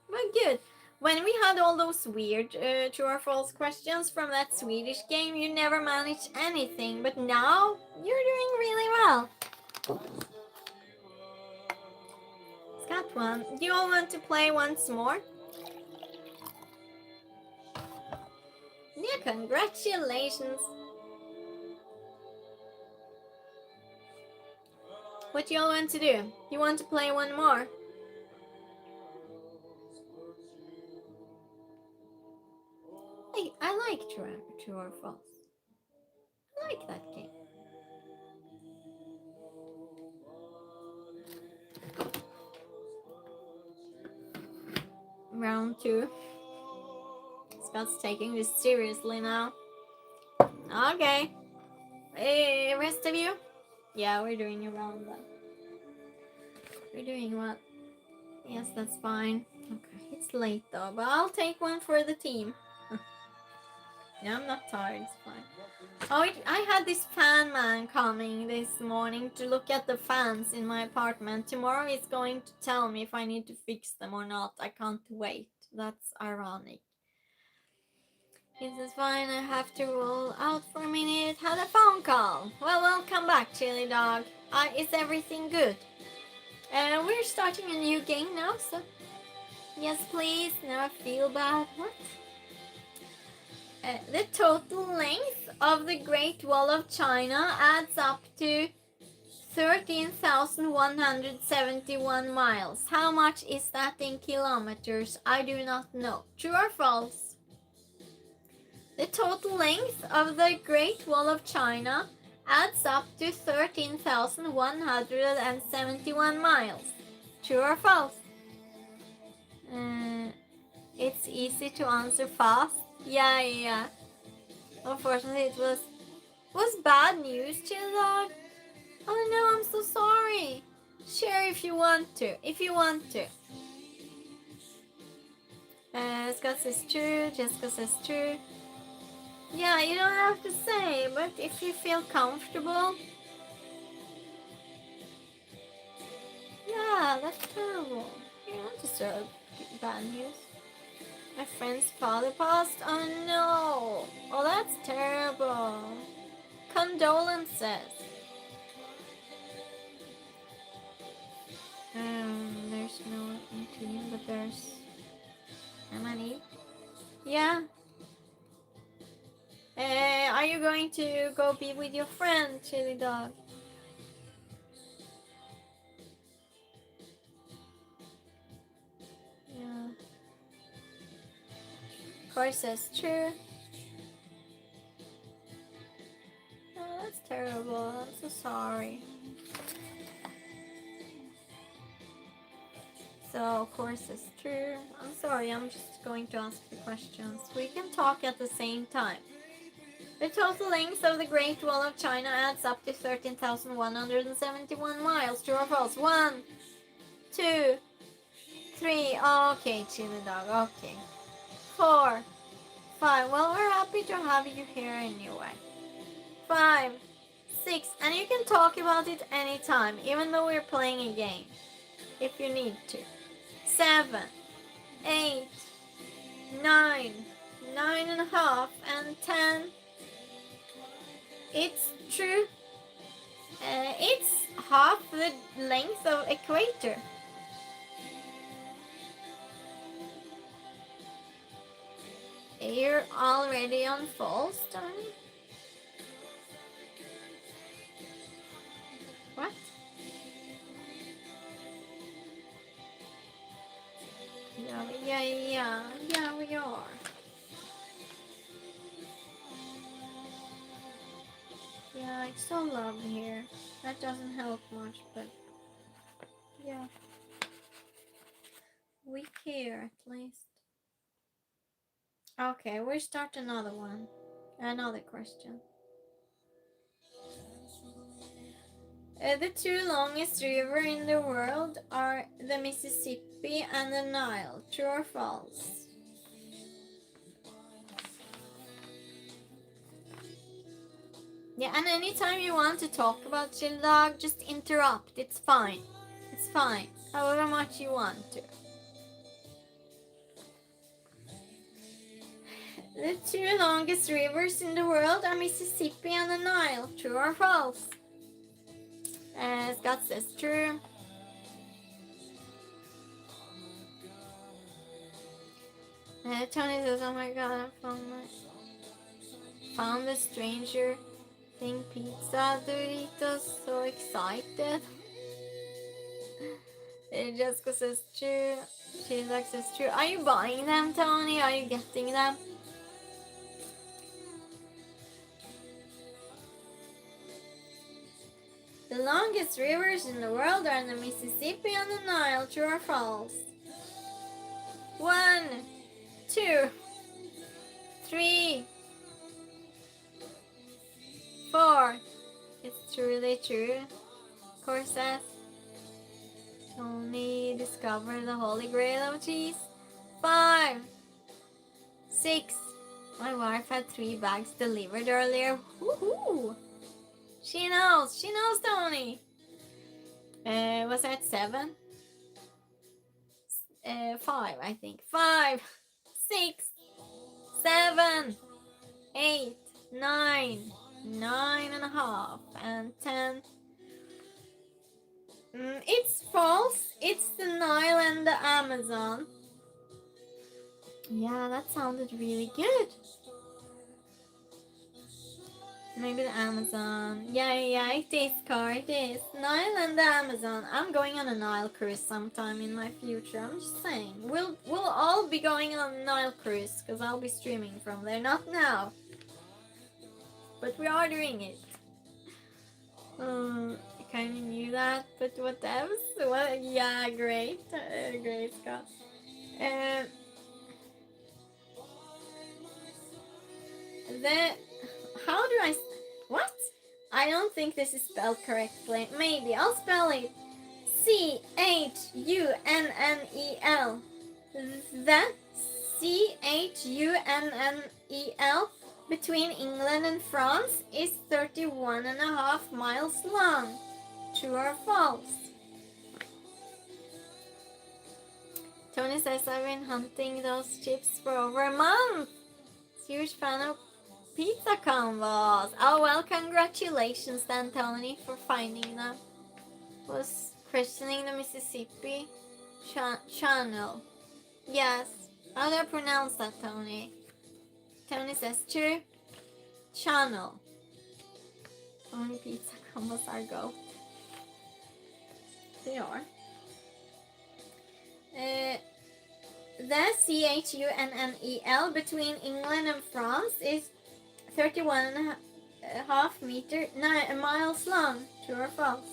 But good. When we had all those weird true or false questions from that Swedish game, you never managed anything, but now you're doing really well. Scott won. Do you all want to play once more? Yeah, congratulations. What do you all want to do? You want to play one more? I like true or false. I like that game. Round 2. Scott's taking this seriously now. Okay. Hey, rest of you? Yeah, we're doing a round then. We're doing what? Yes, that's fine. Okay, it's late though, but I'll take one for the team. Yeah, I'm not tired, it's fine. Oh, I had this fan man coming this morning to look at the fans in my apartment. Tomorrow he's going to tell me if I need to fix them or not. I can't wait. That's ironic. This is fine, I have to roll out for a minute. Had a phone call. Well, welcome back, Chili Dog. Is everything good? We're starting a new game now, so... Yes, please. Now I feel bad. What? The total length of the Great Wall of China adds up to 13,171 miles. How much is that in kilometers? I do not know. True or false? The total length of the Great Wall of China adds up to 13,171 miles. True or false? It's easy to answer fast. Yeah. Unfortunately, it was bad news, Chill Dog. Oh no, I'm so sorry. Share if you want to. Scott says true. Jessica says true. Yeah, you don't have to say, but if you feel comfortable. Yeah, that's terrible. You don't deserve bad news. My friend's father passed. Oh no. Oh, that's terrible. Condolences. There's no team, but there's many. Yeah. Are you going to go be with your friend, Chili Dog? Yeah. Of course, that's true. Oh, that's terrible. I'm so sorry. So, of course, it's true. I'm sorry, I'm just going to ask the questions. We can talk at the same time. The total length of the Great Wall of China adds up to 13,171 miles. True or false? 1, 2, 3. Okay, Chili Dog. Okay. 4, 5. Well, we're happy to have you here anyway. 5, 6. And you can talk about it anytime, even though we're playing a game. If you need to. 7, 8, 9, 9.5, and 10. It's true. It's half the length of equator. You're already on false, Tony? What? Yeah, we are. Yeah, it's so lovely here. That doesn't help much, but yeah. We care at least. Okay, we start another one. Another question. The two longest rivers in the world are the Mississippi and the Nile. True or false? Yeah, and anytime you want to talk about Chili Dog, just interrupt. It's fine. It's fine. However much you want to. The two longest rivers in the world are Mississippi and the Nile. True or false? Scott says true. Tony says, oh my god, I found the Stranger Thing pizza Doritos, so excited. Jessica says true. Sheila says true. Are you buying them, Tony? Are you getting them? The longest rivers in the world are the Mississippi and the Nile. True or false? 1, 2, 3, 4. It's truly true. Corset. Tony discovered the holy grail of cheese. 5, 6. My wife had 3 bags delivered earlier. Woohoo! She knows, Tony. Was that 7? 5, I think. 5, 6, 7, 8, 9, 9.5, and 10. It's false. It's the Nile and the Amazon. Yeah, that sounded really good. Maybe the Amazon. Yeah, it is, Car. It is. Nile and the Amazon. I'm going on a Nile cruise sometime in my future. I'm just saying. We'll all be going on a Nile cruise because I'll be streaming from there. Not now. But we are doing it. I kind of knew that, but what else? Well, yeah, great. Great, Scott. How do I... What? I don't think this is spelled correctly. Maybe. I'll spell it. Chunel. The CHUNNEL between England and France is 31.5 miles long. True or false? Tony says I've been hunting those chips for over a month. Huge fan of pizza combos. Oh well, congratulations then, Tony, for finding them. Was christening the Mississippi Channel. Yes. How do I pronounce that, Tony? Tony says true. Channel. Tony pizza combos are goat. They are. The CHUNNEL between England and France is 31.5 miles long. True or false?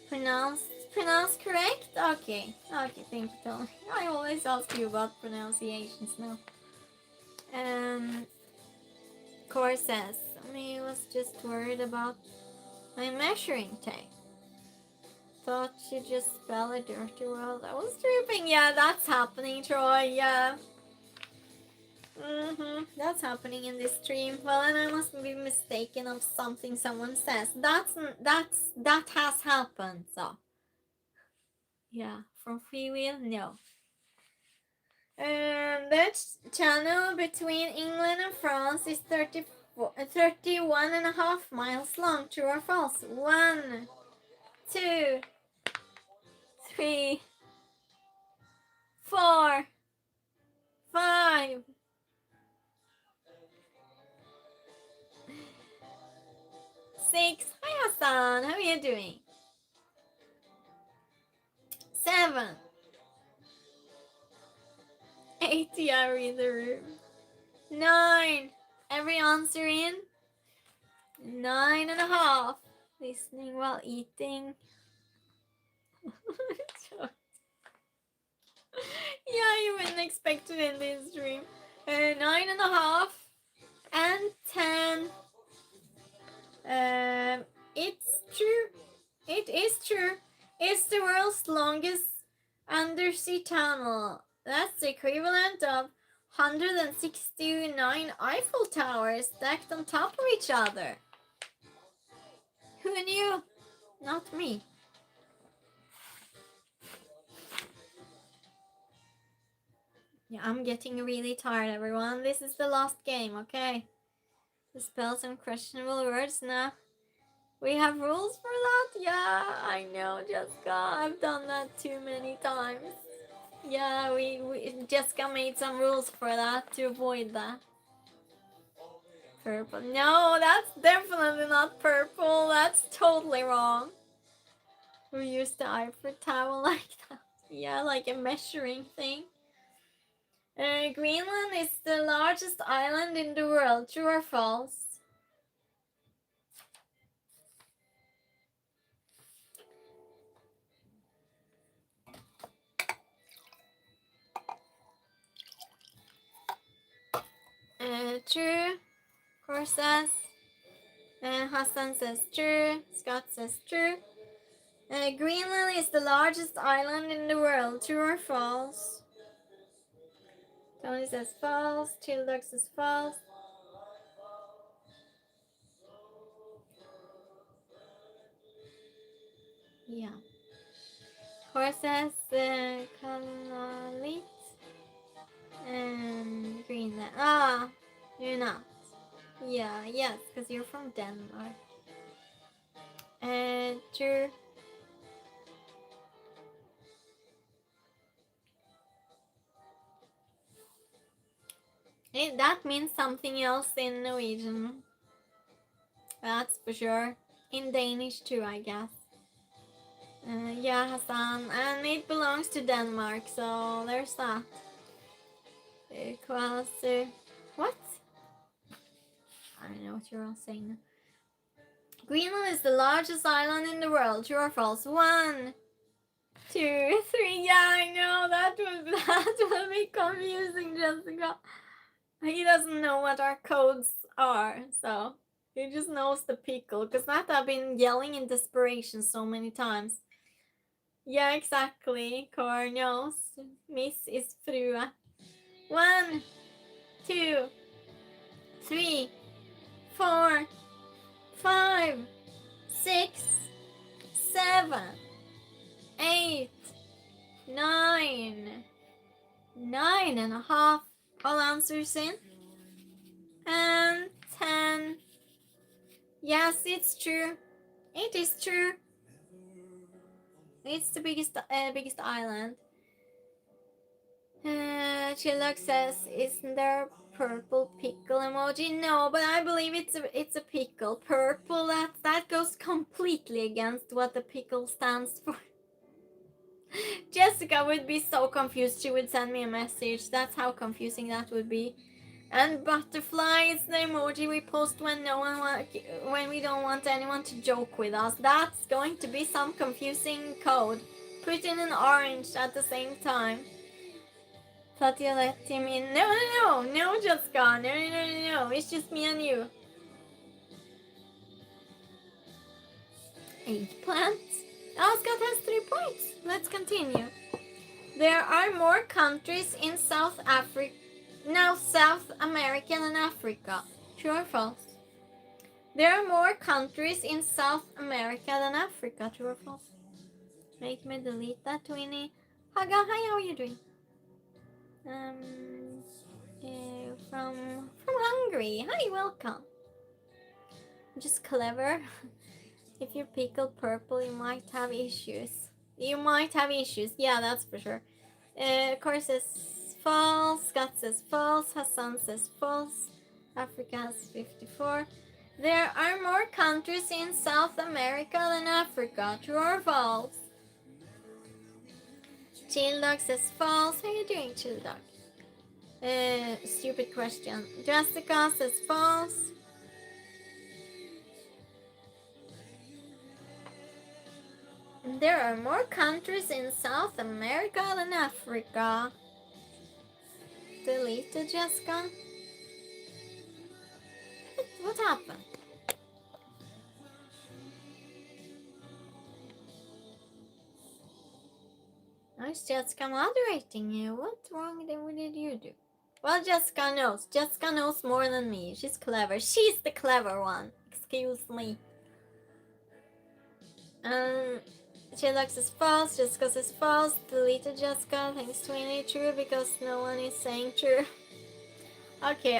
Pronounced correct? Okay, thank you, Tony. I always ask you about pronunciations now. Cor says, I was just worried about my measuring tape. Thought you just spell a dirty world. I was tripping. Yeah, that's happening, Troy. Yeah. That's happening in this stream. Well, and I must be mistaken of something someone says. That has happened. So, yeah, from free will, no. The channel between England and France is 31.5 miles long. True or false? 1, 2, 3, 4, 5. 6. Hi Hassan, how are you doing? 7. 8. Yeah, read the room. 9. Every answer in? 9.5. Listening while eating. Yeah, you wouldn't expect it in this stream. 9.5 and 10. It's true. It is true. It's the world's longest undersea tunnel. That's the equivalent of 169 Eiffel Towers stacked on top of each other. Who knew? Not me. Yeah, I'm getting really tired, everyone. This is the last game, okay? To spell some questionable words now. We have rules for that? Yeah, I know, Jessica. I've done that too many times. Yeah, we Jessica made some rules for that to avoid that. Purple. No, that's definitely not purple. That's totally wrong. We used the Eiffel Tower like that. Yeah, like a measuring thing. Greenland is the largest island in the world. True or false? True. Cor says. Hassan says true. Scott says true. Greenland is the largest island in the world. True or false? Tony says false. Childog says false. Yeah. Cor says Kallalit and Greenland. Ah, you're not. Yeah, yes, because you're from Denmark. True. That means something else in Norwegian. That's for sure. In Danish too, I guess. Yeah, Hassan. And it belongs to Denmark, so there's that. What? I don't know what you're all saying now. Greenland is the largest island in the world. True or false? 1, 2, 3. Yeah, I know. That will be confusing, Jessica. He doesn't know what our codes are, so he just knows the pickle. Because that I've been yelling in desperation so many times. Yeah, exactly. Cor knows. Miss is frue. 1, 2, 3, 4, 5, 6, 7, 8, 9, 9.5. All answers in. And 10. Yes, it's true. It is true. It's the biggest island. Chillock says, "Isn't there a purple pickle emoji?" No, but I believe it's a pickle. Purple. That goes completely against what the pickle stands for. Jessica would be so confused. She would send me a message. That's how confusing that would be. And butterfly is the emoji we post when when we don't want anyone to joke with us. That's going to be some confusing code. Put in an orange at the same time. Thought you let him in. No, Jessica. No. It's just me and you. Eggplant. Oh, Scott has 3 points. Let's continue. There are more countries in South America than Africa. True or false? There are more countries in South America than Africa. True or false? Make me delete that, Twinnie. Haga, hi, how are you doing? From Hungary. Hi, welcome. I'm just clever. If you pickle purple, you might have issues. Yeah, that's for sure. Core says false. Scott says false. Hassan says false. Africa has 54. There are more countries in South America than Africa. True or false? Chill Dog says false. How are you doing, Chill Dog? Stupid question. Jessica says false. There are more countries in South America than Africa. Deleted, Jessica. What happened? Nice, Jessica moderating you. What wrong did you do? Well, Jessica knows. Jessica knows more than me. She's clever. She's the clever one. Excuse me. Chillax is false. Jessica says false. Deleted Jessica. Thanks, Twinnie. True, because no one is saying true. Okay,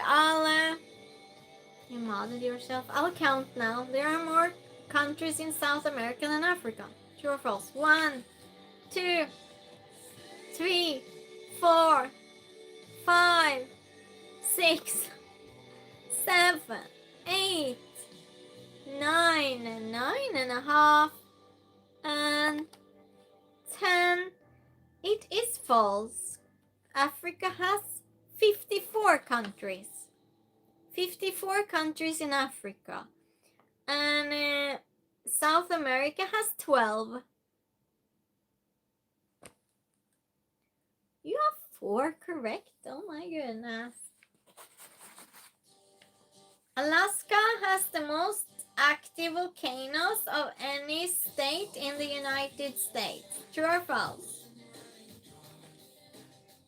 you modded yourself. I'll count now. There are more countries in South America than Africa. True or false? 1, 2, 3, 4, 5, 6, 7, 8, 9, 9.5, and 10. It is false. Africa has 54 countries. 54 countries in Africa. And South America has 12. You have 4 correct. Oh my goodness. Alaska has the most active volcanoes of any state in the United States. True or false?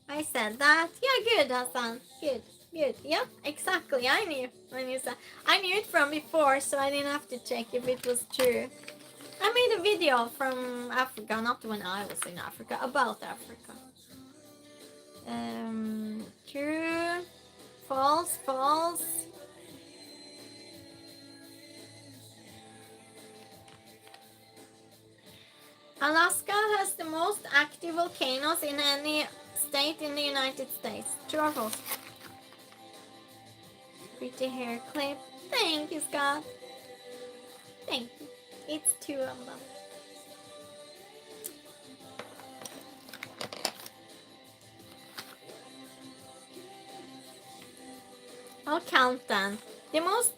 I said that. Yeah, good, Hassan. Good. Yep, exactly. I knew when you said. I knew it from before, so I didn't have to check if it was true. I made a video from Africa, not when I was in Africa, about Africa. True. False. Alaska has the most active volcanoes in any state in the United States. True or false? Pretty hair clip. Thank you, Scott. Thank you. It's 2 of them. I'll count then. The most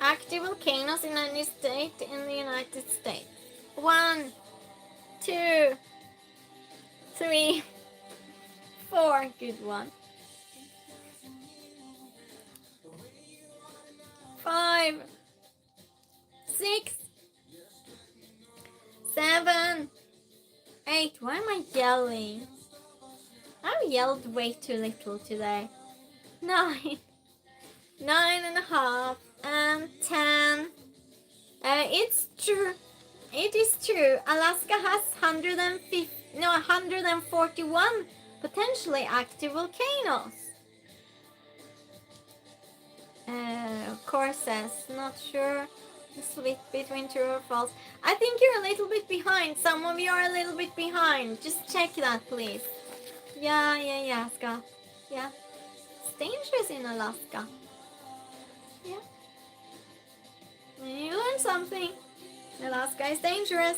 active volcanoes in any state in the United States. 1, 2, 3, 4. Good one. 5, 6, 7, 8. Why am I yelling? I've yelled way too little today. 9, 9.5, and 10. It's true. It is true. Alaska has 141 potentially active volcanoes. Core says, not sure. Split between true or false. I think you're a little bit behind. Some of you are a little bit behind. Just check that, please. Yeah, Scott. Yeah. It's dangerous in Alaska. Yeah. You learn something. Alaska is dangerous.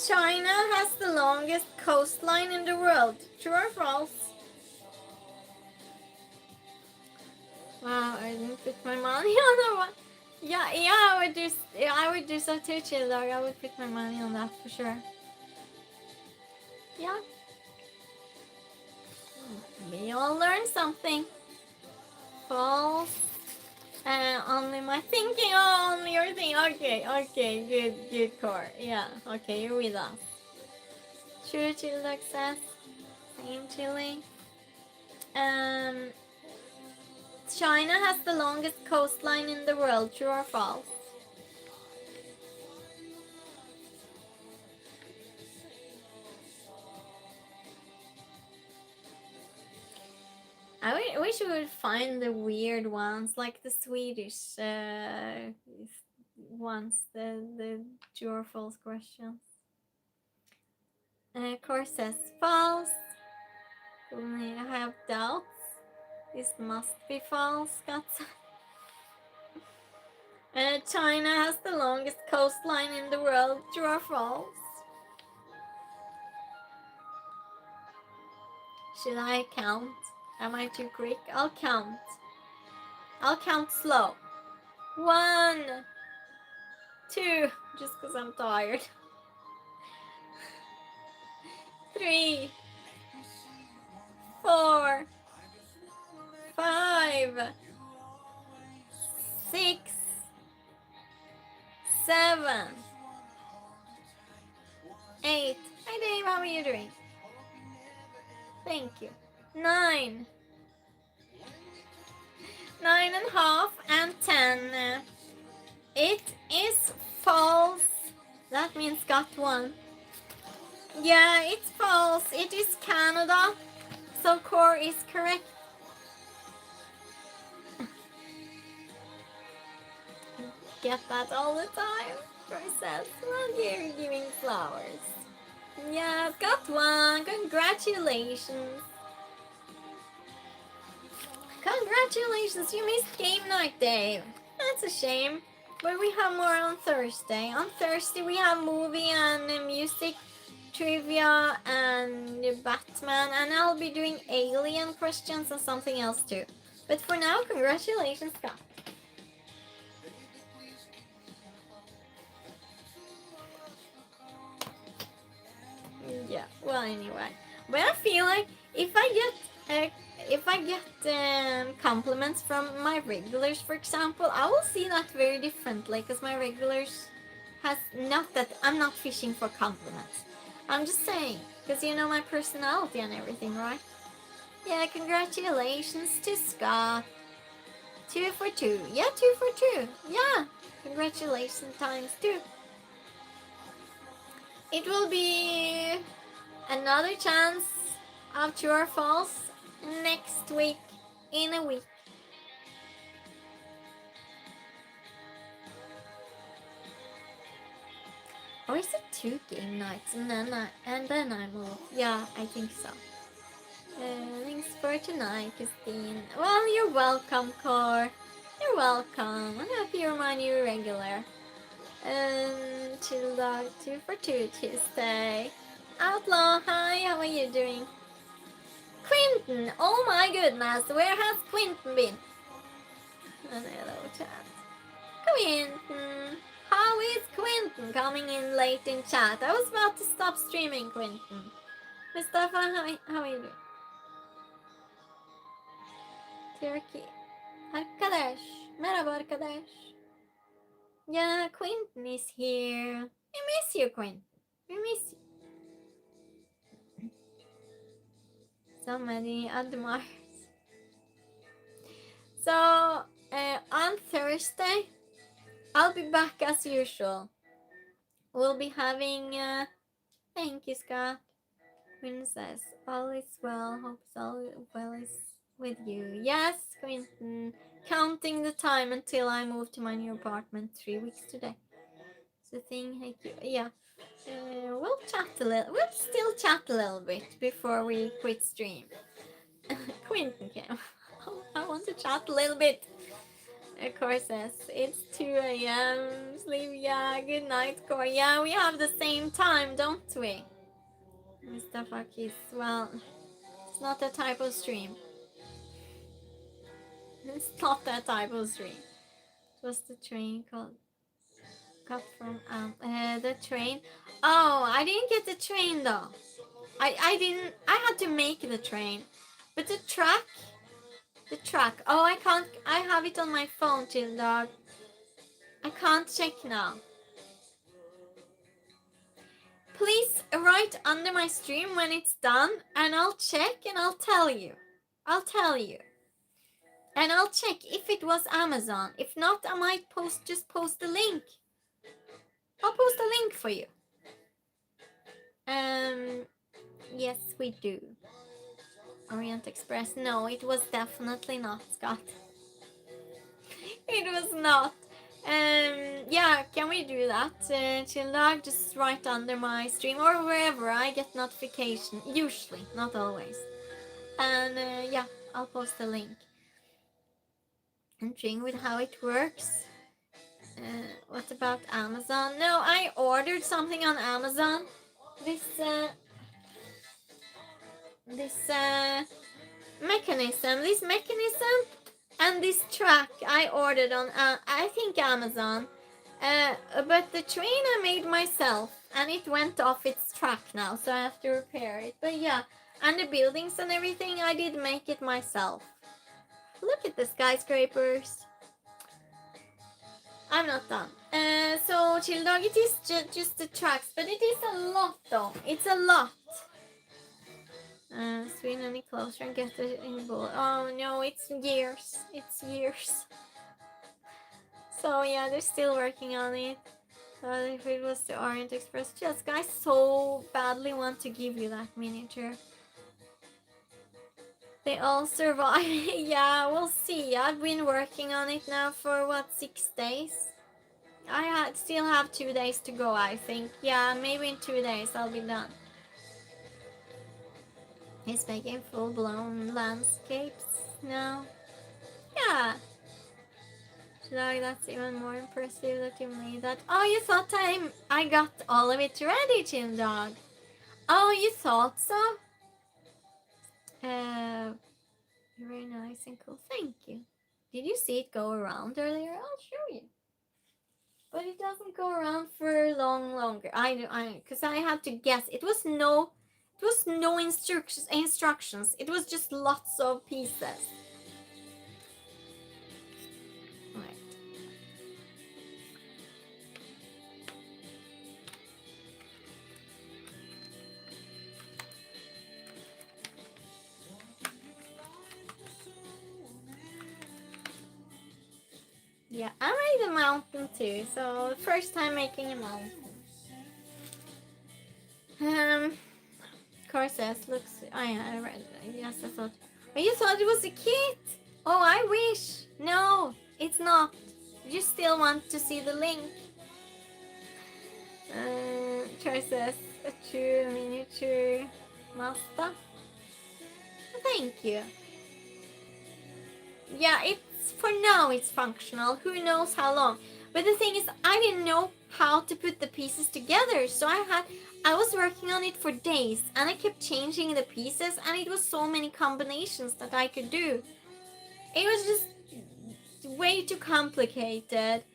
China has the longest coastline in the world. True or false? Wow, I didn't put my money on that one. Yeah, I would do so too, chill dog. I would put my money on that for sure. Yeah. We all learn something. False. Only my thinking. Oh, only your thing. Okay, good core. Yeah, okay, you're with us. True, chill dog says. Same chili. China has the longest coastline in the world. True or false? I wish we would find the weird ones, like the Swedish ones, the true or false questions. Course says false. Only I have doubts. This must be false, Scott. China has the longest coastline in the world. True or false? Should I count? Am I too quick? I'll count. I'll count slow. 1, 2, just because I'm tired. 3, 4, 5, 6, 7, 8. Hi Dave, how are you doing? Thank you. 9, 9.5, and 10. It is false. That means got one. Yeah, it's false. It is Canada. So core is correct. Get that all the time. Princess, well, you're giving flowers. Yeah, got one. Congratulations. Congratulations, you missed game night, Dave. That's a shame. But we have more on Thursday. On Thursday we have movie and music trivia and Batman, and I'll be doing alien questions and something else too. But for now, congratulations, Scott. Yeah, well anyway. But I feel like if I get compliments from my regulars, for example, I will see that very differently, because my regulars has not that I'm not fishing for compliments. I'm just saying, because you know my personality and everything, right? Yeah, congratulations to Scott. 2 for 2. Yeah, 2 for 2. Yeah, congratulations times 2. It will be another chance of true or false next week, in a week. Or is it 2 game nights and then I'm off? Yeah, I think so. Thanks for tonight, Christine. Well, you're welcome, Core. You're welcome. I'm happy you're my new regular. Chill dog 2 for 2 Tuesday. Outlaw, hi, how are you doing? Quinton, oh my goodness, where has Quinton been? And hello, chat. Quinton, how is Quinton coming in late in chat? I was about to stop streaming, Quinton. Mustafa, how are you doing? Turkey. Arkadaş. Merhaba arkadaş. Yeah, Quinton is here. We miss you, Quinton. We miss you. So many admirers. So on Thursday, I'll be back as usual. We'll be having. Thank you, Scott. Princess, all is well. Hope all well is with you. Yes, Quentin. Counting the time until I move to my new apartment 3 weeks today. So thank you. Yeah. We'll chat a little. We'll still chat a little bit before we quit stream. Quentin came. I want to chat a little bit. Of course, yes. It's 2 a.m. Sleep. Yeah. Good night, Corey. Yeah, we have the same time, don't we? Mr. Fakis. Well, it's not that type of stream. It's not that type of stream. It was the train called got from the train. Oh, I didn't get the train though. I didn't. I had to make the train, but the track. Oh, I can't. I have it on my phone, chill dog. I can't check now. Please write under my stream when it's done, and I'll check and I'll tell you. And I'll check if it was Amazon. If not, I might just post the link. I'll post a link for you. Yes, we do. Orient Express. No, it was definitely not, Scott. It was not. Yeah, can we do that? Chill dog, just right under my stream or wherever I get notification. Usually, not always. And yeah, I'll post a link. Intrigued with how it works. What about Amazon? No, I ordered something on Amazon. This mechanism and this track I ordered on I think Amazon. But the train I made myself and it went off its track now, so I have to repair it. But yeah, and the buildings and everything, I did make it myself. Look at the skyscrapers. I'm not done. So chill dog, it is just the tracks, but it is a lot though. It's a lot. Swing any closer and get it in ball. Oh no, it's years. It's years. So yeah, they're still working on it. If it was the Orient Express, just guys so badly want to give you that miniature. They all survive. Yeah, we'll see. I've been working on it now for what, 6 days? I still have 2 days to go, I think. Yeah, maybe in 2 days I'll be done. He's making full-blown landscapes now. Yeah. That's even more impressive that you made that. Oh, you thought I got all of it ready, Chill Dog. Oh, you thought so? Very nice and cool. Thank you. Did you see it go around earlier? I'll show you. But it doesn't go around for longer. Because I had to guess. It was no instructions. It was just lots of pieces. Right. Yeah, I made a mountain too. So first time making a mountain. Corsets looks. I read it. Yes, I thought. Oh, you thought it was a kit? Oh, I wish. No, it's not. You still want to see the link? Corsets, a true miniature Mazda. Thank you. Yeah, it's for now. It's functional. Who knows how long? But the thing is, I didn't know how to put the pieces together, so I was working on it for days, and I kept changing the pieces, and it was so many combinations that I could do. It was just way too complicated.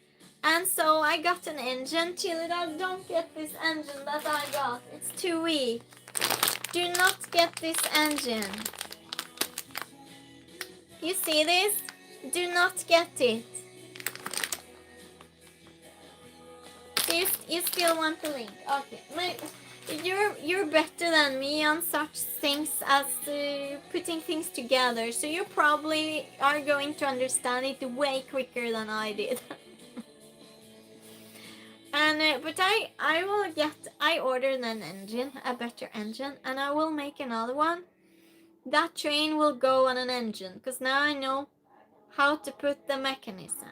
And so I got an engine. Chili Dog, don't get this engine that I got. It's too weak. Do not get this engine. You see this? Do not get it. So you still want the link? Okay. you're better than me on such things as putting things together, so you probably are going to understand it way quicker than I did. And but I ordered an engine, a better engine, and I will make another one. That train will go on an engine, because now I know how to put the mechanism.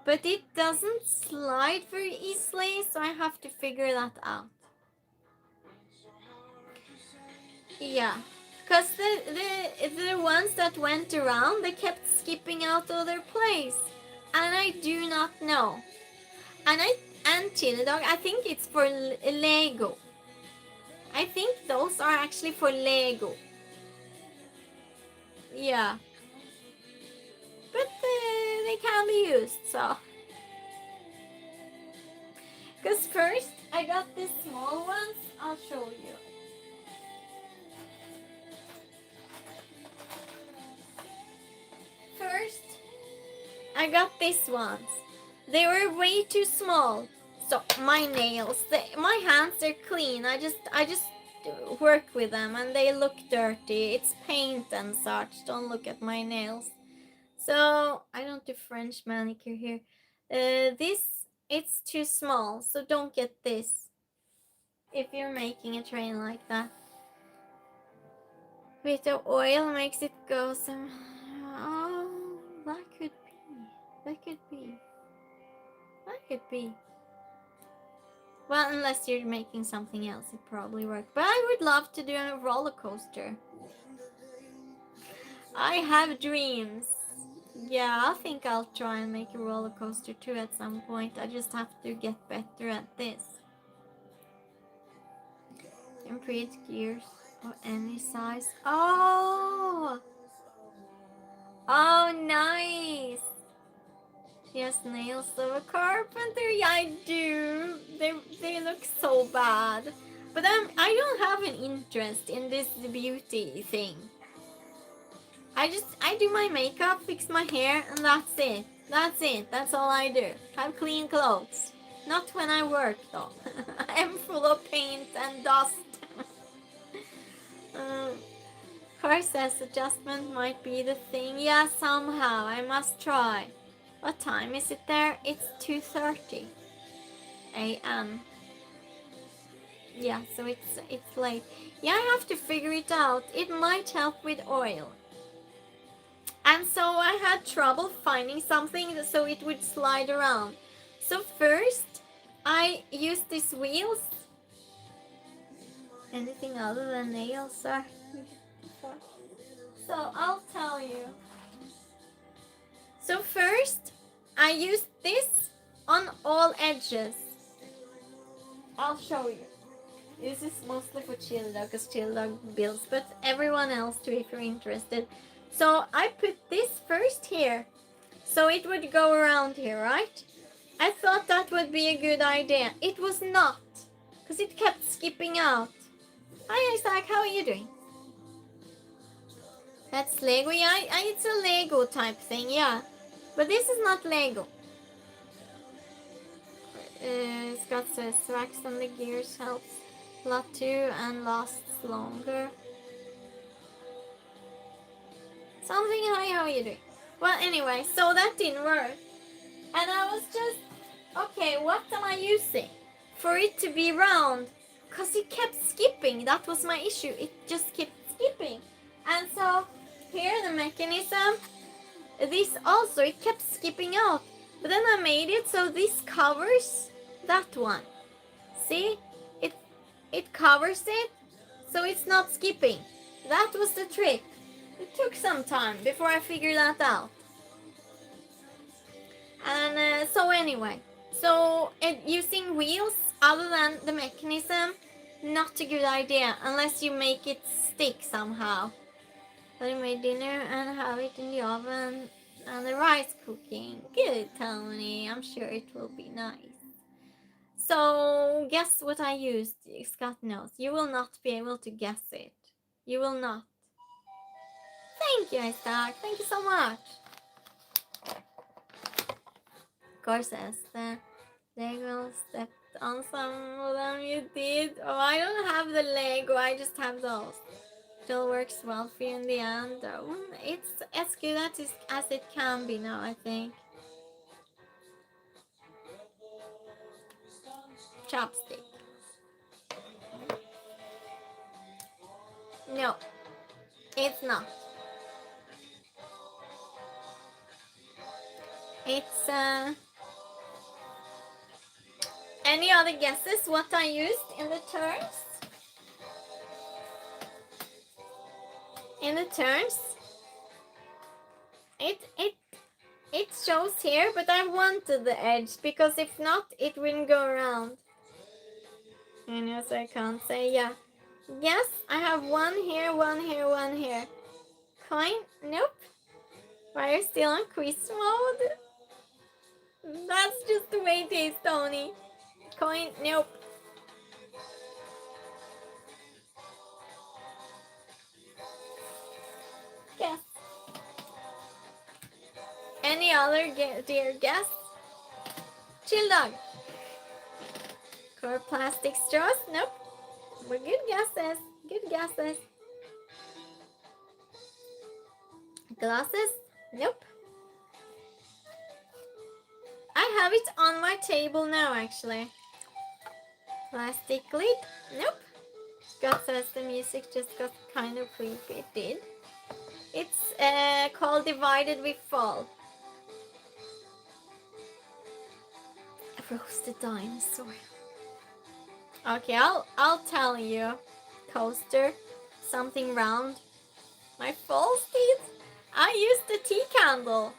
But it doesn't slide very easily, so I have to figure that out. Yeah, because the ones that went around, they kept skipping out of their place, and I do not know. And Chili Dog, I think it's for Lego. I think those are actually for Lego. Yeah, but they can be used, so. Because first I got these small ones. I'll show you. First, I got these ones. They were way too small. So my nails, my hands are clean. I just work with them and they look dirty. It's paint and such. Don't look at my nails. So I don't do French manicure here. This, it's too small, so don't get this if you're making a train like that. Bit of oil makes it go some. Oh, that could be. That could be. That could be. Well, unless you're making something else, it probably works. But I would love to do a roller coaster. I have dreams. Yeah, I think I'll try and make a roller coaster too at some point. I just have to get better at this. Temperate gears of any size. Oh! Oh, nice! She has nails of a carpenter. Yeah, I do. They look so bad. But I don't have an interest in this beauty thing. I do my makeup, fix my hair, and that's it. That's it. That's all I do. Have clean clothes. Not when I work, though. I'm full of paint and dust. Car says adjustment might be the thing. Yeah, somehow. I must try. What time is it there? It's 2:30 a.m. Yeah, so it's late. Yeah, I have to figure it out. It might help with oil. And so I had trouble finding something so it would slide around. So first, I used these wheels. Anything other than nails, sir? So I'll tell you. So first, I used this on all edges. I'll show you. This is mostly for Chili Dog, because Chili Dog builds, but everyone else too if you're interested. So I put this first here, so it would go around here, right? I thought that would be a good idea. It was not, because it kept skipping out. Hi Isaac, how are you doing? That's Lego, yeah, it's a Lego type thing, yeah. But this is not Lego. Scott says wax on the gears helps a lot too and lasts longer. Something, hi, how are you doing? Well, anyway, so that didn't work. And I was just, okay, what am I using for it to be round? Because it kept skipping. That was my issue. It just kept skipping. And so, here the mechanism, this also, it kept skipping out. But then I made it so this covers that one. See? It covers it, so it's not skipping. That was the trick. It took some time before I figured that out. And so anyway, so using wheels other than the mechanism, not a good idea unless you make it stick somehow. But I made dinner and have it in the oven and the rice cooking. Good, Tony. I'm sure it will be nice. So guess what I used? Scott knows. You will not be able to guess it. You will not. Thank you, Isaac. Thank you so much. Of course, as the Lego step On some of them you did. Oh, I don't have the Lego, I just have those. Still works well for you in the end. It's as good as it can be now, I think. Chopstick. No, it's not. It's any other guesses what I used in the turns? In the turns? It shows here, but I wanted the edge because if not, it wouldn't go around. And yes, I can't say yeah. Yes, I have one here, one here, one here. Coin? Nope. Why are you still on quiz mode? That's just the way it is, Tony. Coin? Nope. Guess. Any other dear guess? Chill dog. Core plastic straws? Nope. We're good guesses. Good guesses. Glasses? Nope. I have it on my table now, actually. Plastic lid? Nope. God says the music just got kind of creepy. It did. It's called Divided We Fall. A roasted dinosaur. Okay, I'll tell you. Coaster, something round. My false teeth. I used the tea candle.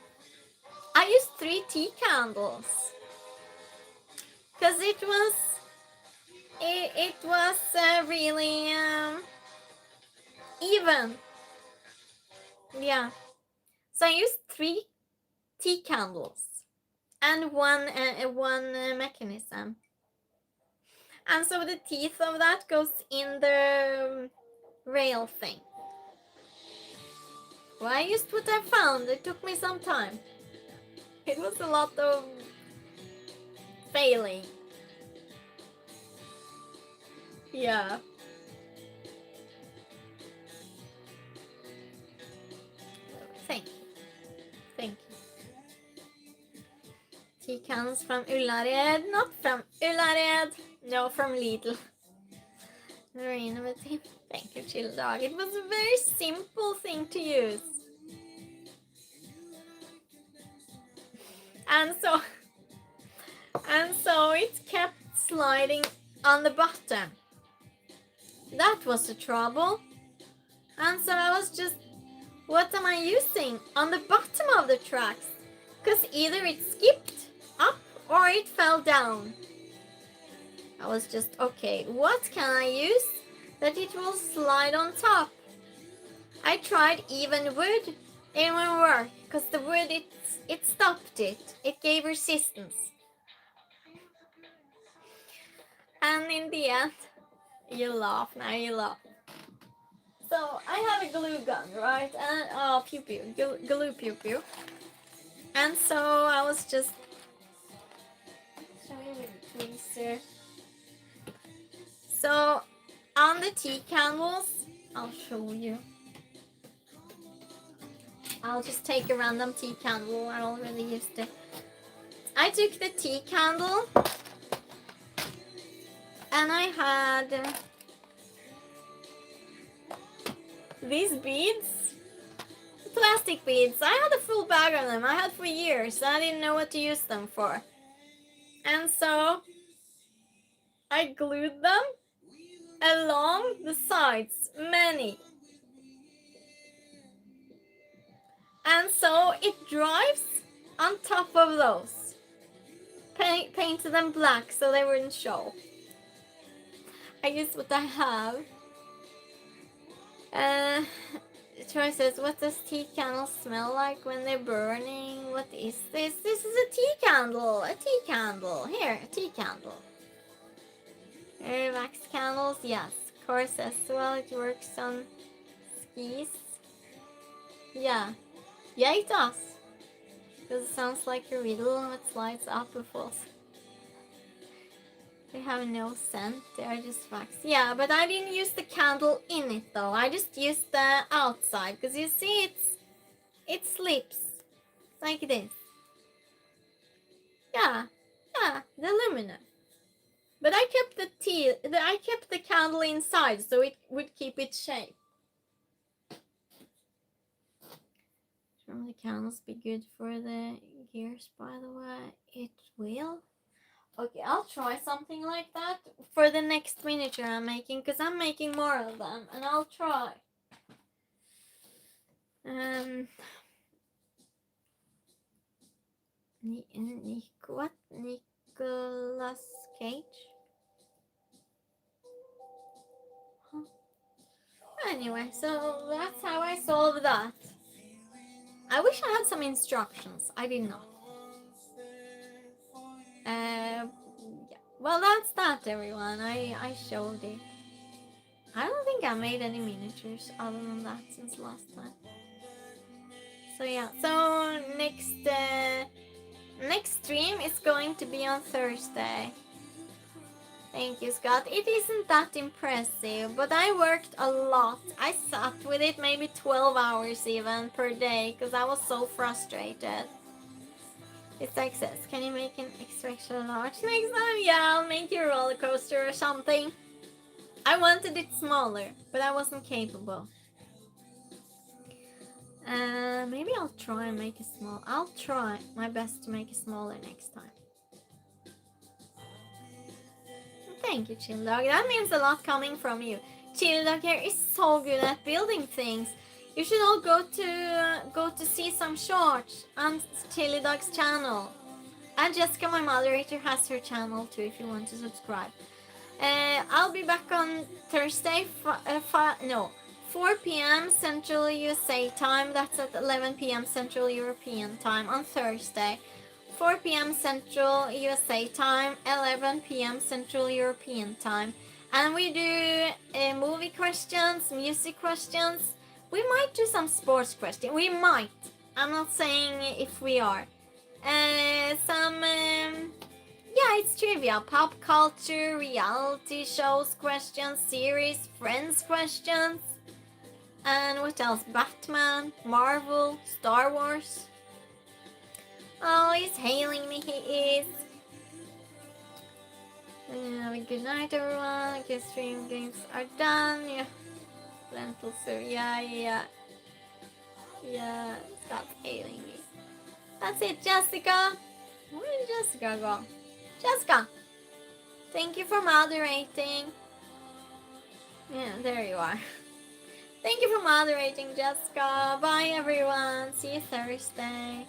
I used 3 tea candles. Cause it was really even. Yeah. So I used 3 tea candles and one mechanism. And so the teeth of that goes in the rail thing. Well, I used what I found. It took me some time. It was a lot of failing. Yeah. Thank you. Thank you. Tea cans from Ullared. Not from Ullared. No, from Lidl. Very innovative. Thank you, Chill Dog. It was a very simple thing to use. And so it kept sliding on the bottom. That was the trouble. And so I was just, what am I using on the bottom of the tracks? Because either it skipped up or it fell down. I was just, okay, what can I use that it will slide on top? I tried even wood. It wouldn't work because the wood, it stopped it. It gave resistance. And in the end, you laugh, now you laugh. So I have a glue gun, right? And pew pew, glue pew pew. And so I was just showing you the tweezer. So on the tea candles, I'll show you. I'll just take a random tea candle. I already used it. I took the tea candle and I had these beads, plastic beads. I had a full bag of them. I had for years. I didn't know what to use them for. And so I glued them along the sides, many. And so it drives on top of those. Painted them black so they wouldn't show. I used what I have. Troy says, what does tea candles smell like when they're burning? What is this? This is a tea candle. A tea candle. Here, a tea candle. Wax candles, yes. Of course, as well, it works on skis. Yeah. Yeah, it does. Because it sounds like a riddle and it slides up and falls. They have no scent, they are just wax. Yeah, but I didn't use the candle in it though. I just used the outside, because you see it slips like this. Yeah, the luminous. But I kept I kept the candle inside so it would keep its shape. Should the candles be good for the gears, by the way? It will. Okay, I'll try something like that for the next miniature I'm making, because I'm making more of them, and I'll try. What? Nicolas Cage? Huh. Anyway, so that's how I solved that. I wish I had some instructions. I did not. Yeah. Well, that's that, everyone. I showed it. I don't think I made any miniatures other than that since last time. So yeah, so next stream is going to be on Thursday. Thank you, Scott. It isn't that impressive, but I worked a lot. I sat with it maybe 12 hours even per day because I was so frustrated. It's like says, can you make an extra large next time? Yeah, I'll make you a roller coaster or something. I wanted it smaller, but I wasn't capable. Maybe I'll try and make it small. I'll try my best to make it smaller next time. Thank you, Chill Dog. That means a lot coming from you. Chill Dog here is so good at building things. You should all go to see some shorts on Chili Dog's channel. And Jessica, my moderator, has her channel too if you want to subscribe. I'll be back on Thursday, 4 p.m. Central USA time. That's at 11 p.m. Central European time on Thursday. 4 p.m. Central USA time, 11 p.m. Central European time. And we do movie questions, music questions. We might do some sports questions. We might. I'm not saying if we are. Yeah, it's trivia, pop culture, reality shows questions, series, Friends questions. And what else? Batman, Marvel, Star Wars. Oh, he's hailing me, he is. Have a good night, everyone. Okay, stream games are done. Yeah. Lentil soup. Yeah. Stop hailing me. That's it, Jessica. Where did Jessica go? Jessica! Thank you for moderating. Yeah, there you are. Thank you for moderating, Jessica. Bye, everyone. See you Thursday.